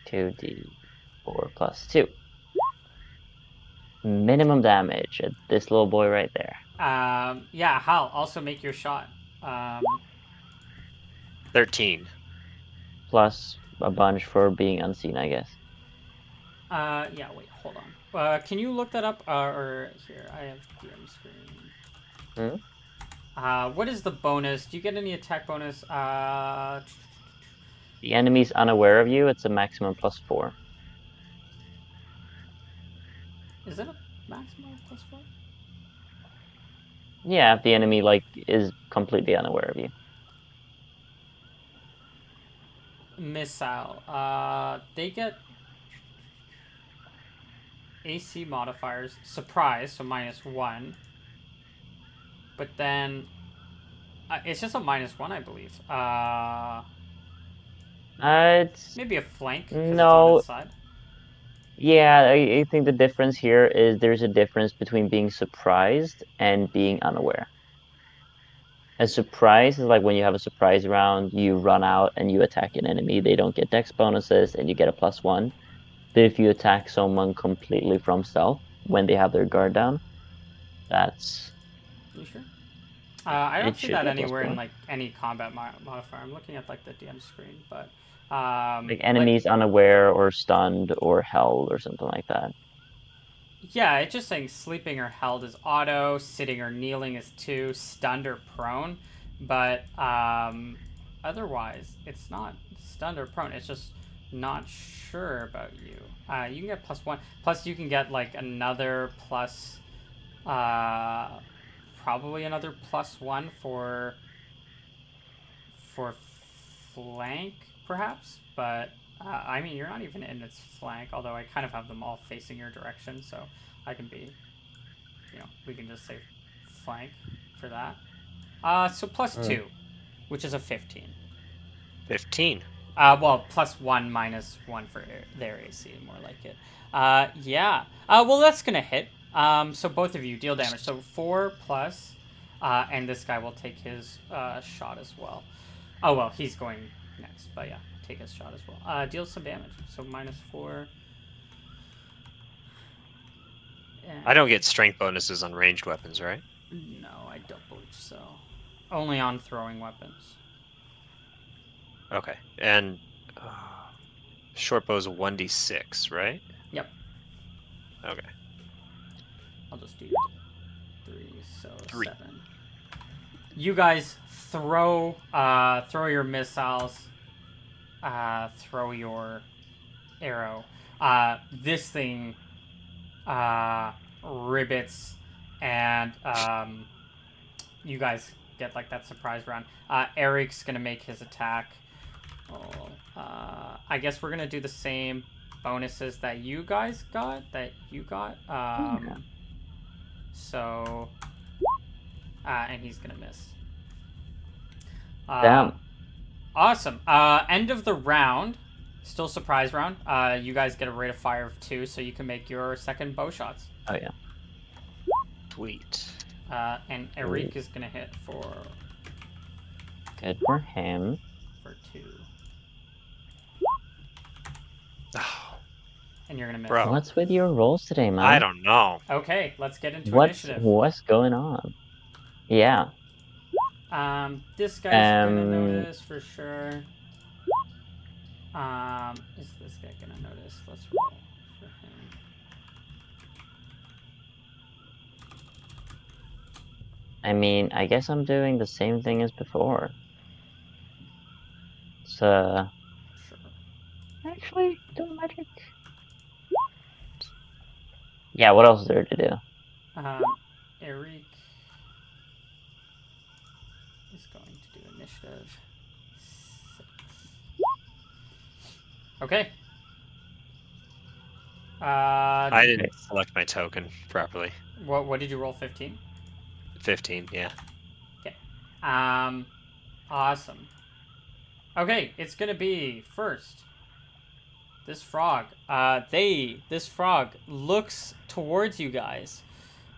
2d4 plus 2. Minimum damage at this little boy right there. Yeah, Hal, also make your shot. Um, 13. Plus a bunch for being unseen, I guess. yeah, wait, hold on. Can you look that up? Or here, I have DM screen. Hmm? What is the bonus? Do you get any attack bonus? The enemy's unaware of you, it's a maximum plus 4. Is it a maximum plus 4? Yeah, if the enemy like is completely unaware of you. Missile. They get AC modifiers. Surprise, so -1. But then it's just a -1, I believe. It's Maybe a flank because it's on its no. side. Yeah, I think the difference here is there's a difference between being surprised and being unaware. A surprise is like when you have a surprise round, you run out and you attack an enemy. They don't get dex bonuses and you get a +1. But if you attack someone completely from stealth when they have their guard down, that's You sure? I don't it see should that be a anywhere in +4. like any combat modifier. I'm looking at like the DM screen, but Like like enemies unaware or stunned or held or something like that. yeah, it's just saying sleeping or held is auto, sitting or kneeling is 2, stunned or prone, but otherwise it's not stunned or prone. It's just not sure about you. You can get +1. Plus you can get like another plus, uh, probably another +1 for flank, perhaps. But I mean, you're not even in its flank. Although I kind of have them all facing your direction, so I can be, we can just say flank for that. So plus Mm. 2, which is a 15. 15. Well, +1 -1 for their AC, more like it. Yeah. Well, that's gonna hit. So both of you deal damage. So 4 plus, and this guy will take his shot as well. Oh well, he's going next, but yeah, take his shot as well. Deal some damage. So -4. I don't get strength bonuses on ranged weapons, right? No, I don't believe so. Only on throwing weapons. Okay. And short bow's 1d6, right? Yep. Okay. I'll just do 3, so 3. 7. You guys throw your missiles, throw your arrow. This thing ribbits, and you guys get like that surprise round. Eric's gonna make his attack. Oh, I guess we're gonna do the same bonuses that you guys got. Yeah. So, and he's gonna miss. Damn. Awesome. End of the round. Still surprise round. You guys get a rate of fire of 2, so you can make your second bow shots. Oh yeah. Sweet. And Eric is gonna hit for Good for him. 2, Oh, and you're gonna miss. bro. What's with your rolls today, man? I don't know. Okay, let's get into initiative. What's going on? Yeah. This guy's gonna Um, notice for sure. Is this guy gonna notice? Let's roll for him. I mean, I guess I'm doing the same thing as before. So, Sure. actually, doing magic. Yeah, what else is there to do? Eric is going to do initiative 6. Okay. I didn't select my token properly. What did you roll? 15? 15, yeah. Okay. Awesome. Okay, it's gonna be first. This frog. This frog looks towards you guys.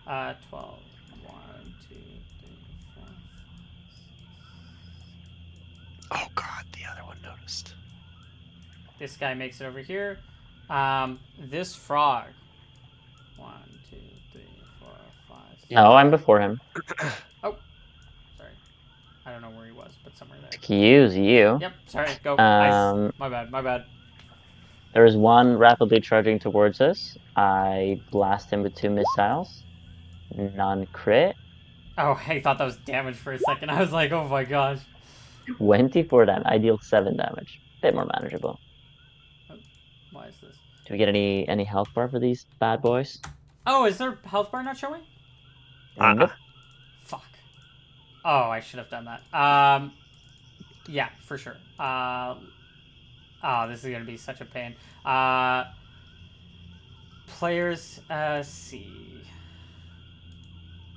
12. 1, 2, 3, 4. Oh god, the other one noticed. This guy makes it over here. This frog. 1, 2, 3, 4, 5. 6. No, I'm before him. Oh, sorry. I don't know where he was, but somewhere there. Excuse you. Yep. Sorry. Go. My bad. My bad. There is one rapidly charging towards us. I blast him with 2 missiles. None crit. Oh, I thought that was damage for a second. I was like, oh my gosh. 24 damage. I deal 7 damage. Bit more manageable. Why is this? Do we get any health bar for these bad boys? Oh, is their health bar not showing? Nope. Fuck. Oh, I should have done that. Yeah, for sure. Oh, this is gonna be such a pain. Players, see.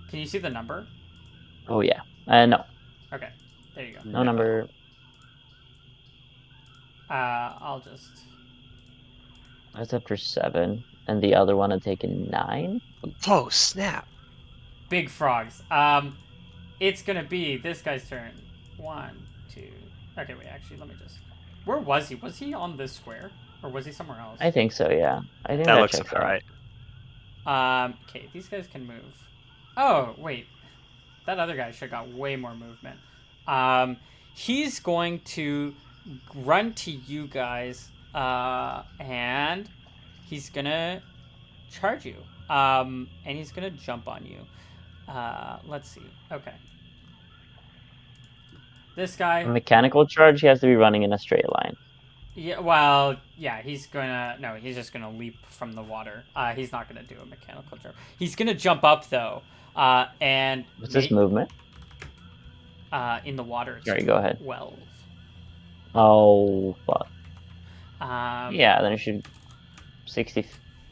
Can you see the number? Oh yeah. No. Okay, there you go. No number. I'll just. That's after 7, and the other one had taken 9. Oh snap! Big frogs. It's gonna be this guy's turn. 1, 2. Okay, wait. Actually, let me just. Where was he? Was he on this square, or was he somewhere else? I think so. Yeah. I think That that looks checks about out. right. Okay, these guys can move. Oh, wait. That other guy should have got way more movement. He's going to run to you guys, and he's gonna charge you. And he's gonna jump on you. Let's see. Okay. This guy. A mechanical charge, he has to be running in a straight line. Yeah, well, yeah, he's gonna... No, he's just gonna leap from the water. He's not gonna do a mechanical jump. He's gonna jump up, though, and... What's this movement? In the water, it's Sorry, go ahead. 12. Oh, fuck. Um, Yeah, then it should... 60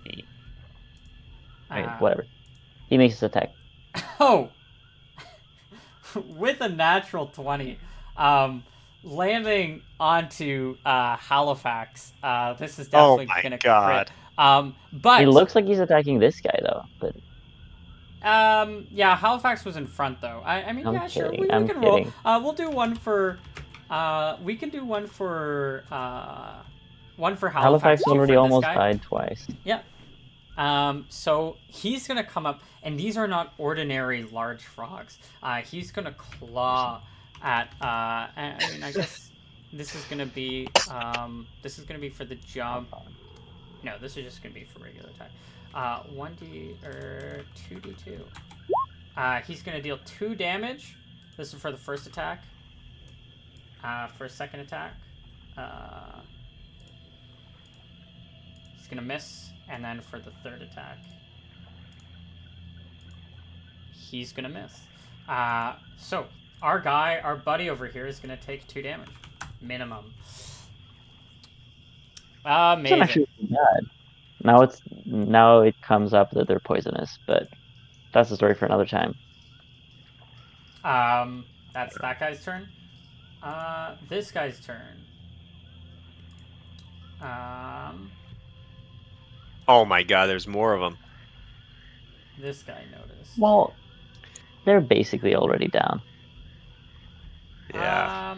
feet. Okay, whatever. He makes his attack. Oh! With a natural 20. landing onto Halifax. This is Oh definitely my gonna crit. god. It But looks like he's attacking this guy though, but yeah, Halifax was in front though. I mean, I'm yeah, sure, kidding. we I'm can roll. kidding. We'll do one for. We can do one for Halifax, Halifax two already for this almost guy. died twice. Yeah. So he's gonna come up, and these are not ordinary large frogs. He's gonna claw at. I mean, I guess this is gonna be. This is gonna be for the jump. No, this is just gonna be for regular attack. 1d or 2d2. He's gonna deal 2 damage. This is for the first attack. For a second attack, he's gonna miss, and then for the third attack, he's gonna miss. So our buddy over here is gonna take 2 damage, minimum. It's not Amazing. actually bad. Now it comes up that they're poisonous, but that's a story for another time. That's that guy's turn. This guy's turn. Oh my god, there's more of them. This guy noticed. Well, they're basically already down. Yeah.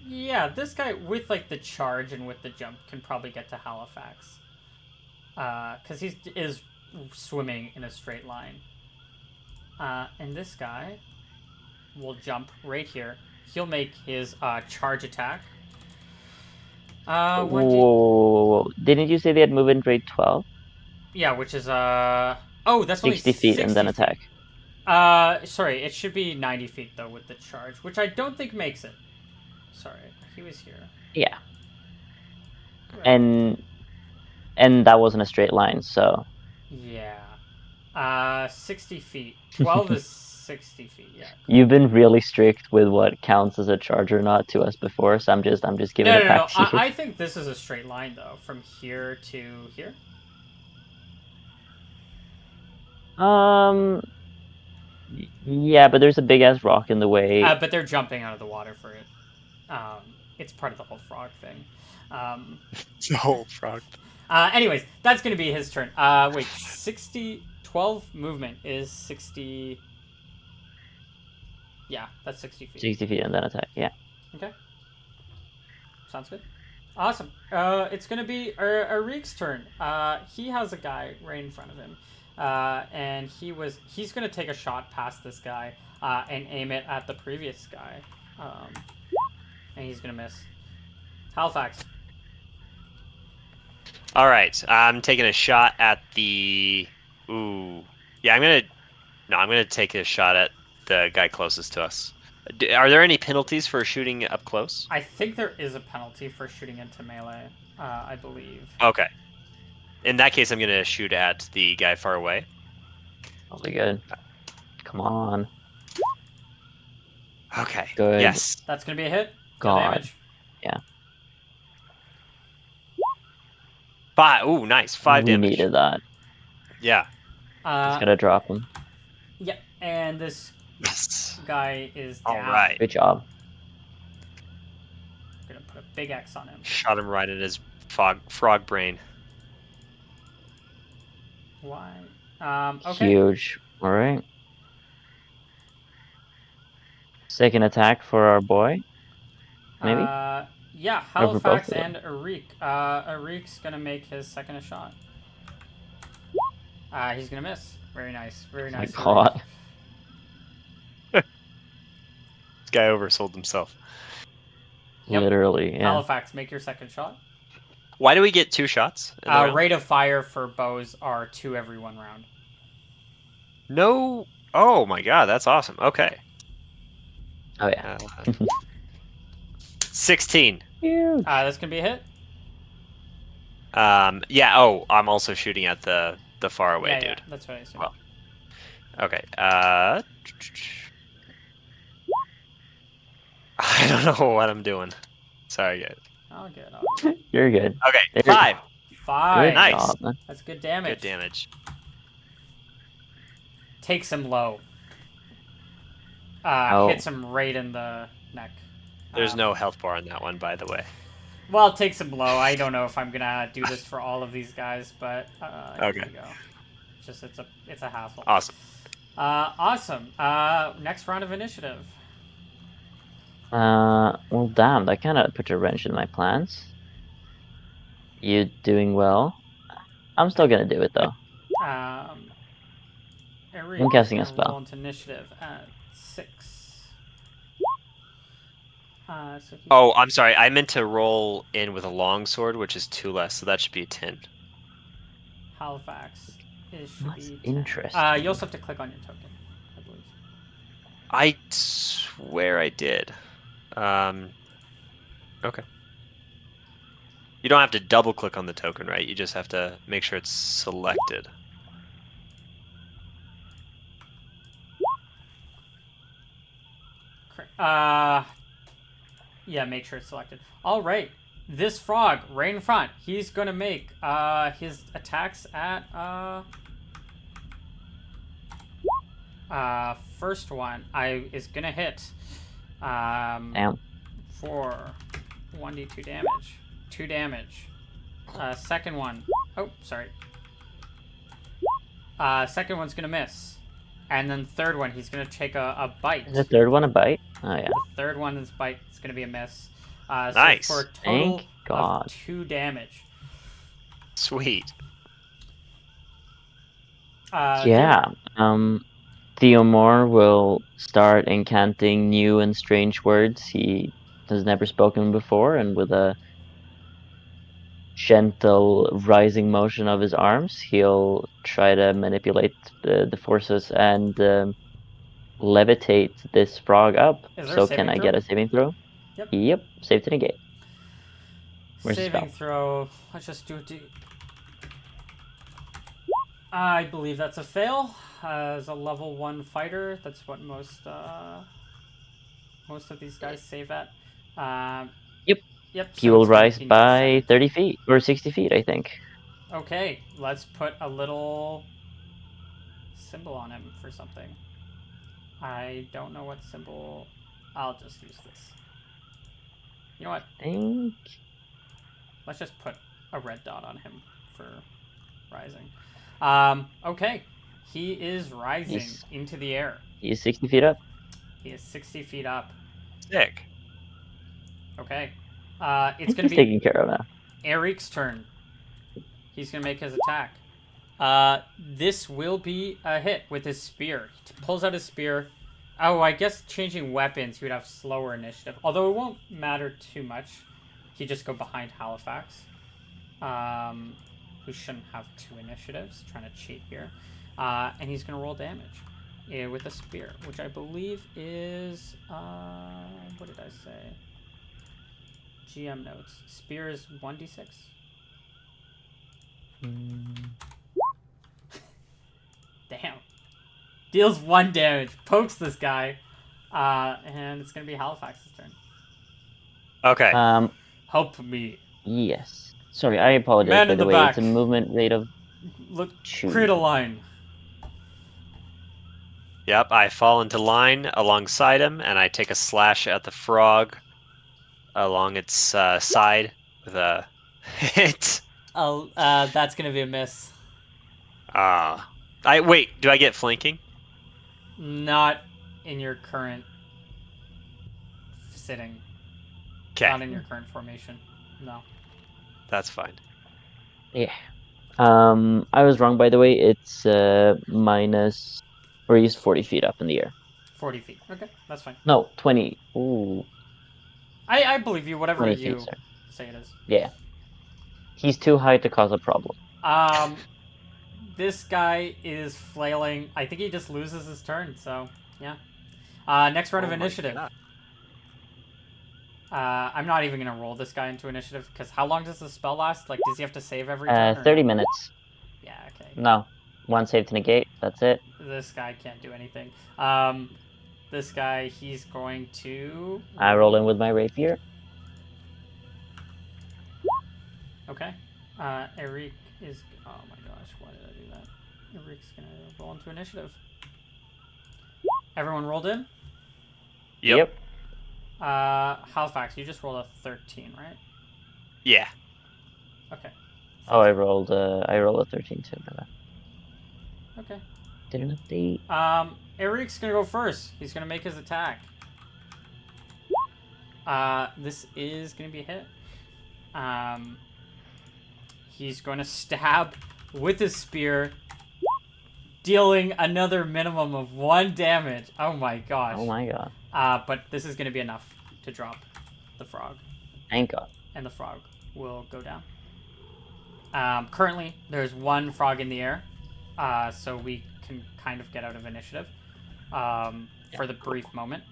Yeah, this guy with like the charge and with the jump can probably get to Halifax. Because he is swimming in a straight line. And this guy will jump right here. He'll make his charge attack. Whoa. Didn't you say they had movement rate 12? Yeah, which is oh, that's only 60 feet 60 and then feet. attack. Sorry, it should be 90 feet though with the charge, which I don't think makes it. Sorry, he was here. Yeah. Right. And that wasn't a straight line, so Yeah. 60 feet. 12 is 60 feet, yeah. you've been really strict with what counts as a charge or not to us before, so I'm just giving No, it no, back no. to you. I think this is a straight line though, from here to here. Yeah, but there's a big ass rock in the way. But they're jumping out of the water for it. It's part of the whole frog thing. It's a whole frog. Anyways, that's going to be his turn. Wait, 12 movement is 60. Yeah, that's 60 feet. 60 feet and then attack, yeah. Okay. Sounds good. Awesome. It's going to be Arik's turn. He has a guy right in front of him. And he's going to take a shot past this guy and aim it at the previous guy. And he's going to miss. Halifax. All right, I'm taking a shot at the. Ooh, yeah, I'm gonna take a shot at the guy closest to us. Are there any penalties for shooting up close? I think there is a penalty for shooting into melee, I believe. Okay. In that case, I'm gonna shoot at the guy far away. Probably good. Come on. Okay. Good. Yes. That's going to be a hit. God. Damage. Yeah. 5. Ooh, nice. 5 we damage. needed that. Yeah. Just gotta drop him. Yeah, and this Yes. guy is down. All right. Good job. Gonna put a big X on him. Shot him right in his frog brain. Why? Okay. Huge. All right. Second attack for our boy. Maybe? Yeah, Or for both Halifax of them. and Arik. Arik's gonna make his second shot. He's gonna miss. Very nice. Very My nice. God. This guy oversold himself. Yep. Literally, yeah. Halifax, make your second shot. Why do we get 2 shots in the round? Rate of fire for bows are 2 every 1 round. No. Oh my god, that's awesome. Okay. Oh, yeah. 16. Huge. That's gonna be a hit. Yeah. Oh, I'm also shooting at the far away Yeah, dude. yeah, that's what I assumed. Well, okay. I don't know what I'm doing. Sorry, guys. Oh, good. All good. You're good. Okay, There- 5. 5. Good Nice. job, man. That's good damage. Good damage. Takes him low. Oh. Hits him right in the neck. There's no health bar on that one, by the way. Well, take some blow. I don't know if I'm gonna do this for all of these guys, but here Okay. we go. It's a hassle. Awesome. Awesome. Next round of initiative. Well, damn, that kind of put a wrench in my plans. You doing well? I'm still gonna do it though. Um, Eric I'm is casting a gonna roll spell. into initiative at 6. So he's Oh, I'm sorry. I meant to roll in with a long sword, which is 2 less, so that should be a 10. Halifax. It should That's be 10. interesting. You also have to click on your token, I believe. I swear I did. Okay. You don't have to double click on the token, right? You just have to make sure it's selected. Yeah, make sure it's selected. All right. This frog, right in front, he's gonna make his attacks at first one is gonna hit Damn. for 1d2 damage. 2 damage. Second one. Oh, sorry. Second one's gonna miss. And then third one, he's gonna take a bite. Is the third one a bite? Oh yeah. The third one is bite. It's gonna be a miss. So for Nice. a total Thank of God. 2 damage. Sweet. Yeah. Theomore will start incanting new and strange words he has never spoken before, and with a gentle rising motion of his arms, he'll try to manipulate the forces and levitate this frog up. Is there a So can saving I throw? get a saving throw? Yep. Yep, save to negate. Where's the Saving spell? throw. Let's just do it. I believe that's a fail. As a level 1 fighter, that's what most of these guys save at. Yep. Yep. He So will it's gonna, rise he needs a by 7. 30 feet or 60 feet, I think. Okay, let's put a little symbol on him for something. I don't know what symbol. I'll just use this. You know what? Think Let's just put a red dot on him for rising. Okay. He is rising he's into the air. 60 feet up. He is 60 feet up. Sick. Okay. I It's think going he's to be taken care of now. Eric's turn. He's going to make his attack. This will be a hit with his spear. He pulls out his spear. Oh, I guess changing weapons, he would have slower initiative. Although it won't matter too much. He just go behind Halifax. Who shouldn't have 2 initiatives. Trying to cheat here. And he's going to roll damage with a spear, which I believe is... what did I say? GM notes. Spear is 1d6. Damn. Deals 1 damage. Pokes this guy. And it's going to be Halifax's turn. Okay. Help me. Yes. Sorry, I apologize, Man by in the the way. It's back. a movement rate of Look, 2. create a line. Yep, I fall into line alongside him, and I take a slash at the frog along its side with a hit. Oh, that's going to be a miss. I wait. Do I get flanking? Not in your current sitting. Okay, Not in your current formation. No. that's fine. Yeah. I was wrong, by the way. It's minus, or he's 40 feet up in the air. 40 feet. Okay, that's fine. No, 20. Ooh, I believe you, whatever 20 feet, you sir. say it is. Yeah. He's too high to cause a problem. This guy is flailing. I think he just loses his turn, so yeah. Next round of Oh my initiative. God. I'm not even gonna roll this guy into initiative because how long does the spell last? Like, does he have to save every turn? Or 30 no? minutes. Yeah, okay. No. 1 save to negate. That's it. This guy can't do anything. This guy, he's going to. I roll in with my rapier. Okay. Eric is. Oh my gosh, why did I do that? Eric's gonna roll into initiative. Everyone rolled in? Yep. Halifax, you just rolled a 13, right? Yeah. Okay. Oh, Sounds I rolled a 13 too. My bad. okay. Didn't update. Eric's gonna go first. He's gonna make his attack. This is gonna be a hit. Um, he's going to stab with his spear, dealing another minimum of 1 damage. Oh my gosh. Oh my god. But this is gonna be enough to drop the frog, Thank god. and the frog will go down. Currently, there's one frog in the air, so we can kind of get out of initiative Yeah. for the brief moment.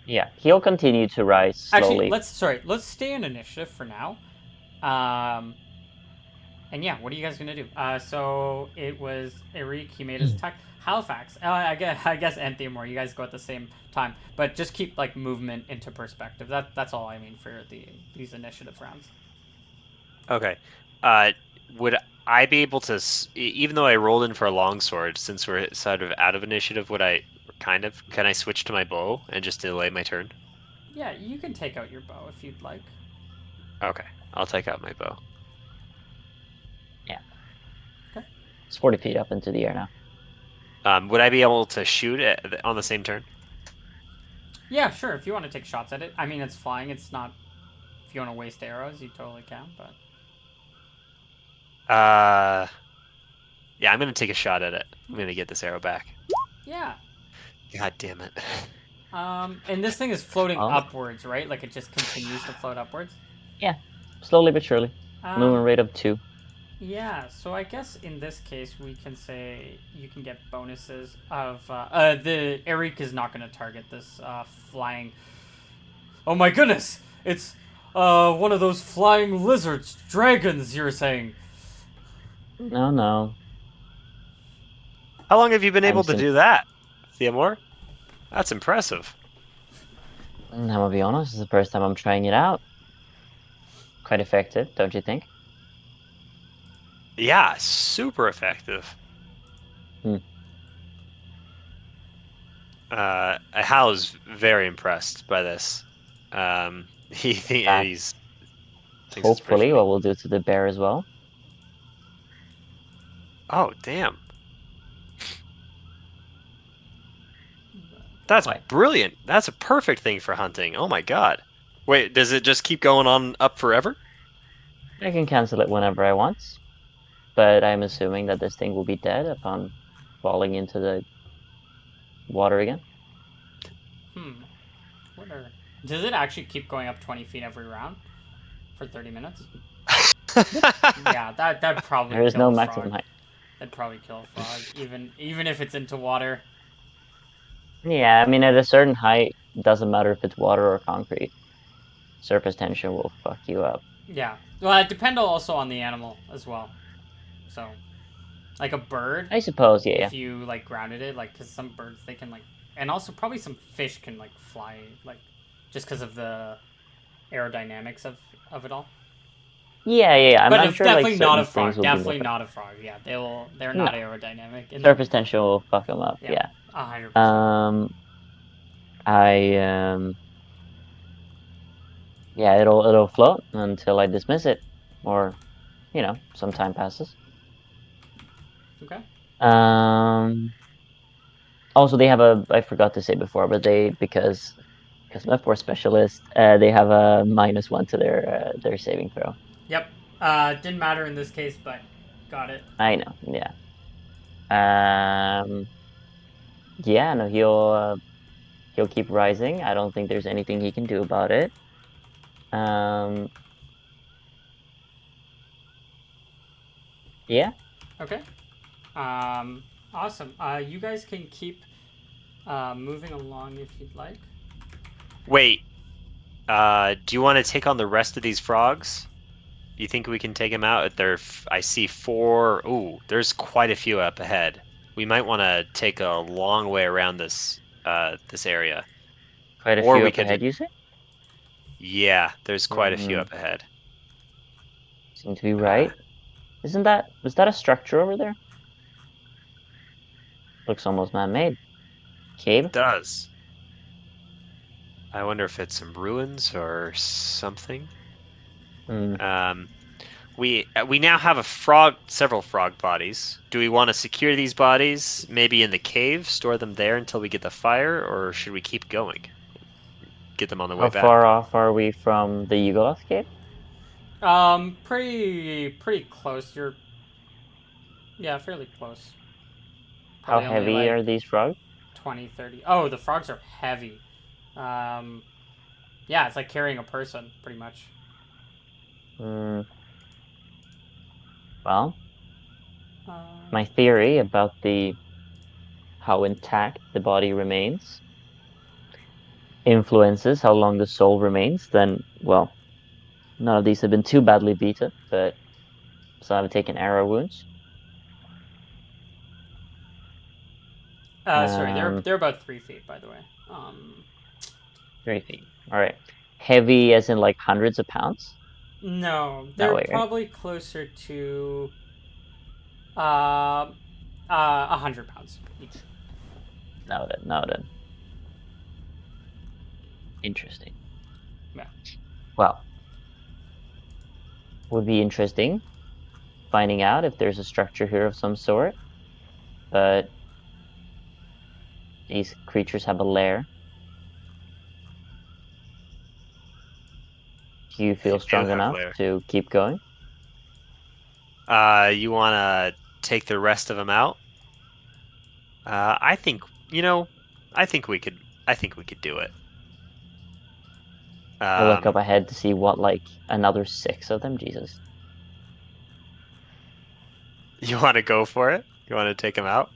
Yeah. He'll continue to rise Actually, slowly. let's stay in initiative for now. Um, and yeah, what are you guys gonna do? So it was Eric. He made his attack. Halifax. I guess and Theomore. You guys go at the same time, but just keep like movement into perspective. That's all I mean for these initiative rounds. Okay. Uh, would I be able to, even though I rolled in for a longsword, since we're sort of out of initiative, can I switch to my bow and just delay my turn? Yeah, you can take out your bow if you'd like. Okay, I'll take out my bow. Yeah. Okay. It's 40 feet up into the air now. Would I be able to shoot on the same turn? Yeah, sure. If you want to take shots at it, I mean it's flying. It's not. If you want to waste arrows, you totally can. But Uh, yeah, I'm gonna take a shot at it. I'm gonna get this arrow back. yeah. God damn it. And this thing is floating Oh, upwards, right? Like it just continues to float upwards. yeah. Slowly but surely. Um, Movement rate of 2. yeah. So I guess in this case we can say you can get bonuses of the Eric is not going to target this flying. Oh my goodness! It's one of those flying lizards, dragons. You're saying? No, no. How long have you been I'm able to sim. do that, Theomore? That's impressive. I'm gonna be honest. It's the first time I'm trying it out. Quite effective, don't you think? Yeah, super effective. Hmm. Hal's very impressed by this. In fact, He's thinks it's pretty hopefully, funny. what we'll do to the bear as well. Oh, damn. That's Why? brilliant. That's a perfect thing for hunting. Oh my God. Wait, does it just keep going on up forever? I can cancel it whenever I want, but I'm assuming that this thing will be dead upon falling into the water again. Hmm. What are? Does it actually keep going up 20 feet every round for 30 minutes? Yeah, that'd There probably is kill no a frog. maximum height. That'd probably kill a frog, even if it's into water. Yeah, I mean, at a certain height, doesn't matter if it's water or concrete. Surface tension will fuck you up. Yeah. Well, it depends also on the animal as well. So, like a bird, I suppose, yeah, yeah. if you like grounded it, like because some birds they can like, and also probably some fish can like fly, like just because of the aerodynamics of it all. Yeah, yeah, yeah. But I'm it's sure like definitely not a certain things frog. will be more Definitely effective. not a frog. Yeah, they're No, not aerodynamic in the surface tension will fuck them up. yeah, Yeah. 100%. Um, I yeah, it'll float until I dismiss it, or some time passes. Okay. Um, Also they have a I forgot to say before, but they because I'm a force specialist, they have a -1 to their saving throw. Yep. Didn't matter in this case, but got it. I know, yeah. Um, yeah, no, he'll keep rising. I don't think there's anything he can do about it. Um, yeah, Okay. Awesome. You guys can keep moving along if you'd like. Wait, do you want to take on the rest of these frogs? Do you think we can take them out? I see four. Ooh, there's quite a few up ahead. We might want to take a long way around this area, quite a or few we up could. ahead, you say? Yeah, there's quite a few Hmm, up ahead. seem to be Uh, right. Is that a structure over there? Looks almost man-made. Cave? it does. I wonder if it's some ruins or something. Hmm. Um, we now have several frog bodies. Do we want to secure these bodies, maybe in the cave, store them there until we get the fire, or should we keep going? Get them on the way How far back. off are we from the Yugoloth cave? Pretty close. You're yeah, fairly close. How Probably only heavy like are these frogs? 20, 30. Oh, the frogs are heavy. Um, yeah, it's like carrying a person, pretty much. Hmm. Well, my Um, theory about the how intact the body remains influences how long the soul remains, then, well, none of these have been too badly beaten, but some have taken arrow wounds. sorry, they're Um, they're about 3 feet, by the way. Um, 3 feet. All right. Heavy as in like hundreds of pounds? no, No they're way, right? probably closer to uh, 100 pounds each. No, then, no, then. Interesting. Yeah. Well, would be interesting finding out if there's a structure here of some sort, but these creatures have a lair. Do you They feel do strong have enough lair. to keep going? You want to take the rest of them out? I think, I think we could. I think we could do it. I look up Um, ahead to see what, like, another six of them? Jesus. you want to go for it? You want to take them out?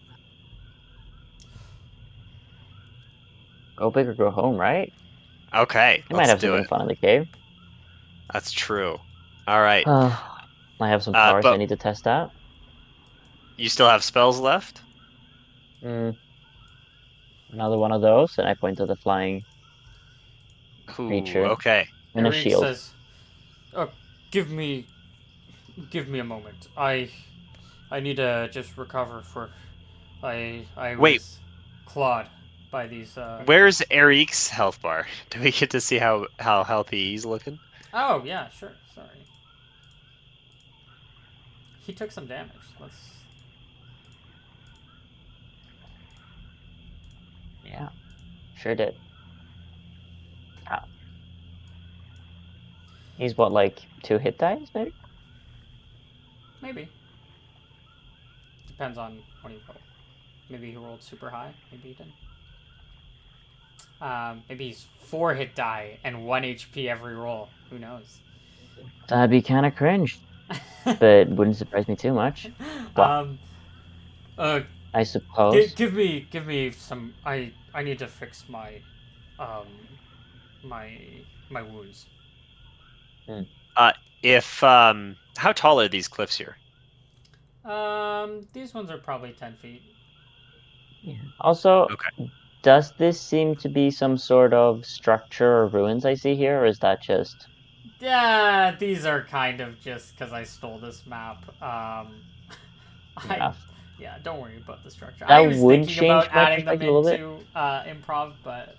Go big or go home, right? Okay, You might let's have do something it. fun in the cave. That's true. All right. I have some powers I But need to test out. you still have spells left? Mm, another one of those, and I point to the flying Ooh, creature okay. and a Eric shield. says, "Oh, give me give me a moment. I need to just recover for I Wait, was clawed by these where's Eric's health bar? Do we get to see how healthy he's looking? Oh, yeah, sure. Sorry. He took some damage. Let's Yeah, sure did. Ah, he's what, like two hit dice, maybe? maybe. Depends on what he rolled. Maybe he rolled super high. Maybe he didn't. Maybe he's 4 hit die and 1 HP every roll. Who knows? That'd be kind of cringe, but wouldn't surprise me too much. Well, um, uh, I suppose. give me some. I need to fix um, my my wounds. Hmm. Uh, if how tall are these cliffs here? These ones are probably 10 feet. Yeah. Also, Okay. does this seem to be some sort of structure or ruins I see here, or is that just Yeah, these are kind of just because I stole this map. I, enough? yeah, don't worry about the structure. I That was would thinking about change my adding them perspective a little bit. into improv, but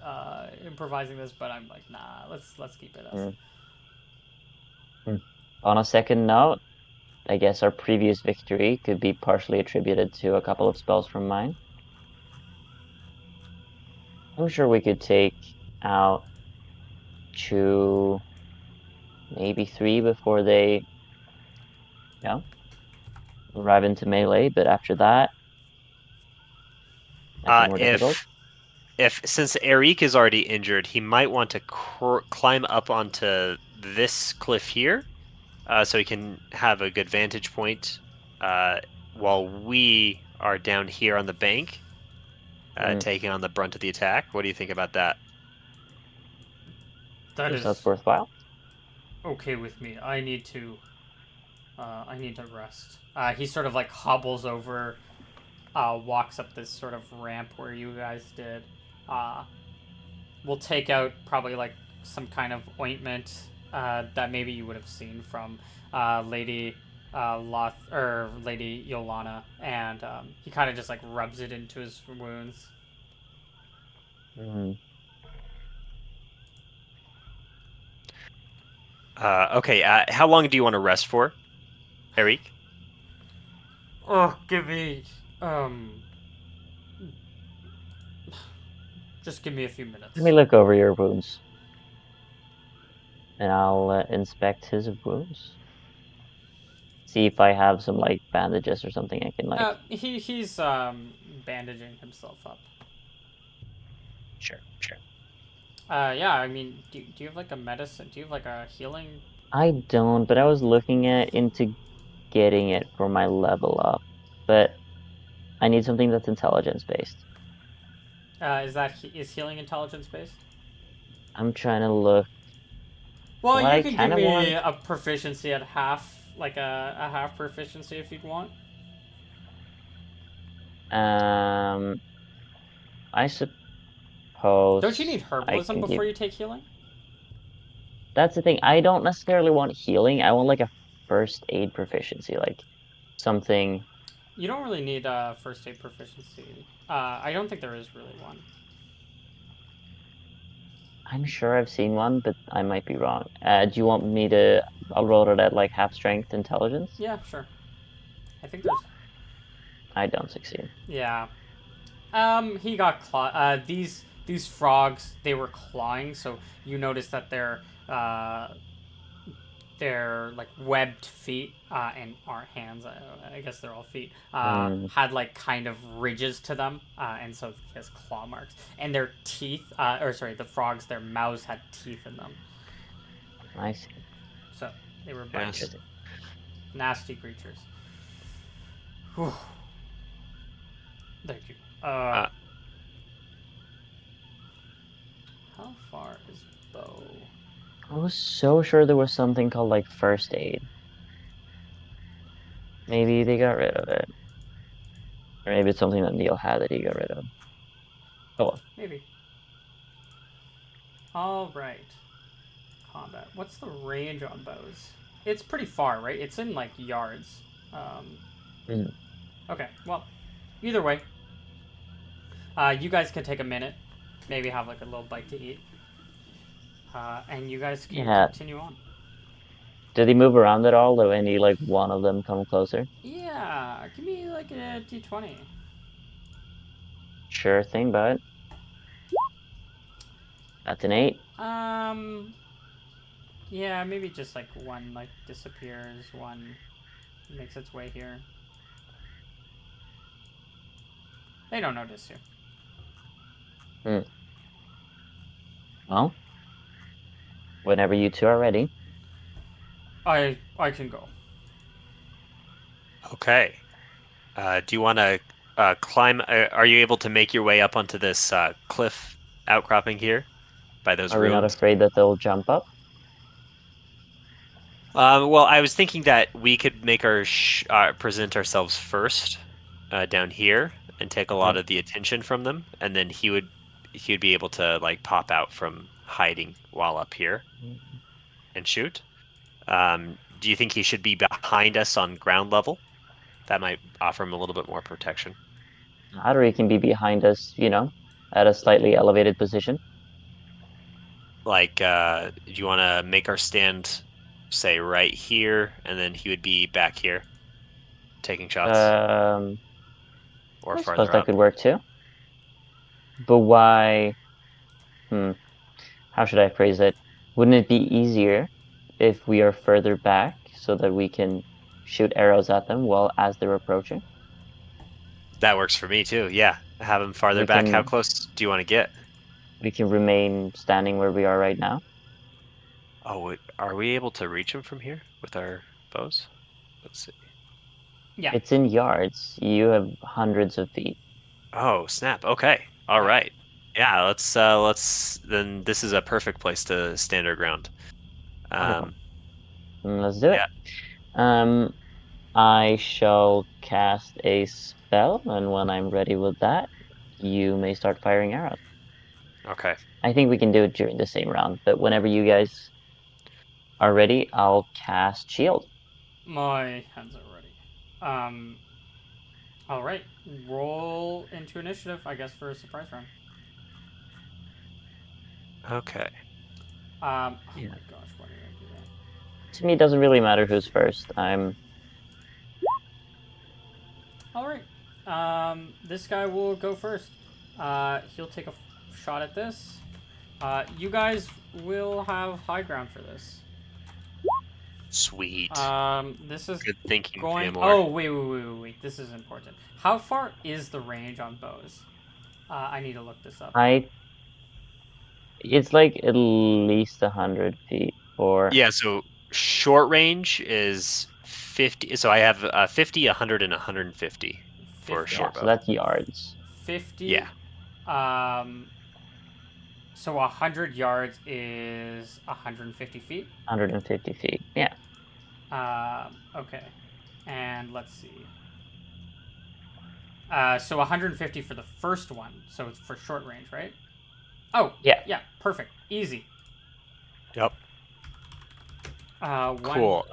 improvising this, but I'm like, nah, let's keep it as. Hmm. Hmm. On a second note, I guess our previous victory could be partially attributed to a couple of spells from mine. I'm sure we could take out two, maybe three before they, arrive into melee, but after that, nothing more difficult. If since Eric is already injured, he might want to climb up onto this cliff here, so he can have a good vantage point, uh, while we are down here on the bank, Hmm. taking on the brunt of the attack. What do you think about that? That Yes, that's is worthwhile. okay with me. I need to rest. He sort of like hobbles over, walks up this sort of ramp where you guys did. Uh, we'll take out probably like some kind of ointment that maybe you would have seen from Lady Loth or Lady Yolana, and he kind of just like rubs it into his wounds. Hmm. Okay. How long do you want to rest for, Eric? Oh, give me just give me a few Let me minutes. look over your wounds, and I'll inspect his wounds. See if I have some like bandages or something I can like. He's bandaging himself up. Sure, sure. Yeah, I mean, do you have like a medicine? Do you have like a healing? I don't, but I was looking at into getting it for my level up, but I need something that's intelligence based. Is healing intelligence based? I'm trying to look. Well, What you I can give kind of me want, a proficiency at half, like a half proficiency if you'd want. um, I Don't you need suppose I herbalism can give. before you take healing? That's the thing. I don't necessarily want healing. I want like a first aid proficiency, like something. You don't really need first aid proficiency. I don't think there is really one. I'm sure I've seen one, but I might be wrong. Do you want me to? I'll roll it at like half strength intelligence. Yeah, sure. I think there's. I don't succeed. Yeah. He got claw. These frogs, they were clawing, so you notice that their like webbed feet and aren't hands. I guess they're all feet. Hmm, Had like kind of ridges to them, and so he has claw marks. And their teeth, or sorry, the frogs, their mouths had teeth in them, I see. so they were biting. Yes. Interesting. Nasty creatures. Whew. Thank you. Uh, How far is bow? I was so sure there was something called like first aid. Maybe they got rid of it, or maybe it's something that Neil had that he got rid of. Oh well. Maybe. All right. Combat. What's the range on bows? It's pretty far, right? It's in like yards. Um, Mm, okay. Well, either way, you guys can take a minute, maybe have like a little bite to eat, and you guys can yeah. continue on. Did he move around at all? Or any like one of them come closer? Yeah, give me like a d20. Sure thing, bud. That's an 8. Um, yeah, maybe just like one like disappears, one makes its way here. They don't notice you. Hmm. Well, whenever you two are ready. I can go. okay. Do you want to climb? Are you able to make your way up onto this cliff outcropping here by those Are we not ruins? afraid that they'll jump up? Well, I was thinking that we could make our present ourselves first down here and take a lot Hmm. of the attention from them, and then he would be able to like pop out from hiding while up here and shoot. Do you think he should be behind us on ground level? That might offer him a little bit more protection. Ottery can be behind us, at a slightly elevated position. Like, do you want to make our stand, say, right here, and then he would be back here taking shots, Um, or I suppose farther that up? could work too. But why? Hmm. How should I phrase it? Wouldn't it be easier if we are further back so that we can shoot arrows at them while as they're approaching? That works for me too. Yeah, have him farther We back. How can close do you want to get? we can remain standing where we are right now. Oh, wait, are we able to reach him from here with our bows? Let's see. Yeah, It's in yards. You have hundreds of feet. Oh, snap. Okay. All yeah. right. Yeah, let's then this is a perfect place to stand our ground. Wonderful. Um, Let's do it. yeah. Um, I shall cast a spell, and when I'm ready with that, you may start firing arrows. Okay. I think we can do it during the same round, but whenever you guys are ready, I'll cast shield. My hands are ready. Um, all right. Roll into initiative, I guess, for a surprise round. Okay. Oh Yeah. my gosh, why did I do that? To me, it doesn't really matter who's first. I'm All right. This guy will go first. He'll take a shot at this. You guys will have high ground for this. Sweet. This is Good thinking, going. Theomore. Oh, wait. This is important. How far is the range on bows? I need to look this up. it's like at least 100 feet or Yeah, so short range is 50. So I have 50, 100, and 150 for a 50. yeah, short so bow. that's yards. 50. Yeah. So 100 yards is 150 feet. 150 feet. Yeah. Okay. And let's see. So 150 for the first one. So it's for short range, right? Oh, Yeah. yeah, perfect. Easy. Yep. One. Cool.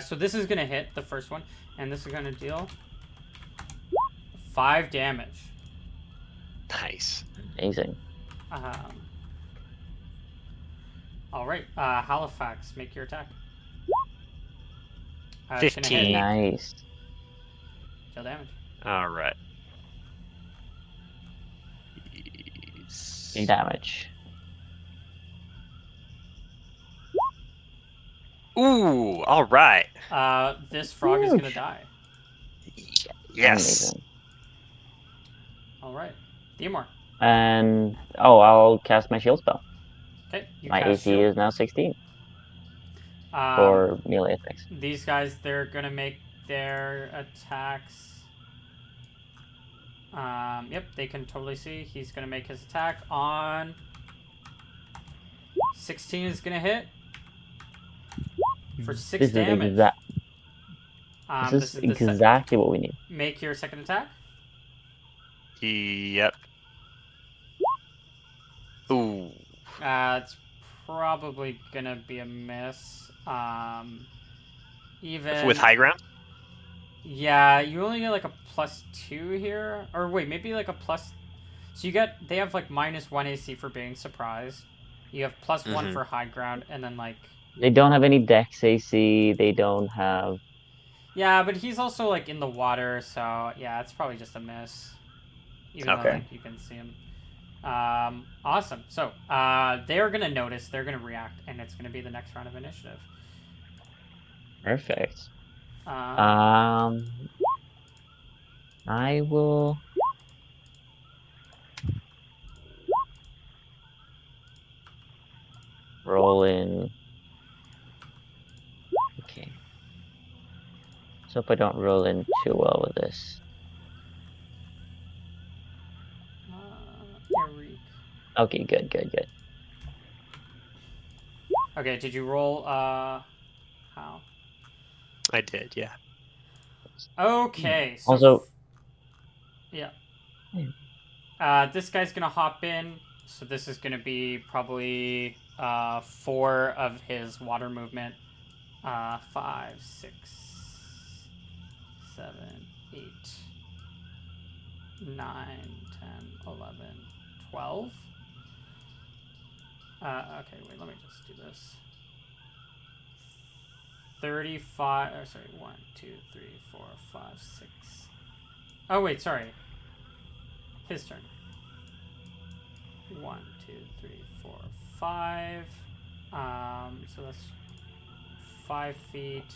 So this is gonna hit the first one, and this is gonna deal 5 damage. Nice. Amazing. Um, all right, Halifax, make your attack. It's gonna hit. 15. Nice. Deal damage. All right. Big damage. Ooh, all right. This frog is gonna Whoosh. die. Yes. Amazing. All right, Theomore. And I'll cast my shield spell. Okay, you My cast AC shield. is now 16 Um, for melee attacks. these guys, they're gonna make their attacks. Yep, they can totally see. He's gonna make his attack on 16 is gonna hit for 6 This is damage. exact. This This is is the exactly what we need. make your second attack. Yep. Ooh. It's probably gonna be a miss. Even With high ground? yeah, you only get like a +2 here, or wait, maybe like a plus. So you get they have like -1 AC for being surprised. You have +1 for high ground, and then like They don't have any dex AC. They don't have. yeah, but he's also like in the water, so yeah, it's probably just a miss. Even though Okay. like you can see him. Awesome. So they are gonna notice, they're gonna react, and it's gonna be the next round of initiative. Perfect. Um, I will. Roll in. Okay. So if I don't roll in too well with this. Eric. Okay, good. Okay, did you roll how? I did, yeah. Okay, so Also, yeah. yeah. This guy's gonna hop in, so this is gonna be probably 4 of his water movement. 5, 6, 7, 8, 9, 10, 11, 12. Okay, wait, let me just do this. 35, oh, sorry, 1, 2, 3, 4, 5, 6. Oh, wait, sorry. His turn. 1, 2, 3, 4, 5. So that's 5 feet.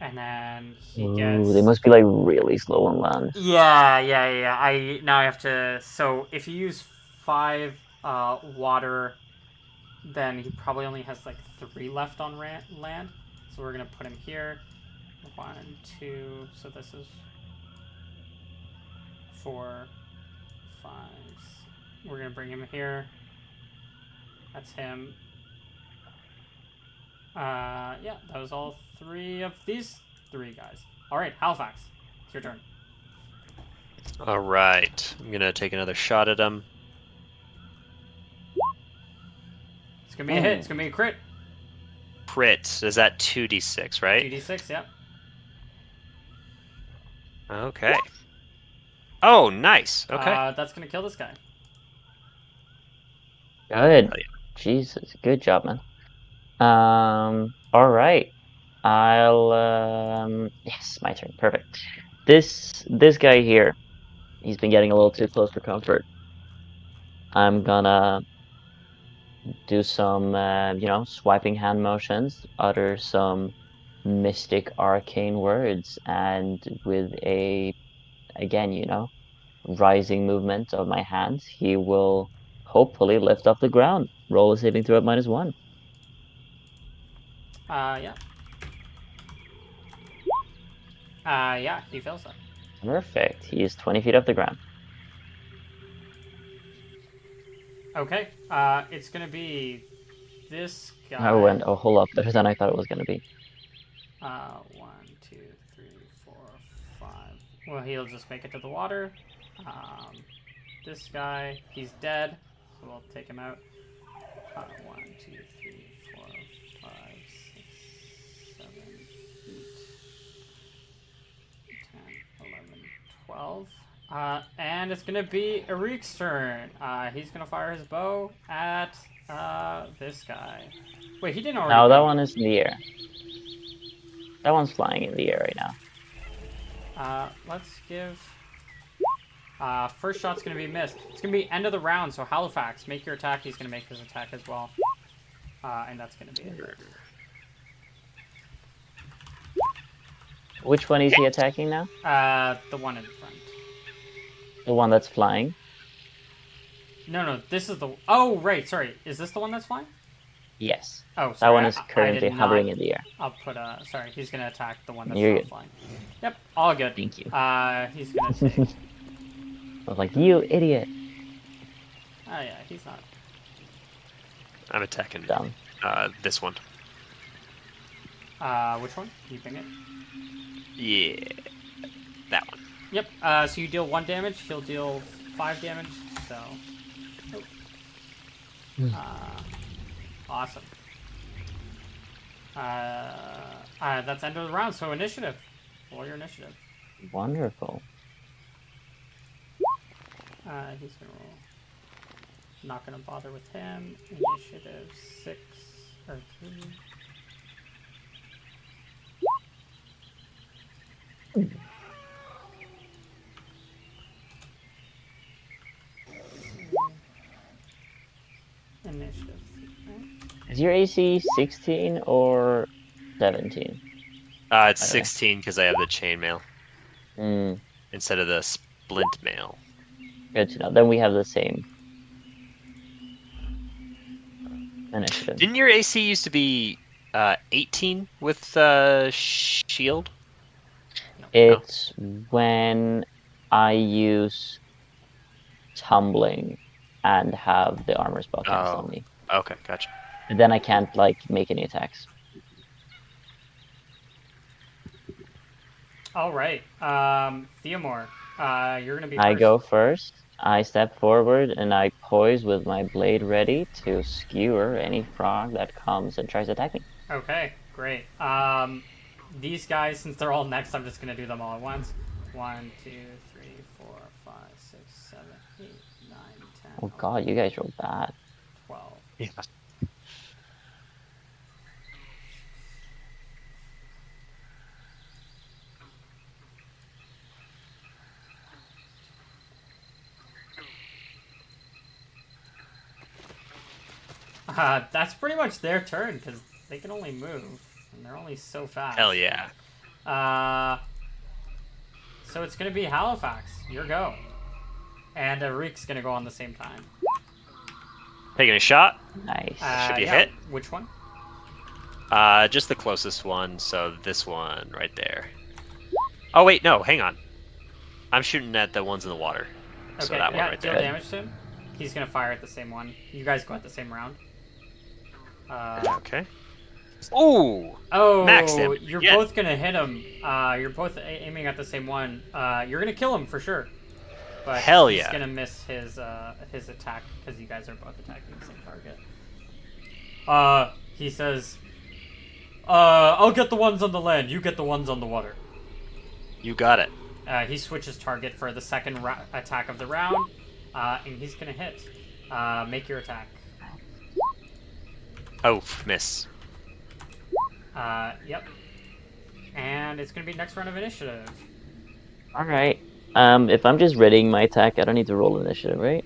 And then he gets. Ooh, they must be like really slow on land. Yeah. I have to. So if you use 5 water, then he probably only has like 3 left on land. So we're gonna put him here. 1, 2. So this is 4, 5. We're gonna bring him here. That's him. Yeah, that was all 3 of these 3 guys. All right, Halifax, it's your turn. All right. I'm going to take another shot at him. It's gonna be a hit. It's gonna be a crit. Crit. Is that 2d6, right? 2d6, yep. Okay. Oh, nice. Okay. That's gonna kill this guy. Good. Hell yeah. Jesus, good job, man. All right. Yes, my turn. Perfect. This guy here, he's been getting a little too close for comfort. I'm gonna do some, swiping hand motions, utter some mystic arcane words, and with again, rising movement of my hands, he will hopefully lift off the ground. Roll a saving throw at -1. Yeah. Yeah, he fails that. Perfect. He is 20 feet off the ground. Okay. It's gonna be this Oh, guy. and hold up, better than I thought it was gonna be. 1, 2, 3, 4, 5. Well, he'll just make it to the water. This guy, he's dead, so we'll take him out. 1, 2, 3, 4, 5, 6, 7, 8, 10, 11, 12. And it's gonna be Eric's turn. He's gonna fire his bow at this guy. Wait, he didn't already No, that go. one is in the air. That one's flying in the air right now. Let's give. First shot's gonna be missed. It's gonna be end of the round, so Halifax, make your attack. He's gonna make his attack as well. And that's gonna be it. Which one is he attacking now? The one in front. The one that's flying? No, this is the. Oh, right. Sorry, is this the one that's flying? Yes. Oh, That sorry. one is I currently did hovering not. in the air. I'll put a. Sorry, he's gonna attack the one that's You're not good. flying. Yep, all good. Thank you. He's gonna take. Oh I was like, you idiot. yeah, he's not. I'm attacking Dumb. this one. Which one? Can you ping it? Yeah, that one. Yep. So you deal 1 damage. He'll deal 5 damage. So. Awesome. That's end of the round. So initiative. Roll your initiative. Wonderful. He's gonna roll. Not gonna bother with him. Initiative 6 or 3. Initiative. Is your AC 16 or 17? It's 16 because I have the chainmail Hmm. instead of the splint mail. Good to know. Then we have the same initiative. Didn't your AC used to be 18 with shield? It's when I use tumbling and have the armor spell cast on me. Okay, gotcha. And then I can't make any attacks. All right. Theomore, you're gonna be I first. go first. I step forward and I poise with my blade ready to skewer any frog that comes and tries to attack me. Okay, great. These guys, since they're all next, I'm just gonna do them all at once. 1, 2, 3, 4, 5, 6, 7, 8, 9, 10. Oh god, you guys rolled bad. 12. Yeah. That's pretty much their turn because they can only move and they're only so fast. Hell yeah. So it's gonna be Halifax. Your go. And Reek's gonna go on the same time. Taking a shot. Nice. Should be a Yeah, hit. Which one? Just the closest one, so this one right there. Oh wait, no, hang on. I'm shooting at the ones in the water. Okay, So that one right deal there. damage to him. He's gonna fire at the same one. You guys go at the same round. Okay. Ooh! Oh, Max damage you're again. both gonna hit him. You're both aiming at the same one. You're gonna kill him for sure. But Hell he's yeah. gonna miss his attack because you guys are both attacking the same target. He says, I'll get the ones on the land. You get the ones on the water. You got it. He switches target for the second attack of the round, and he's gonna hit. Make your attack. Oh, miss. Yep. And it's gonna be next round of initiative. All right. If I'm just readying my attack, I don't need to roll initiative, right?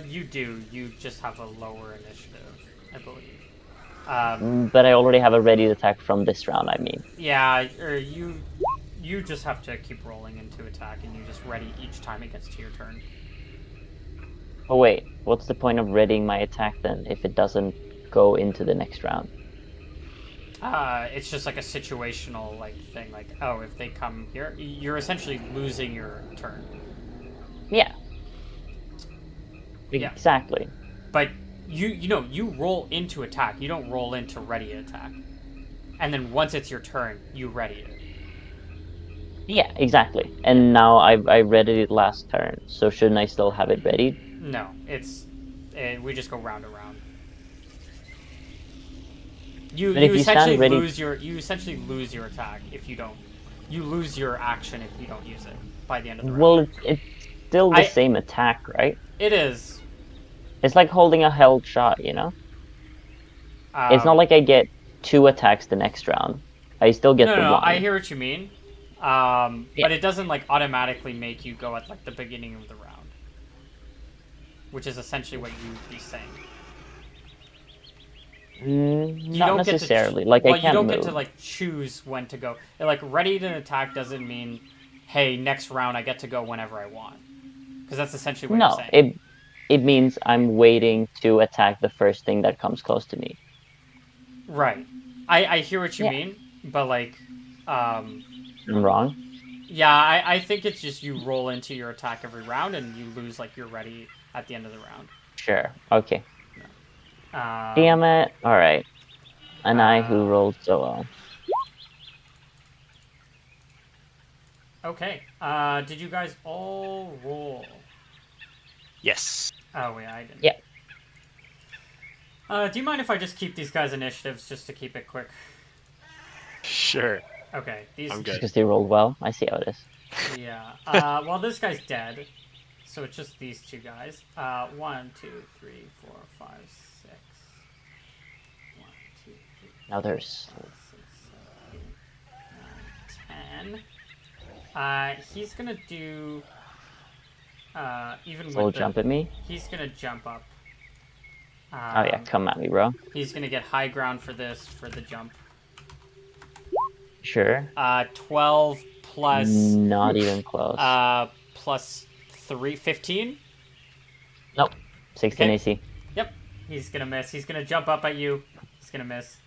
You do. You just have a lower initiative, I believe. But I already have a ready attack from this round, I mean. Yeah, or you just have to keep rolling into attack, and you just ready each time it gets to your turn. Oh wait, what's the point of readying my attack then if it doesn't go into the next round? It's just like a situational like thing. Like, oh, if they come here, you're essentially losing your turn. Yeah, Yeah, exactly. but you roll into attack. You don't roll into ready attack. And then once it's your turn, you ready it. Yeah, exactly. Yeah. And now I readied it last turn, so shouldn't I still have it ready? No, we just go round and round. You But you if you essentially stand ready, lose your attack if you don't. You lose your action if you don't use it by the end of the round. well, it's still the I same attack, right? It is. It's like holding a held shot, you know? It's not Um, like I get two attacks the next round. I still get no, the no, no. I one. hear what you mean. Yeah. But it doesn't like automatically make you go at like the beginning of the round, which is essentially what you'd be saying. You Not don't get to necessarily. Like I well, you can't don't get to move. like choose when to go. Like ready to attack doesn't mean, hey, next round I get to go whenever I want, because that's essentially what you're No, saying. it means I'm waiting to attack the first thing that comes close to me. Right. I hear what you Yeah, mean, but like, um, I'm wrong. yeah, I think it's just you roll into your attack every round and you lose like you're ready at the end of the round. Sure. Okay. Um, Damn it. All right. An eye who uh, rolled so well. okay. Did you guys all roll? Yes. Oh wait, I didn't. Yeah. Do you mind if I just keep these guys' initiatives just to keep it quick? Sure. Okay, these. I'm Just good. because they rolled well. I see how it is. Yeah. Well, this guy's dead, so it's just these two guys. 1, 2, 3, 4, 5, 6. 1, 2, 3, Now 4, there's 5, 6, 7, 8, 9, 10. He's gonna do. Even soul with the. jump at me. He's gonna jump up. Oh yeah, Um, come at me, bro. he's gonna get high ground for this for the jump. Sure. 12 plus Not even close. plus 3, 15. Nope. 16 Okay. AC. Yep. He's gonna miss. He's gonna jump up at you. He's gonna miss.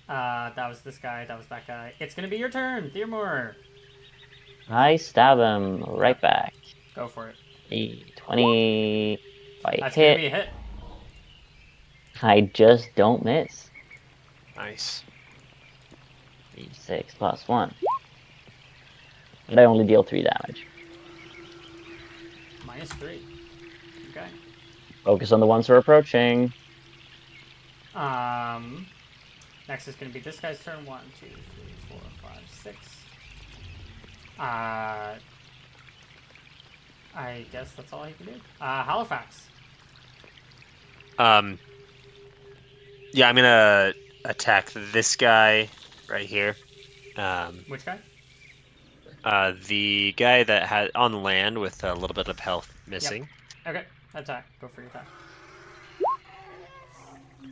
That was this guy. That was that guy. It's gonna be your turn, Theomore. I stab him right Yep. back. Go for it. 20. I That's gonna hit. be a hit. I just don't miss. Nice. 6 plus 1. But I only deal 3 damage. -3. Okay. Focus on the ones who are approaching. Um. Next is gonna be this guy's turn. 1, 2, 3, 4, 5, 6. I guess that's all he can do. Halifax. Um. Yeah, I'm gonna attack this guy right here. Which guy? The guy that had on land with a little bit of health Yep. missing. Okay. Attack. Go for your attack.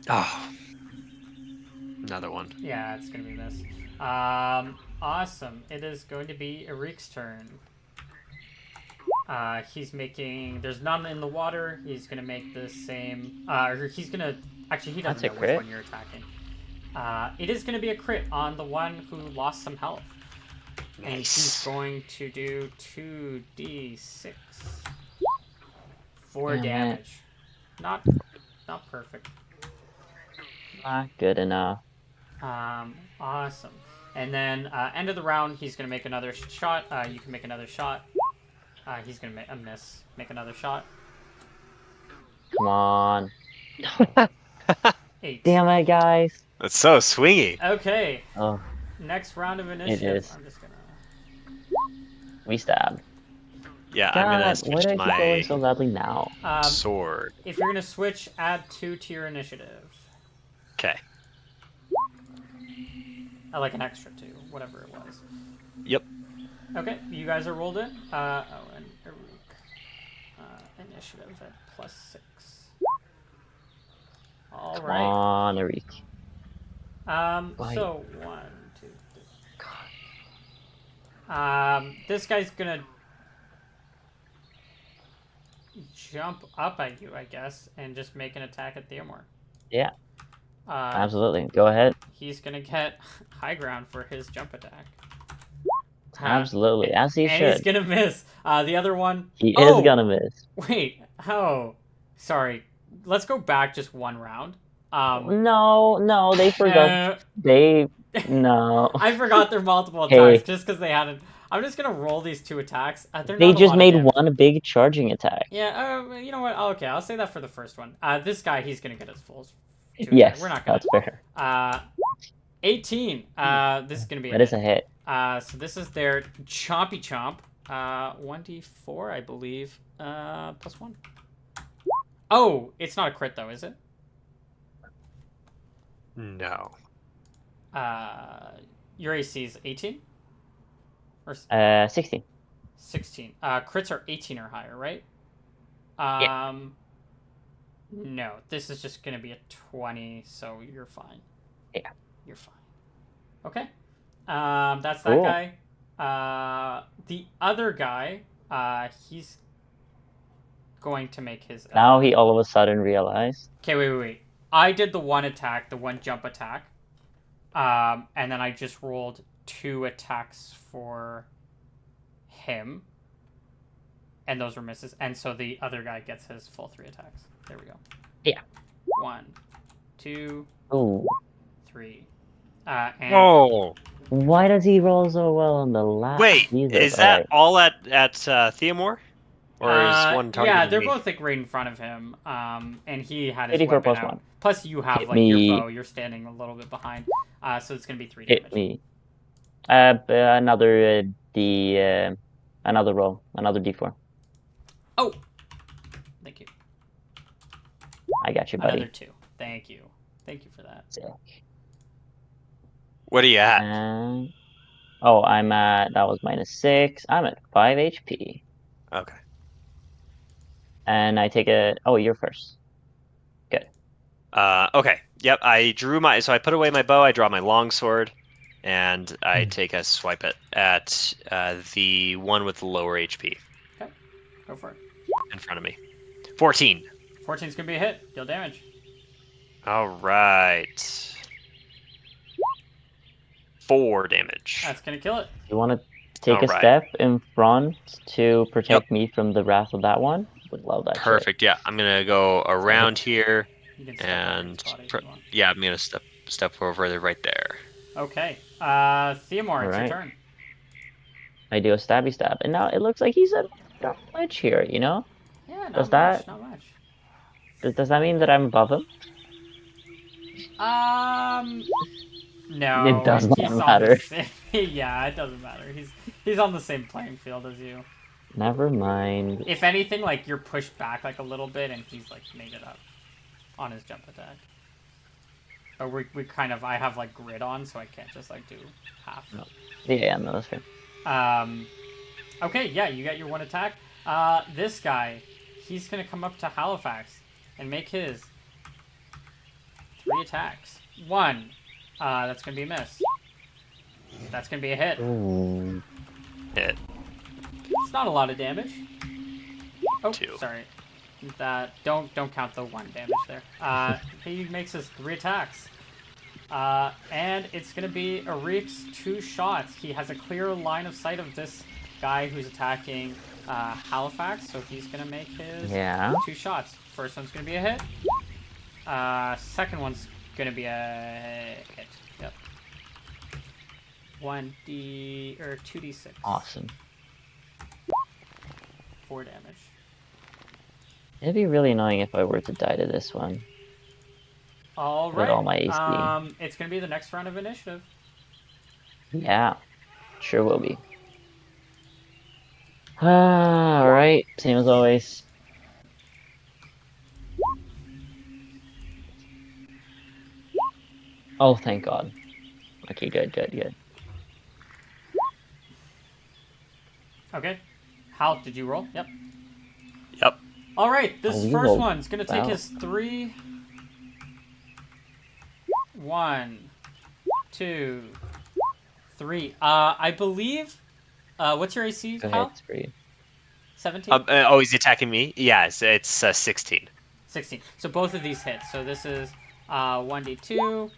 Oh, another one. Yeah, it's gonna be this. Awesome. It is going to be Eric's turn. He's making. There's none in the water. He's gonna make the same. Or he's gonna. Actually, he doesn't That's a know which crit. one you're attacking. It is gonna be a crit on the one who lost some health. And he's Nice. going to do 2d6. 4 Damn it. damage. Not perfect. Not good enough. Awesome. And then end of the round, he's gonna make another shot. You can make another shot. He's gonna make a miss. Make another shot. Come on. 8. Damn it, guys. That's so swingy. Okay. Oh, Next round of it initiative. is. I'm just gonna. We stabbed. Yeah, I'm gonna God, why switch do I to keep going my so badly now? sword. If you're gonna switch, add 2 to your initiative. Okay. Like an extra 2, whatever it was. Yep. Okay, you guys are rolled in. Oh, and Eruk. Initiative at +6. All Come right. on, Arik. Why? So 1, 2, 3. This guy's gonna jump up at you, I guess, and just make an attack at Theomore. Yeah, Uh, absolutely. Go ahead. he's gonna get high ground for his jump attack. Absolutely, as he And he's should. gonna miss. The other one. He is Oh, gonna miss. wait. Oh, sorry. Let's go back just one round. No, they forgot. Uh, They no. I forgot their multiple attacks Hey, just because they hadn't. I'm just gonna roll these 2 attacks. They're they not a just lot of made damage. one big charging attack. Yeah. You know what? Okay, I'll say that for the first one. This guy, he's gonna get his full 2 attack. Yes, We're not gonna. that's fair. 18. This is gonna be That is a hit. So this is their chompy chomp. 1d4, I believe. +1. Oh, it's not a crit though, is it? No. Your AC is 18 or 16. 16. Crits are 18 or higher, right? Yeah. No, this is just gonna be a 20, so you're fine. Yeah. You're fine. Okay. That's that Cool. guy. The other guy, he's going to make his. Now he all of a sudden realized. Okay, wait. I did the one attack, the one jump attack, and then I just rolled 2 attacks for him, and those were misses. And so the other guy gets his full 3 attacks. There we go. Yeah. 1, 2, Oh. 3. And Oh. Why does he roll so well on the last? Wait, Jesus. is that all at Theomore? Or is one targeting yeah, they're me? both like right in front of him. And he had his 84 weapon plus out. 1. Plus, you have Hit like your me. bow. You're standing a little bit behind. So it's gonna be 3 Hit damage. me. Another another roll, another d4. Oh, thank you. I got you, buddy. Another 2. Thank you. Thank you for that. Sick. What are you at? Oh, I'm at, that was -6. I'm at 5 HP. Okay. And I take a, oh, you're first. Good. Okay. Yep. So I put away my bow. I draw my longsword, and I take a swipe at the one with the lower HP Okay, go for it. in front of me. 14. 14's gonna be a hit. Deal damage. All right. 4 damage. That's gonna kill it. You want to take a Alright. step in front to protect me from the wrath of that one? Would love that shit. Perfect. Yeah, I'm gonna go around here, You can step over and his body if you want. yeah, I'm gonna step over right there. Okay. Theomore, it's your Alright. turn. I do a stabby stab, and now it looks like he's a ledge here, you know? Yeah, not Does much, that- not much. Does that mean that I'm above him? No. It does not he's matter. On the same, yeah, it doesn't matter. He's on the same playing field as you. Never mind. If anything, like you're pushed back like a little bit, and he's like made it up on his jump attack. But we kind of I have like grid on, so I can't just like do half. No. Yeah, no, that's fair. Okay, yeah, you got your one attack. This guy, he's gonna come up to Halifax and make his 3 attacks. 1, that's gonna be a miss. That's gonna be a hit. Ooh. Hit. It's not a lot of damage. Oh, 2. sorry. Don't count the 1 damage there. He makes his 3 attacks. And it's gonna be Arik's 2 shots. He has a clear line of sight of this guy who's attacking Halifax, so he's gonna make his 2 shots. First one's gonna be a hit. Second one's gonna be a hit. Yep. 2d6. Awesome. 4 damage. It'd be really annoying if I were to die to this one. All With right. all my AC. It's gonna be the next round of initiative. Yeah, sure will be. Alright, same as always. Oh, thank God. Okay, good. Okay. Hal, did you roll? Yep. Yep. All right, this we first rolled one's gonna take well. his 3. 1, 2, 3. I believe. What's your AC, Go ahead, Hal? it's for you. 17? Oh, he's attacking me? Yeah, it's 16. 16. So both of these hit. So this is 1d2,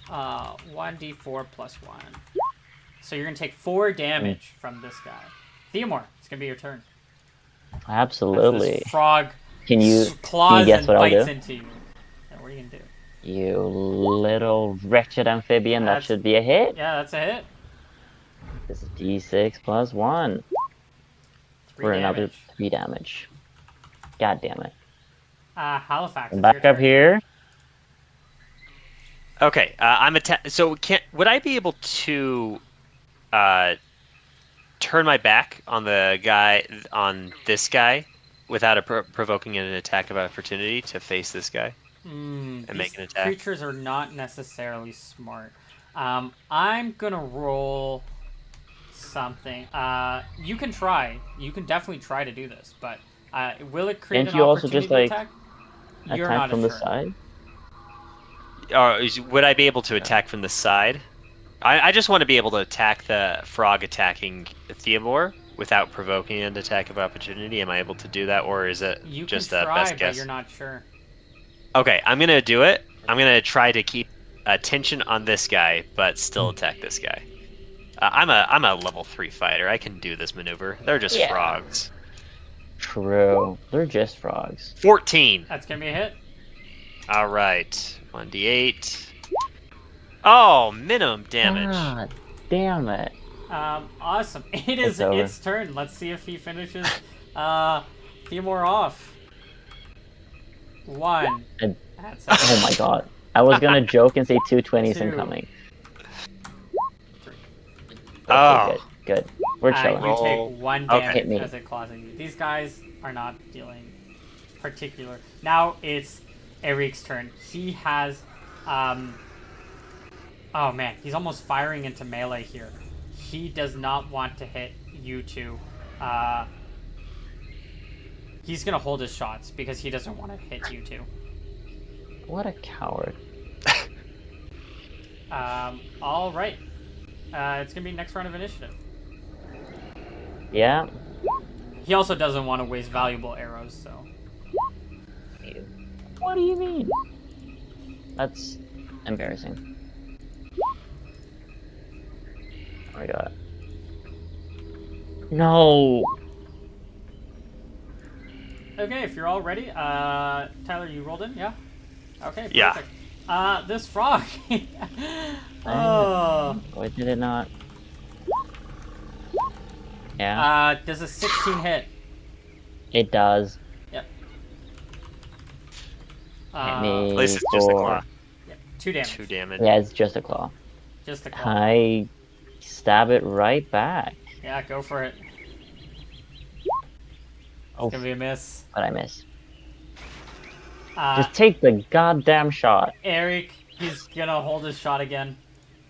1d4 plus 1. So you're going to take 4 damage from this guy. Theomore, it's going to be your turn. As Absolutely. this frog Can you claws guess and what I'll bites do? into you. And what are you going to do? You little wretched amphibian, that That's- should be a hit. Yeah, that's a hit. This is D6 plus 1 3 for another damage. 3 damage. God damn it. Halifax, I'm it's your back up turn. here. Okay, I'm So would I be able to uh, turn my back on this guy without provoking an attack of opportunity to face this guy and make These an attack? creatures are not necessarily smart. I'm going to roll something. You can try. You can definitely try to do this, but will it create Can't an you also just, opportunity like, attack? You're attack not as from the sure. side? Would I be able to attack from the side? I just want to be able to attack the frog attacking Theomore without provoking an attack of opportunity. Am I able to do that, or is it You can just a try, best but you're guess? not sure. Okay, I'm gonna do it. I'm gonna try to keep attention on this guy, but still attack this guy. I'm a level 3 fighter. I can do this maneuver. They're just Yeah, frogs. true. They're just frogs. 14. That's gonna be a hit. All right, 1d8. Oh, minimum damage. God damn it. Awesome. It is It's over. its turn. Let's see if he finishes Theomore off. 1. And- That's oh my god. I was gonna joke and say 220s 2, incoming. 3. Okay, Oh, good. We're chilling. You take roll. 1 Okay. damage Hit me. as it claws at you. These guys are not dealing particular. Now it's Eric's turn. He has, oh man, he's almost firing into melee here. He does not want to hit you two. He's gonna hold his shots because he doesn't want to hit you two. What a coward. All right. It's gonna be next round of initiative. Yeah. He also doesn't want to waste valuable arrows, so. What do you mean? That's embarrassing. Oh my god. No! Okay, if you're all ready, Tyler, you rolled in, yeah? Okay, Yeah. perfect. This frog. Oh. Why did it not? Yeah, Does a 16 hit? it does. Yep. Hit me At least it's just a claw. Yep. 2 damage. 2 damage. Yeah, it's just a claw. Just a claw. I stab it right back. Yeah, go for it. Oh, It's gonna be a miss. but I miss. Uh, Just take the goddamn shot. Eric, he's gonna hold his shot again.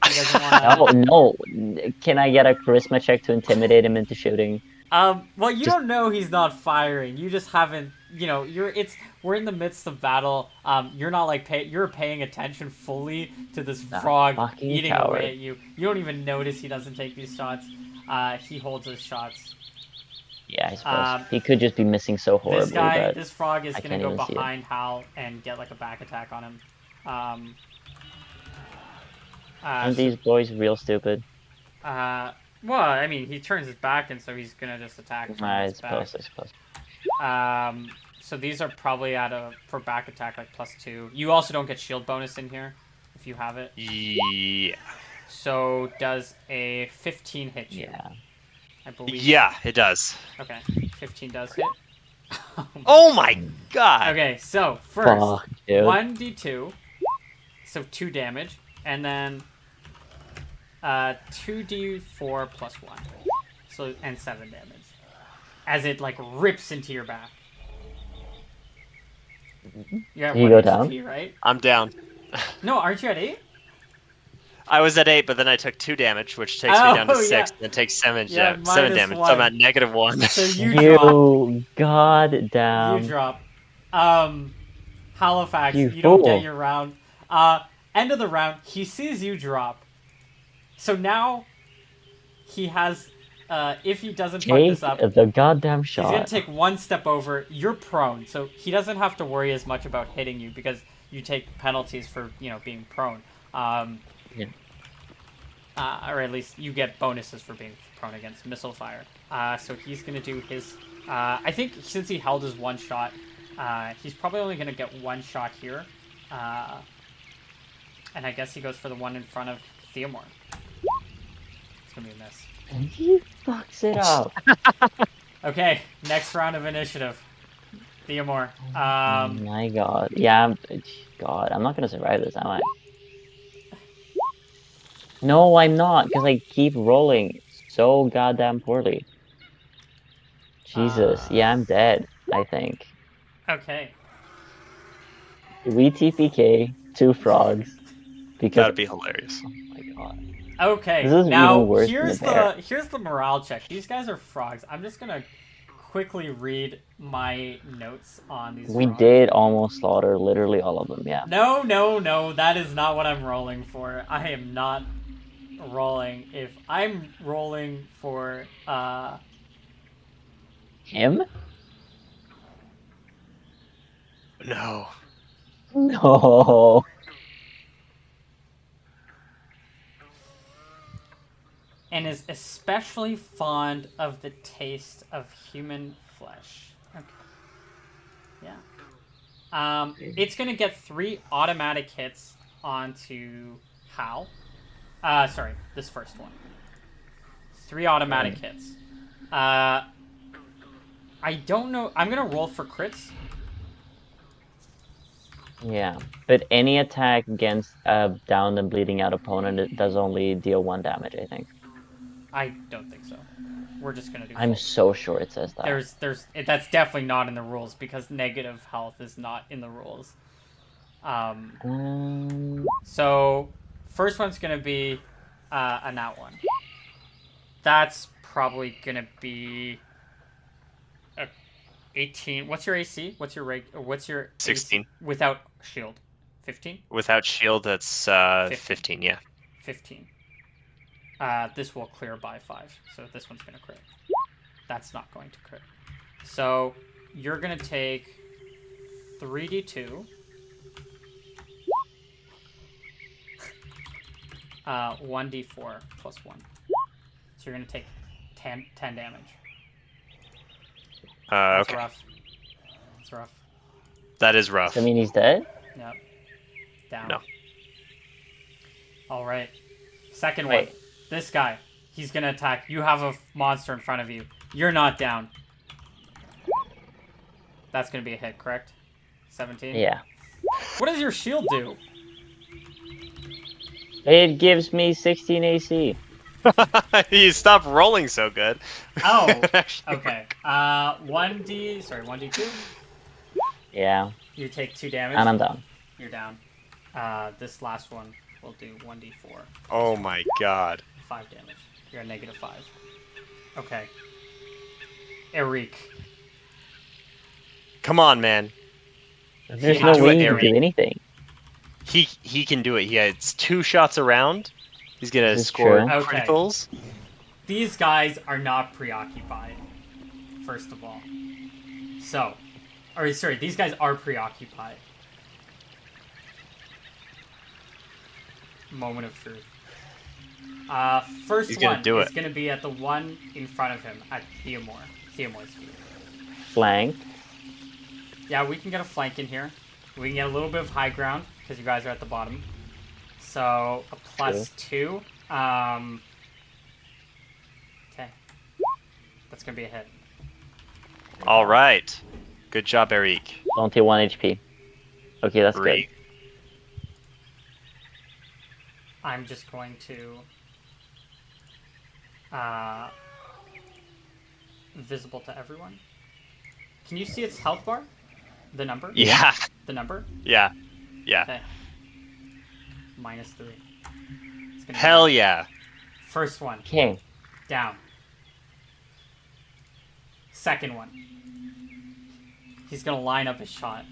He doesn't want Oh to. no! Can I get a charisma check to intimidate him into shooting? Well, you Just- don't know he's not firing. You just haven't. You know, we're in the midst of battle. You're not like you're paying attention fully to this That frog fucking eating coward. away at you. You don't even notice he doesn't take these shots. He holds his shots. Yeah, I suppose. Um, He could just be missing so horribly, but This frog is I gonna can't go even see it. behind Hal and get like a back attack on him. aren't these boys real stupid? Well, I mean, he turns his back, and so he's gonna just attack from I his back. suppose. So these are probably for back attack like +2. You also don't get shield bonus in here if you have it. Yeah. So does a 15 hit you? Yeah. I believe. Yeah, it does. Okay, 15 does hit. Oh my god. Okay, so first Fuck, dude. 1d2, so 2 damage, and then 2d4 plus 1, so and 7 damage, as it like rips into your back. You're at You 1 go HP, down? right? I'm down. No, aren't you at 8? I was at 8, but then I took 2 damage, which takes me down to 6, yeah. and then takes 7, Yeah, 7 minus damage. So I'm 1. at -1. So you drop. You You goddamn, drop. Halifax, you you don't get fool. your round. End of the round, he sees you drop. So now he has, if he doesn't fuck Take this up, the goddamn he's gonna shot. take one step over. You're prone, so he doesn't have to worry as much about hitting you because you take penalties for being prone. Yeah. Or at least you get bonuses for being prone against missile fire. So he's gonna do his. I think since he held his one shot, he's probably only gonna get one shot here. And I guess he goes for the one in front of Theomore. It's gonna be a miss. And he fucks it up. Okay, next round of initiative. Theomore. Oh my god. Yeah, God, I'm not gonna survive this, am I? No, I'm not, because I keep rolling so goddamn poorly. Jesus. Yeah, I'm dead, I think. Okay. We TPK 2 frogs because That'd be hilarious. oh my god. This Okay. is even Now worse than the bear. here's the morale check. These guys are frogs. I'm just gonna quickly read my notes on these We frogs. did almost slaughter literally all of them, yeah. No, no, no. That is not what I'm rolling for. I am not rolling. If I'm rolling for Him? No. No. and is especially fond of the taste of human flesh. Okay. Yeah. It's gonna get 3 automatic hits onto Hal. Sorry, this first one. 3 automatic hits. I don't know. I'm gonna roll for crits. Yeah, but any attack against a downed and bleeding out opponent it does only deal 1 damage, I think. I don't think so. We're just gonna do. I'm Full. so sure it says that. That's definitely not in the rules because negative health is not in the rules. So first one's gonna be a nat one. That's probably gonna be a 18. What's your AC? What's your 16. AC without shield? 15. Without shield, that's 15. Yeah. 15. This will clear by 5, so this one's gonna crit. That's not going to crit. So you're gonna take 3d2. 1d4 plus 1. So you're going to take 10 damage. That's Okay. rough. That's rough. That is rough. Does that mean he's dead? Yep. Down. No. All right. Second Wait. one. This guy. He's going to attack. You have a monster in front of you. You're not down. That's going to be a hit, correct? 17? Yeah. What does your shield do? It gives me 16 AC. You stop rolling so good. Oh, okay. 1d2. Yeah. You take 2 damage. And I'm down. You're down. This last one will do 1d4. Oh my god. 5 damage. You're at -5. Okay. Eric. Come on, man. There's Yeah. no Do way it, you can Arian. do anything. He can do it. He has 2 shots around. He's gonna This is score true. Okay. criticals. These guys are not preoccupied, first of all. So, or sorry, these guys are preoccupied. Moment of truth. First He's gonna one do is it. going to be at the one in front of him at Theomore's feet. Flank. Yeah, we can get a flank in here. We can get a little bit of high ground because you guys are at the bottom. So a +2. Okay, that's gonna be a hit. All right. Good job, Eric. Don't take 1 HP. Okay, that's Great. good. I'm just going to visible to everyone. Can you see its health bar? The number? Yeah. The number? Yeah. Yeah. Okay. -3. It's gonna Hell be yeah. first one Okay. down. Second one. He's gonna line up his shot.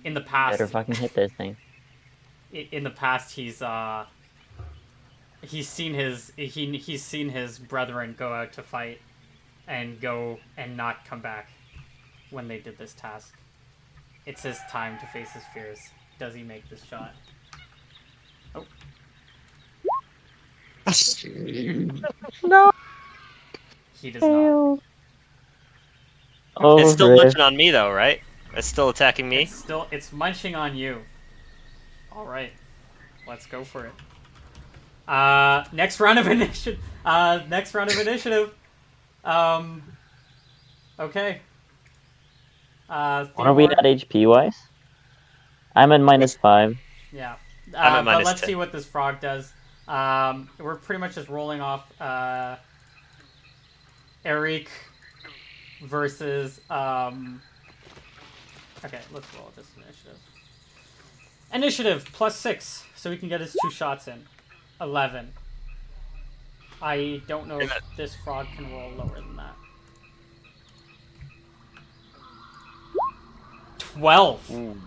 In the past, Better fucking hit this thing. in the past, he's seen his brethren go out to fight and go and not come back when they did this task. It's his time to face his fears. Does he make this shot? Oh. No. He does not. Oh, It's still rip. munching on me though, right? It's still attacking me. It's munching on you. All right, let's go for it. Next round of initiative. Okay. What are we at HP wise? I'm at -5. Yeah. I'm at but let's -10. see what this frog does. We're pretty much just rolling off Eric versus okay, let's roll just initiative. Initiative +6, so we can get his 2 shots in. 11. I don't know if this frog can roll lower than that. 12. Ooh.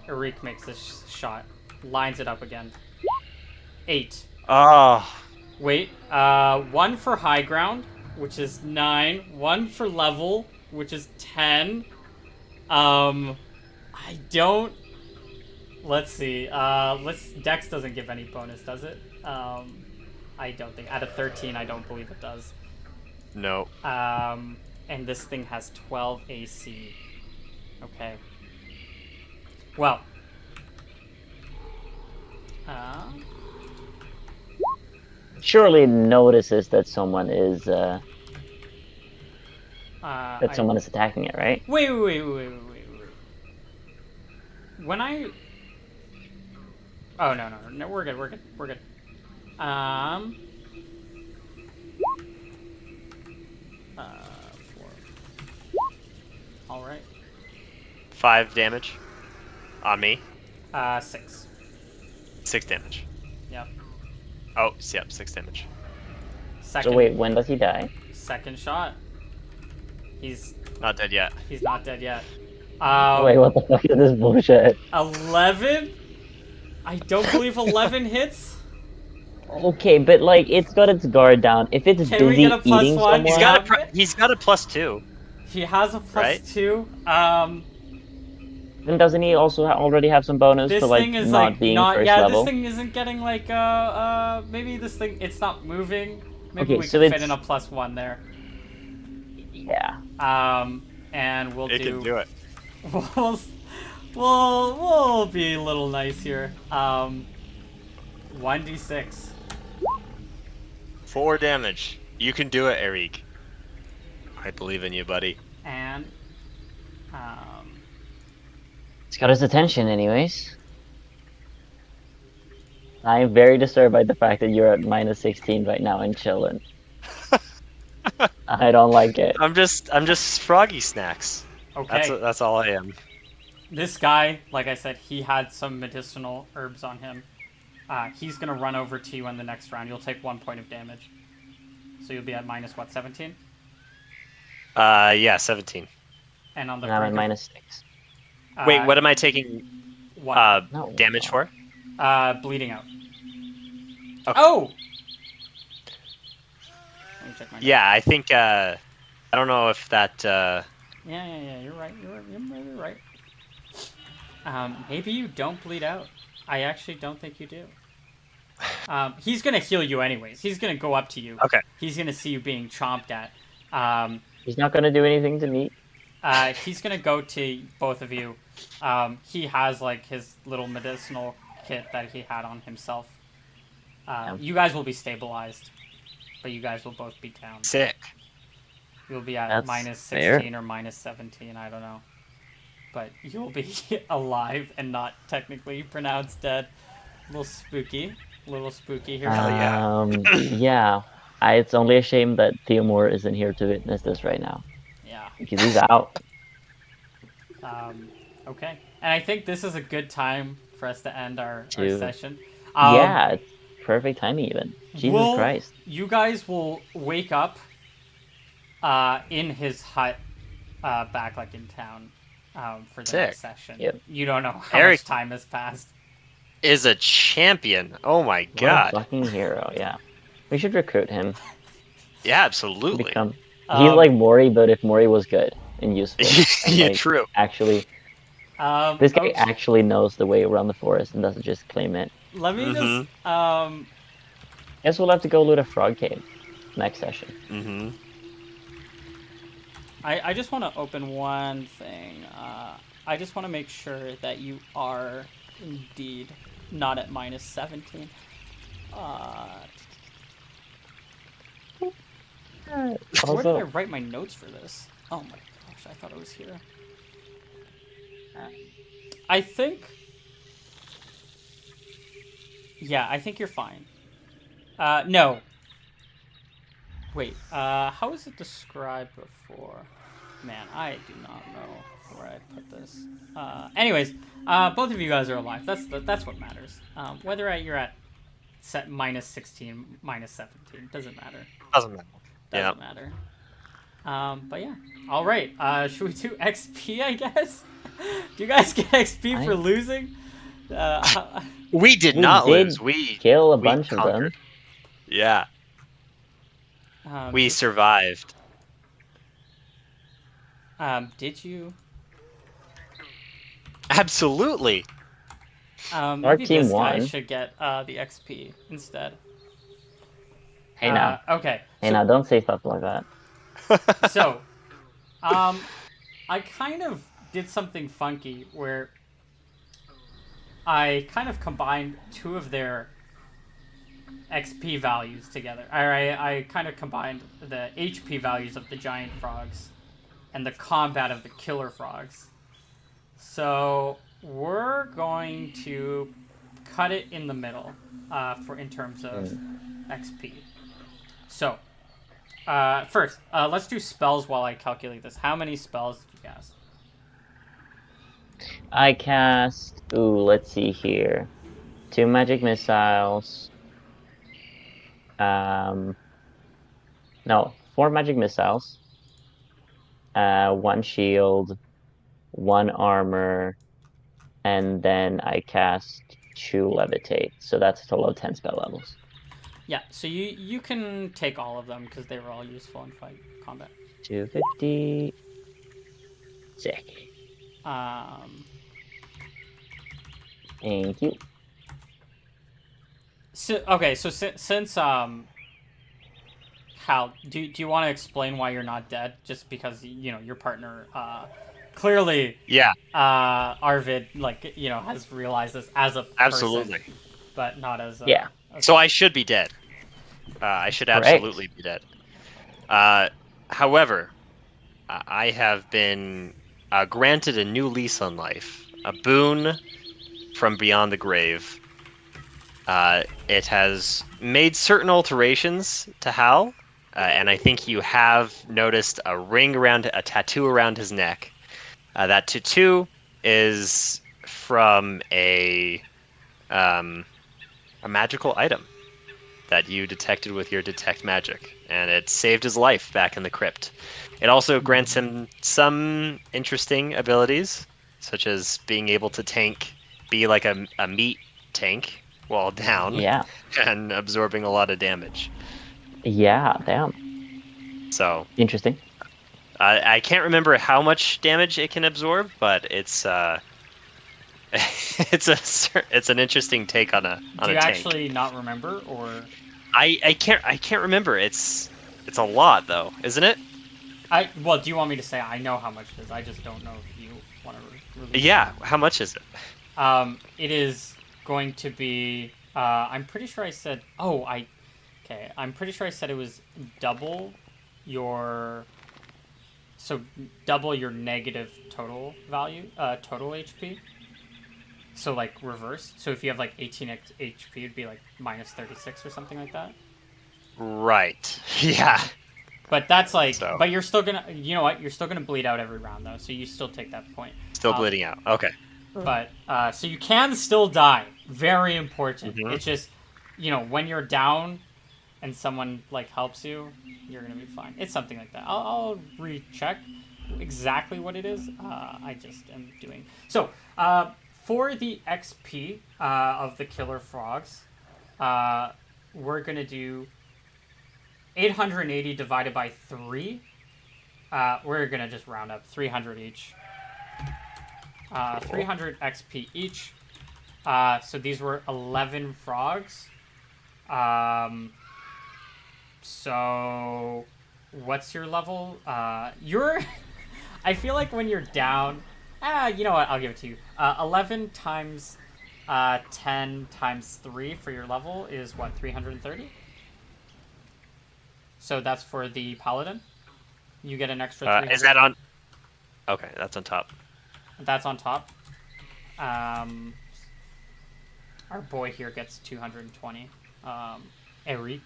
Eric makes this shot. Lines it up again. 8. Oh, Wait, 1 for high ground, which is 9. 1 for level, which is 10. I don't... Let's see. Dex doesn't give any bonus, does it? I don't think. Out of 13, I don't believe it does. no. And this thing has 12 AC. Okay. Well. Surely it notices that someone is someone is attacking it, right? Wait. When I... Oh, no, we're good. 4. Alright. 5 damage on me. 6. 6 damage. Yep. Oh, yep, 6 damage. Second, So wait, when does he die? second shot. He's Not dead yet. not dead yet. Wait, what the fuck is this bullshit? 11? I don't believe 11 hits. Okay, but like it's got its guard down. If it's Can we busy get a +1? eating someone, He's got a +2. He has a Right? +2. then doesn't he also already have some bonus This for like thing is not like being not. first Yeah, level? this thing isn't getting like maybe this thing it's not moving. Maybe Okay, we so can fit it's- in a +1 there. Yeah. And we'll It can do it. We'll be a little nice here. 1d6. 4 damage. You can do it, Eric. I believe in you, buddy. And It's got his attention anyways. I am very disturbed by the fact that you're at -16 right now and chilling. I don't like it. I'm just froggy snacks. okay. That's all I am. This guy, like I said, he had some medicinal herbs on him. He's gonna run over to you in the next round. You'll take 1 point of damage. So you'll be at -17? Yeah, 17. And on the And I'm at brink -6. of- Wait, what am I taking What? No, damage for? Bleeding out. Okay. Oh! Let me check my notes. Yeah, I think I don't know if that Yeah, you're right. You're maybe right. Maybe you don't bleed out. I actually don't think you do. He's gonna heal you anyways. He's gonna go up to you. Okay. He's gonna see you being chomped at. He's not gonna do anything to me. He's gonna go to both of you. He has like his little medicinal kit that he had on himself. You guys will be stabilized, but you guys will both be down. sick. You'll be at That's -16 or -17. I don't know, but you'll be alive and not technically pronounced dead. A little spooky here. Hell yeah. Yeah. It's only a shame that Theomore isn't here to witness this right now Yeah. because he's out. Okay. And I think this is a good time for us to end our To session. yeah, it's perfect timing even. Jesus Will Christ. you guys will wake up in his hut back like in town for the Sick. next session. Yep. You don't know how Eric much time has passed. is a champion. Oh my What a god. fucking hero, yeah. We should recruit him Yeah, to absolutely. become he's Um, like Mori, but if Mori was good and useful and Yeah, like true. actually this guy okay. actually knows the way around the forest and doesn't just claim it. Let me just Mm-hmm. Guess we'll have to go loot a frog cave next session. Mm-hmm. I just want to open one thing. I just want to make sure that you are indeed not at minus 17. Uh, where did I Also, write my notes for this? Oh my gosh, I thought it was here. I think. Yeah, I think you're fine. No. Wait, how is it described before? Man, I do not know where I put this. Anyways, both of you guys are alive. That's what matters. Whether you're at set minus 16, minus 17, doesn't matter. Doesn't matter. Yeah. Doesn't matter. But yeah. All right. Should we do XP? I guess. Do you guys get XP for losing? Uh, We did we not lose. did We kill a we bunch of them. conquered. Yeah. We did survived. did you? Absolutely. Our Maybe team this guy won. should get the XP instead. Hey now. Okay. Hey now, don't say stuff like that. So, um, I kind of did something funky where I kind of combined two of their XP values together. I kind of combined the HP values of the giant frogs and the combat of the killer frogs. So we're going to cut it in the middle for in terms of XP. So first, let's do spells while I calculate this. How many spells did you cast? I cast let's see here. 2 magic missiles. Um no, 4 magic missiles. 1 shield, 1 armor, and then I cast 2 levitate. So that's a total of 10 spell levels. Yeah, so you can take all of them because they were all useful in fight combat. 250. Sick. Um, Thank you. so okay, so since Hal, do you want to explain why you're not dead? Just because your partner clearly Yeah, Arvid has realized this as a person, absolutely. but not as a. Yeah. So I should be dead. I should Correct. absolutely be dead. Uh, however, I have been granted a new lease on life, a boon from beyond the grave. It has made certain alterations to Hal, and I think you have noticed a tattoo around his neck. That tattoo is from a magical item that you detected with your detect magic, and it saved his life back in the crypt. It also grants him some interesting abilities, such as being able to be like a meat tank while down, Yeah. and absorbing a lot of damage. Yeah, damn. So Interesting. I can't remember how much damage it can absorb, but it's it's an interesting take on Do a you tank. actually not remember, or I can't remember. It's a lot though, isn't it? well, do you want me to say I know how much it is? I just don't know if you want to release Yeah. that. How much is it? It is going to be. I'm pretty sure I said. Oh, I. Okay, I'm pretty sure I said it was double your. So double your negative total value, total HP. So like reverse. So if you have like 18 HP, it'd be like minus 36 or something like that. Right. Yeah. But that's like. So But you're still gonna. You know what? You're still gonna bleed out every round though. So you still take that point. Still bleeding out. Okay. But so you can still die. Very important. Hmm. It's just, when you're down and someone like helps you, you're gonna be fine. It's something like that. I'll recheck exactly what it is. I just am doing so. For the XP of the killer frogs, uh, we're gonna do 880 divided by 3. We're gonna just round up 300 each. 300 XP each. So these were 11 frogs. Um, so what's your level? You're. I feel like when you're down. You know what? I'll give it to you. 11 times 10 times 3 for your level is what, 330? So that's for the paladin. You get an extra Is 300. that on? Okay, that's on top. That's on top. Um, our boy here gets 220. Eric.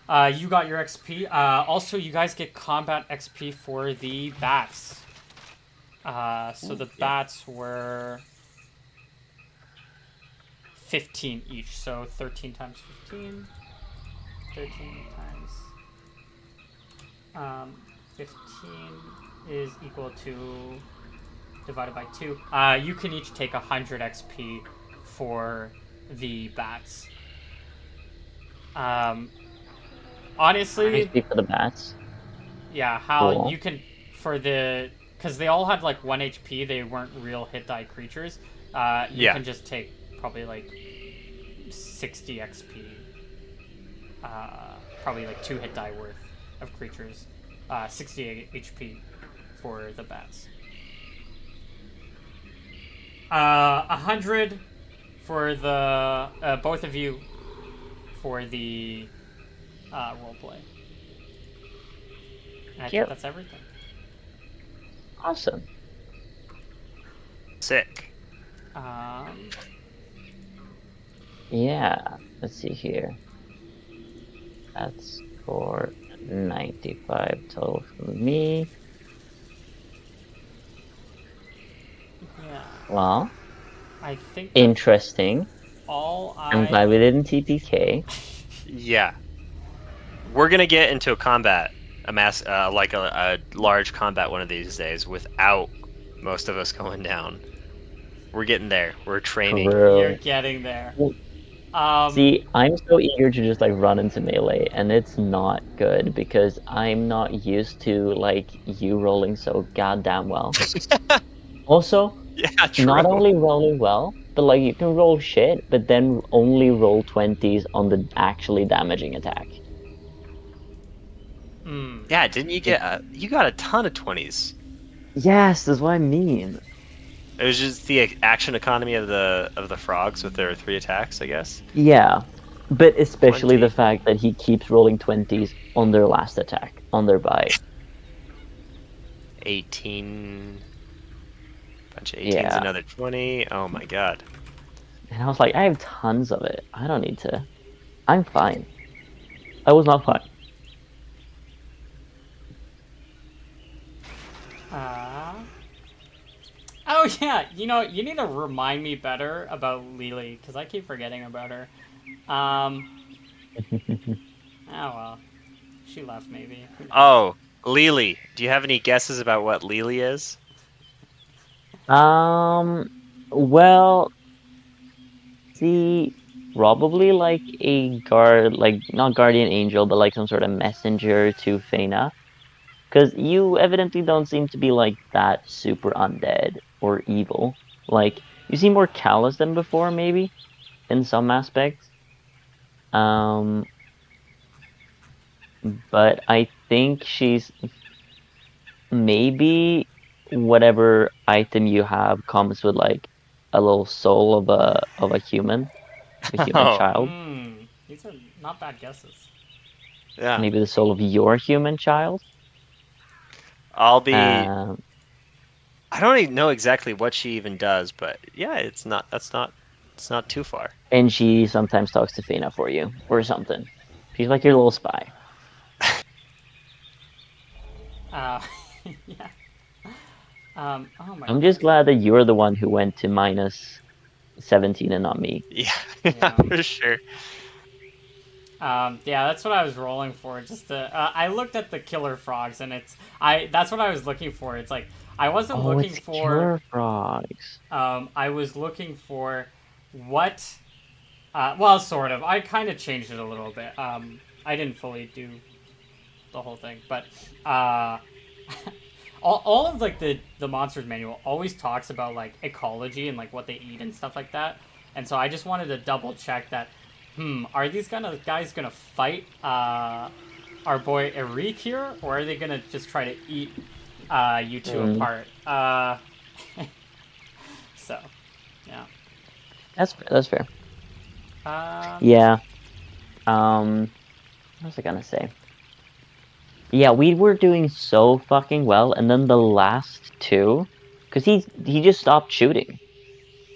You got your XP. Also, you guys get combat XP for the bats. So Ooh, the yeah. bats were 15 each. So 13 times 15. 13 times 15 is equal to divided by 2. You can each take 100 XP for the bats. Um, I honestly, speak for the bats. yeah, how Cool. you can for the because they all had like 1 HP. They weren't real hit die creatures. You Yeah. can just take probably like 60 XP. Probably like 2 hit die worth of creatures. 60 HP for the bats. 100 for the both of you for the roleplay. And I think Cute. that's everything. Awesome. Sick. Um, Yeah. Let's see here. That's for 95 total for me. yeah, Well, I think that's interesting. all I'm glad we didn't TPK. Yeah. We're gonna get into a combat, like a large combat one of these days without most of us going down. We're getting there. We're training. You're True. getting there. Well, Um, see, I'm so eager to just like run into melee, and it's not good because I'm not used to like you rolling so goddamn well. Also, Yeah, not true. only rolling well, but like you can roll shit, but then only roll 20s on the actually damaging attack. mm, Yeah, didn't you Like, get you got a ton of 20s. yes, that's what I mean. It was just the action economy of the frogs with their 3 attacks, I guess. Yeah, but especially the 20, fact that he keeps rolling 20s on their last attack, on their bite. 18, bunch of 18s, Yeah. another 20. Oh my god. And I was like, I have tons of it. I don't need to. I'm fine. I was not fine. uh, oh yeah, you need to remind me better about Lily because I keep forgetting about her. Um, oh well, she left maybe. Who knows? Oh, Lily. Do you have any guesses about what Lily is? um, well, see, probably like a guard, like not guardian angel, but like some sort of messenger to Feyna. Because you evidently don't seem to be like that super undead or evil. Like, you seem more callous than before, maybe, in some aspects. Um, but I think she's maybe whatever item you have comes with like a little soul of a human Oh, child. These are not bad guesses. yeah. Maybe the soul of your human child. I'll be. Um, I don't even know exactly what she even does, but yeah, it's not. That's not. It's not too far. and she sometimes talks to Fina for you or something. She's like your little spy. Uh, yeah. Oh my I'm just goodness. glad that you're the one who went to minus 17 and not me. Yeah, Yeah. for sure. Yeah, that's what I was rolling for. Just to, I looked at the killer frogs, and that's what I was looking for. It's like I wasn't Oh, looking it's for. killer frogs. I was looking for what. Well, sort of. I kind of changed it a little bit. I didn't fully do the whole thing, but uh, all of like the monsters manual always talks about like ecology and like what they eat and stuff like that. And so I just wanted to double check that. Are these guys gonna fight our boy Eric here, or are they gonna just try to eat you two Hmm, apart? So yeah. that's fair. That's fair. Um, Yeah. What was I gonna say? Yeah, we were doing so fucking well, and then the last two, because he just stopped shooting.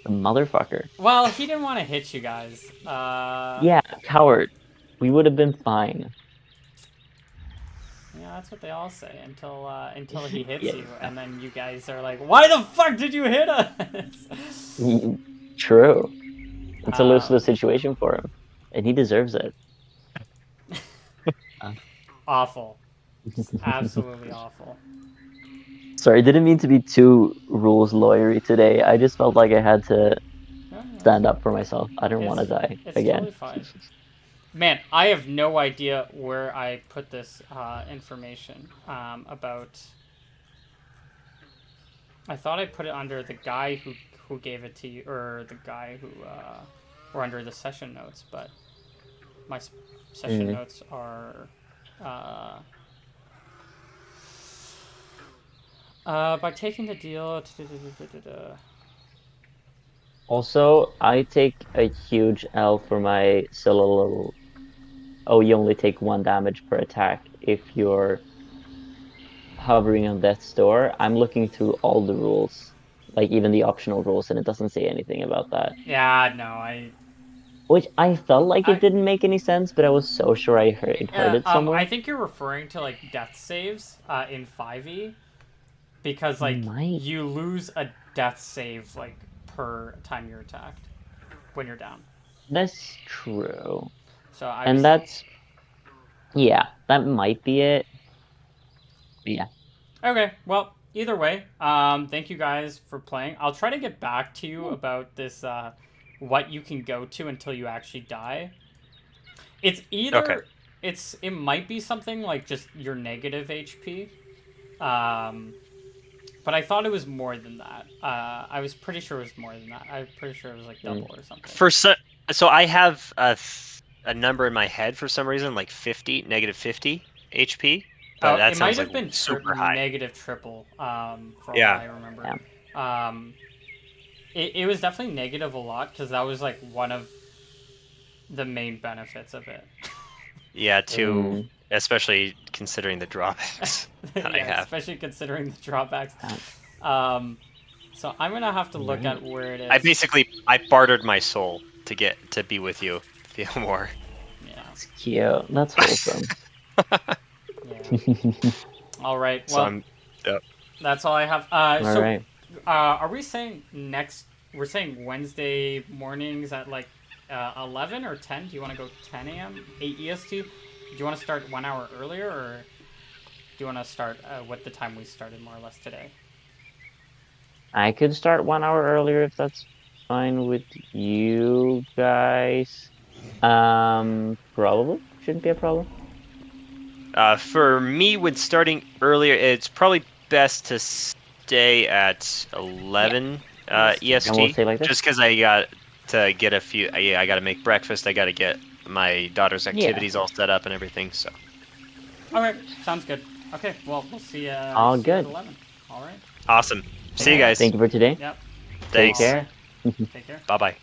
The motherfucker. well, he didn't want to hit you guys. Yeah, coward. We would have been fine. Yeah, that's what they all say until he hits Yeah. you, and then you guys are like, "Why the fuck did you hit us?" True. It's a lose-lose um, situation for him, and he deserves it. Uh, awful, just absolutely awful. Sorry, didn't mean to be too rules lawyery today. I just felt like I had to No, no, stand up for myself. I didn't want it's to die it's again. totally fine. Man, I have no idea where I put this information about. I thought I put it under the guy who gave it to you, or the guy who, or under the session notes, but my session Mm. notes are uh, by taking the deal. Also, I take a huge L for my solo. Oh, you only take 1 damage per attack if you're hovering on death's door. I'm looking through all the rules, like even the optional rules, and it doesn't say anything about that. Yeah, no, Which I felt like it I, didn't make any sense, but I was so sure I heard it I somewhere. think you're referring to like death saves in 5e because like Might. you lose a death save like per time you're attacked when you're down. That's true. So I And was that's, yeah, that might be it. Yeah. okay. Well, either way, thank you guys for playing. I'll try to get back to you about this what you can go to until you actually die. It's Okay. either it might be something like just your negative HP. Um, but I thought it was more than that. I was pretty sure it was more than that. I'm pretty sure it was like Mm. double or something. For so I have a number in my head for some reason, like 50, negative 50 HP, but Oh, that it might sounds like have been super high. negative triple. For all Yeah. I remember. Yeah. Um, it was definitely negative a lot because that was like one of the main benefits of it. Yeah, Mm. especially considering the drawbacks that I Yeah, have. especially considering the drawbacks. Um, Um, so I'm gonna have to look right. at where it I is. basically I bartered my soul to get to be with you, Theomore. Yeah, It's cute. That's wholesome. yeah. All right. So Well, I'm yep. that's all I have. All So right. are we saying next? We're saying Wednesday mornings at like 11 or 10. Do you want to go 10 a.m. 8 EST? Do you want to start 1 hour earlier, or do you want to start with the time we started more or less today? I could start 1 hour earlier if that's fine with you guys. Probably shouldn't be a problem. For me, when starting earlier, it's probably best to stay at Yeah, 11 EST. And we'll EST, say like this. just because I got to get a few. Yeah, I got to make breakfast. I got to get my daughter's Yeah. activities all set up and everything. So Okay, sounds good. Okay, well we'll see. All See you at good. 11. All right. awesome. Take See you care. guys. Thank you for today. Yep. Take All Thanks. right. care. Take care. Bye bye.